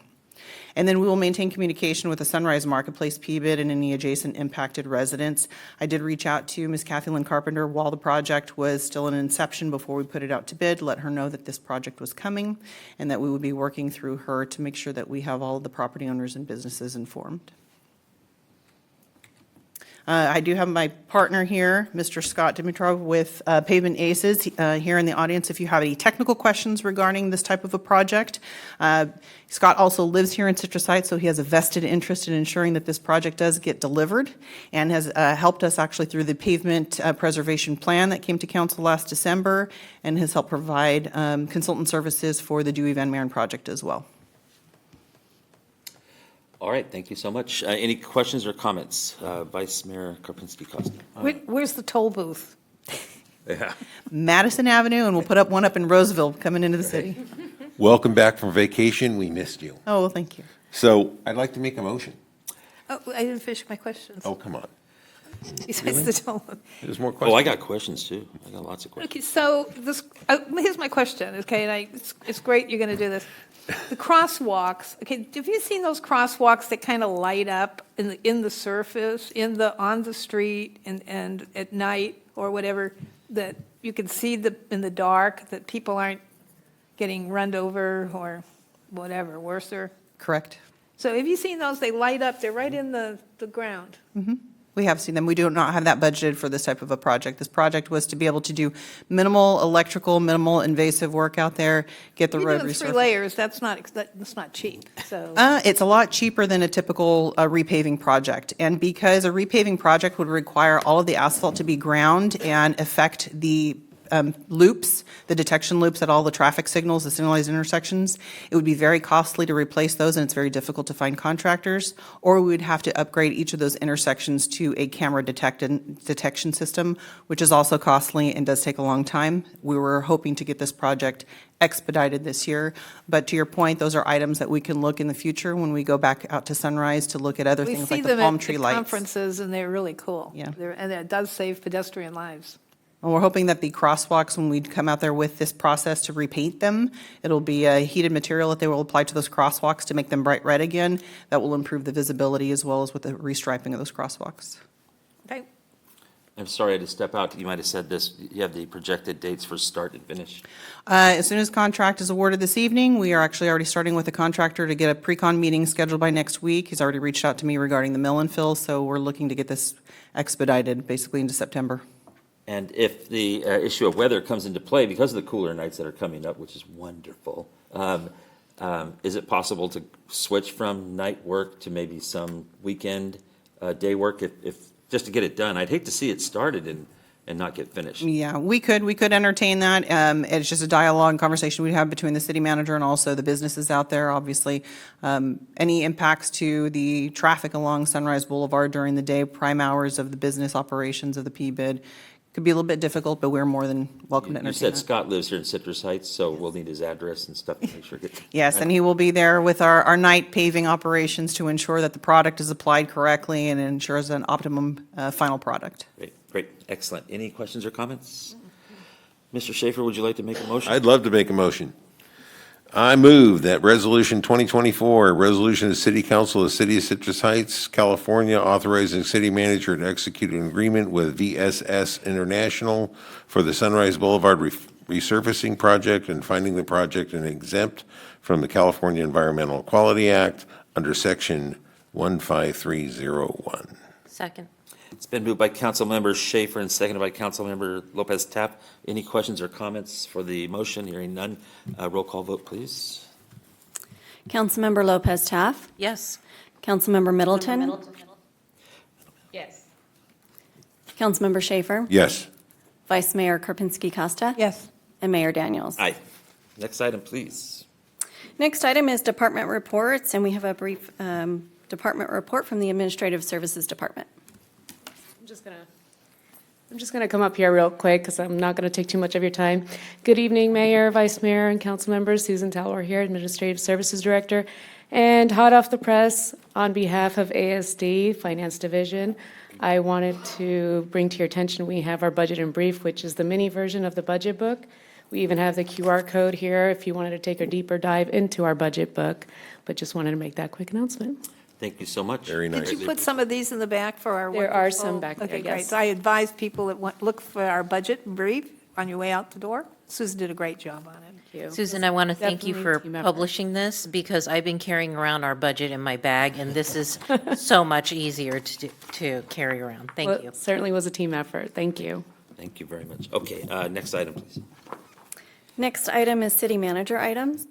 And then we will maintain communication with the Sunrise Marketplace PBID and any adjacent impacted residents. I did reach out to Ms. Kathy Lynn Carpenter while the project was still in inception before we put it out to bid, let her know that this project was coming and that we would be working through her to make sure that we have all of the property owners and businesses informed. I do have my partner here, Mr. Scott Dimitrov with Pavement Aces, here in the audience if you have any technical questions regarding this type of a project. Scott also lives here in Citrus Heights, so he has a vested interest in ensuring that this project does get delivered and has helped us actually through the pavement preservation plan that came to council last December and has helped provide consultant services for the Dewey Van Maren project as well. All right, thank you so much. Any questions or comments? Vice Mayor Karpinski-Costa. Where's the toll booth? Yeah. Madison Avenue, and we'll put up one up in Roseville coming into the city. Welcome back from vacation. We missed you. Oh, well, thank you. So I'd like to make a motion. Oh, I didn't finish my questions. Oh, come on. Besides the toll booth. There's more questions. Oh, I got questions too. I got lots of questions. Okay, so this, here's my question, okay, and it's great you're going to do this. The crosswalks, okay, have you seen those crosswalks that kind of light up in the surface, on the street and at night or whatever, that you can see in the dark, that people aren't getting run over or whatever, worser? Correct. So have you seen those? They light up, they're right in the ground. Mm-hmm. We have seen them. We do not have that budgeted for this type of a project. This project was to be able to do minimal electrical, minimal invasive work out there, get the road You're doing 3 resurfaced. layers, that's not cheap, so. It's a lot cheaper than a typical repaving project. And because a repaving project would require all of the asphalt to be ground and affect the loops, the detection loops at all the traffic signals, the signalized intersections, it would be very costly to replace those, and it's very difficult to find contractors. Or we would have to upgrade each of those intersections to a camera detection system, which is also costly and does take a long time. We were hoping to get this project expedited this year, but to your point, those are items that we can look in the future when we go back out to Sunrise to look at other things like the palm tree We see them lights. at conferences, and they're really cool. Yeah. And it does save pedestrian lives. And we're hoping that the crosswalks, when we come out there with this process to repaint them, it'll be a heated material that they will apply to those crosswalks to make them bright red again. That will improve the visibility as well as with the restriping of those crosswalks. Okay. I'm sorry I had to step out. You might have said this. You have the projected dates for start and finish. As soon as contract is awarded this evening, we are actually already starting with the contractor to get a pre-con meeting scheduled by next week. He's already reached out to me regarding the mill and fill, so we're looking to get this expedited basically into September. And if the issue of weather comes into play because of the cooler nights that are coming up, which is wonderful, is it possible to switch from night work to maybe some weekend day work if just to get it done? I'd hate to see it started and not get finished. Yeah, we could entertain that. It's just a dialogue conversation we have between the city manager and also the businesses out there. Obviously, any impacts to the traffic along Sunrise Boulevard during the day, prime hours of the business operations of the PBID, could be a little bit difficult, but we're more than welcome to entertain You said that. Scott lives here in Citrus Heights, so we'll need his address and stuff to make sure. Yes, and he will be there with our night paving operations to ensure that the product is applied correctly and ensures an optimum final product. Great, excellent. Any questions or comments? Mr. Schaefer, would you like to make a motion? I'd love to make a motion. I move that Resolution 2024, Resolution of the City Council of the City of Citrus Heights, California, authorizing city manager to execute an agreement with VSS International for the Sunrise Boulevard resurfacing project and finding the project an exempt from the California Environmental Quality Act under Section 15301. Second. It's been moved by Councilmember Schaefer and seconded by Councilmember Lopez Tap. Any questions or comments for the motion? Hearing none. Roll call vote, please. Councilmember Lopez Taff. Yes. Councilmember Middleton. Yes. Councilmember Schaefer. Yes. Vice Mayor Karpinski Costa. Yes. And Mayor Daniels. Aye. Next item, please. Next item is department reports, and we have a brief department report from the Administrative Services Department. I'm just gonna come up here real quick because I'm not gonna take too much of your time. Good evening, Mayor, Vice Mayor, and council members. Susan Talwar here, Administrative Services Director. And hot off the press, on behalf of ASD Finance Division, I wanted to bring to your attention, we have our budget in brief, which is the mini version of the budget book. We even have the QR code here if you wanted to take a deeper dive into our budget book, but just wanted to make that quick announcement. Thank you so much. Very nice. Did you put some of these in the back for our There are wonderful- some back there, Okay, great. yes. So I advise people that want, look for our budget brief on your way out the door. Susan did a great job on it. Susan, I want to thank you for Definitely team effort. publishing this because I've been carrying around our budget in my bag, and this is so much easier to carry around. Thank Well, you. it certainly was a team effort. Thank you. Thank you very much. Okay, next item, please. Next item is city manager items.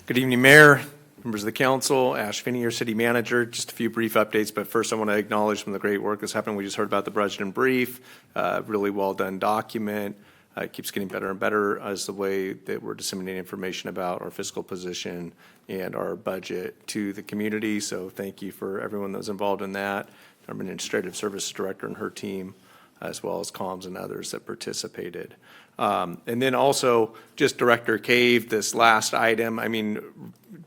Good evening, Mayor, members of the council, Ash Finney, your city manager. Just a few brief updates, but first I want to acknowledge some of the great work that's happening. We just heard about the budget in brief, really well-done document. It keeps getting better and better as the way that we're disseminating information about our fiscal position and our budget to the community. So thank you for everyone that was involved in that, our Administrative Services Director and her team, as well as comms and others that participated. And then also, just Director Cave, this last item, I mean,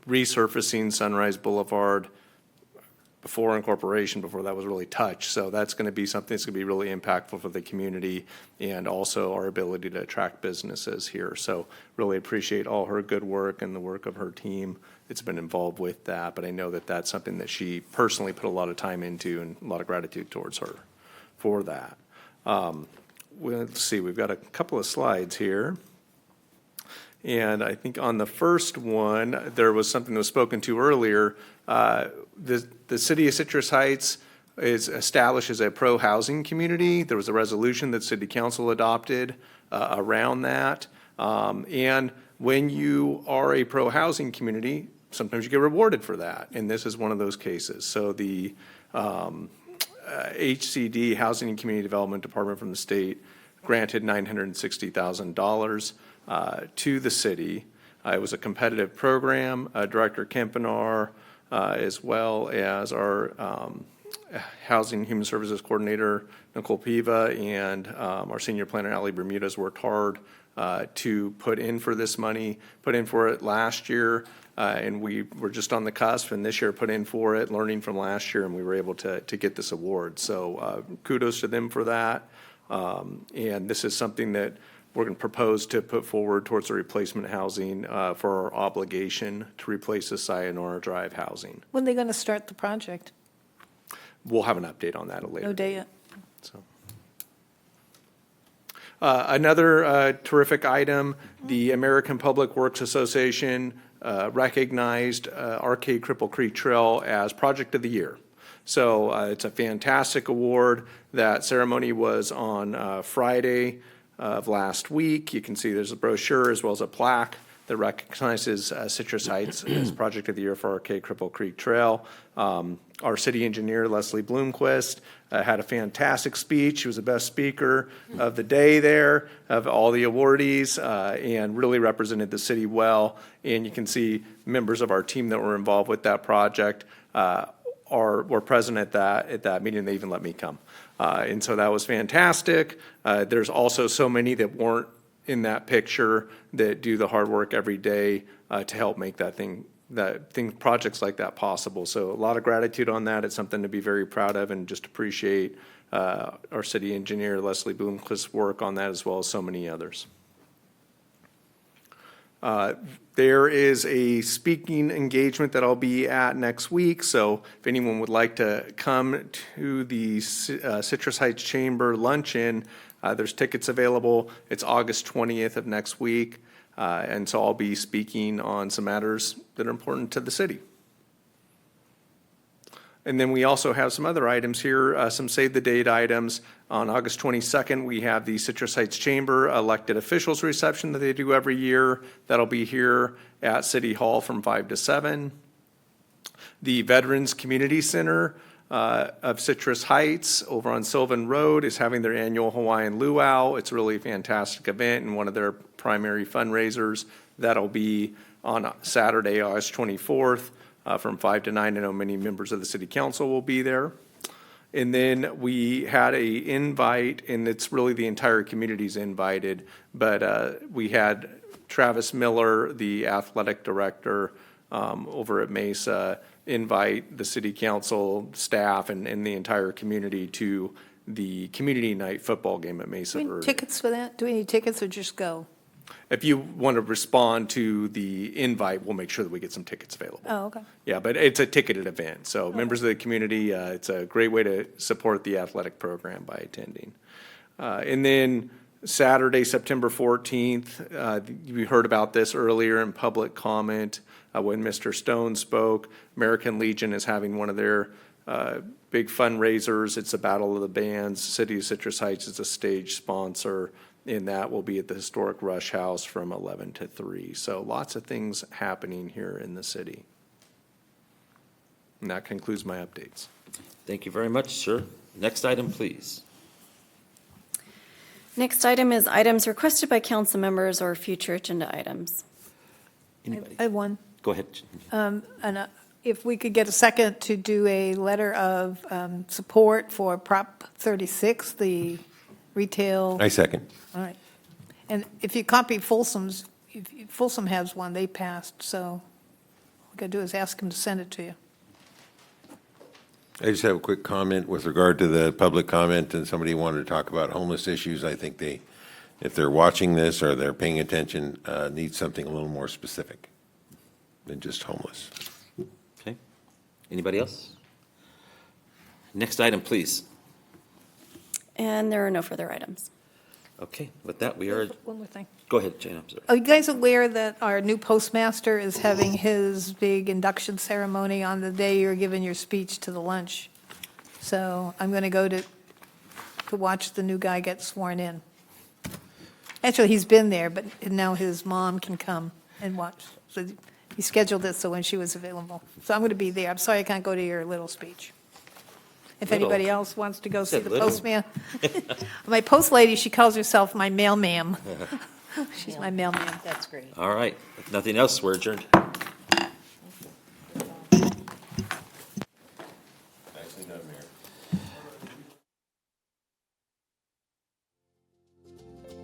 resurfacing Sunrise Boulevard before incorporation, before that was really touched. So that's going to be something that's going to be really impactful for the community and also our ability to attract businesses here. So really appreciate all her good work and the work of her team that's been involved with that. But I know that that's something that she personally put a lot of time into and a lot of gratitude towards her for that. Well, let's see, we've got a couple of slides here. And I think on the first one, there was something that was spoken to earlier. The city of Citrus Heights is established as a pro-housing community. There was a resolution that city council adopted around that. And when you are a pro-housing community, sometimes you get rewarded for that. And this is one of those cases. So the HCD, Housing and Community Development Department from the state, granted $960,000 to the city. It was a competitive program. Director Kempenar, as well as our Housing and Human Services Coordinator, Nicole Piva, and our Senior Planner, Ali Bermudez, worked hard to put in for this money, put in for it last year, and we were just on the cusp, and this year put in for it, learning from last year, and we were able to get this award. So kudos to them for that. And this is something that we're going to propose to put forward towards the replacement housing for our obligation to replace the Sayonara Drive housing. When are they going to start the project? We'll have an update on that at a later No day yet. So. Another terrific item, the American Public Works Association recognized Arcade Cripple Creek Trail as Project of the Year. So it's a fantastic award. That ceremony was on Friday of last week. You can see there's a brochure as well as a plaque that recognizes Citrus Heights as Project of the Year for Arcade Cripple Creek Trail. Our city engineer, Leslie Bloomquist, had a fantastic speech. She was the best speaker of the day there, of all the awardees, and really represented the city well. And you can see members of our team that were involved with that project were present at that meeting. They even let me come. And so that was fantastic. There's also so many that weren't in that picture that do the hard work every day to help make projects like that possible. So a lot of gratitude on that. It's something to be very proud of, and just appreciate our city engineer, Leslie Bloomquist's work on that, as well as so many others. There is a speaking engagement that I'll be at next week, so if anyone would like to come to the Citrus Heights Chamber luncheon, there's tickets available. It's August 20th of next week, and so I'll be speaking on some matters that are important to the city. And then we also have some other items here, some save-the-date items. On August 22nd, we have the Citrus Heights Chamber elected officials reception that they do every year. That'll be here at City Hall from 5 to 7. The Veterans Community Center of Citrus Heights over on Sylvan Road is having their annual Hawaiian Luau. It's really a fantastic event and one of their primary fundraisers. That'll be on Saturday, August 24th. From 5 to 9. I know many members of the city council will be there. And then we had a invite, and it's really the entire community's invited, but we had Travis Miller, the athletic director over at Mesa, invite the city council staff and the entire community to the community night football game at Mesa Do we Verde. need tickets for that? Do we need tickets or just go? If you want to respond to the invite, we'll make sure that we get some tickets available. Oh, okay. Yeah, but it's a ticketed event, so members of the community, it's a great way to support the athletic program by attending. And then Saturday, September 14th, you heard about this earlier in public comment when Mr. Stone spoke. American Legion is having one of their big fundraisers. It's a Battle of the Bands. City of Citrus Heights is a stage sponsor. And that will be at the historic Rush House from 11 to 3. So lots of things happening here in the city. And that concludes my updates. Thank you very much, sir. Next item, please. Next item is items requested by council members or future agenda items. Anybody? I have one. Go ahead. And if we could get a second to do a letter of support for Prop 36, the retail. I second. All right. And if you copy Folsom's, Folsom has one, they passed, so all we got to do is ask them to send it to you. I just have a quick comment with regard to the public comment, and somebody wanted to talk about homeless issues. I think they, if they're watching this or they're paying attention, need something a little more specific than just homeless. Okay. Anybody else? Next item, please. And there are no further items. Okay, with that, we are, One more thing. go ahead, Jane, I'm sorry. Are you guys aware that our new postmaster is having his big induction ceremony on the day you're giving your speech to the lunch? So I'm going to go to watch the new guy get sworn in. Actually, he's been there, but now his mom can come and watch. So he scheduled it so when she was available. So I'm going to be there. I'm sorry I can't go to your little speech. If Little. anybody else wants to go see Said the little. postman. My post lady, she calls herself my mail ma'am. She's my mailman. That's great. All right, if nothing else, we're adjourned.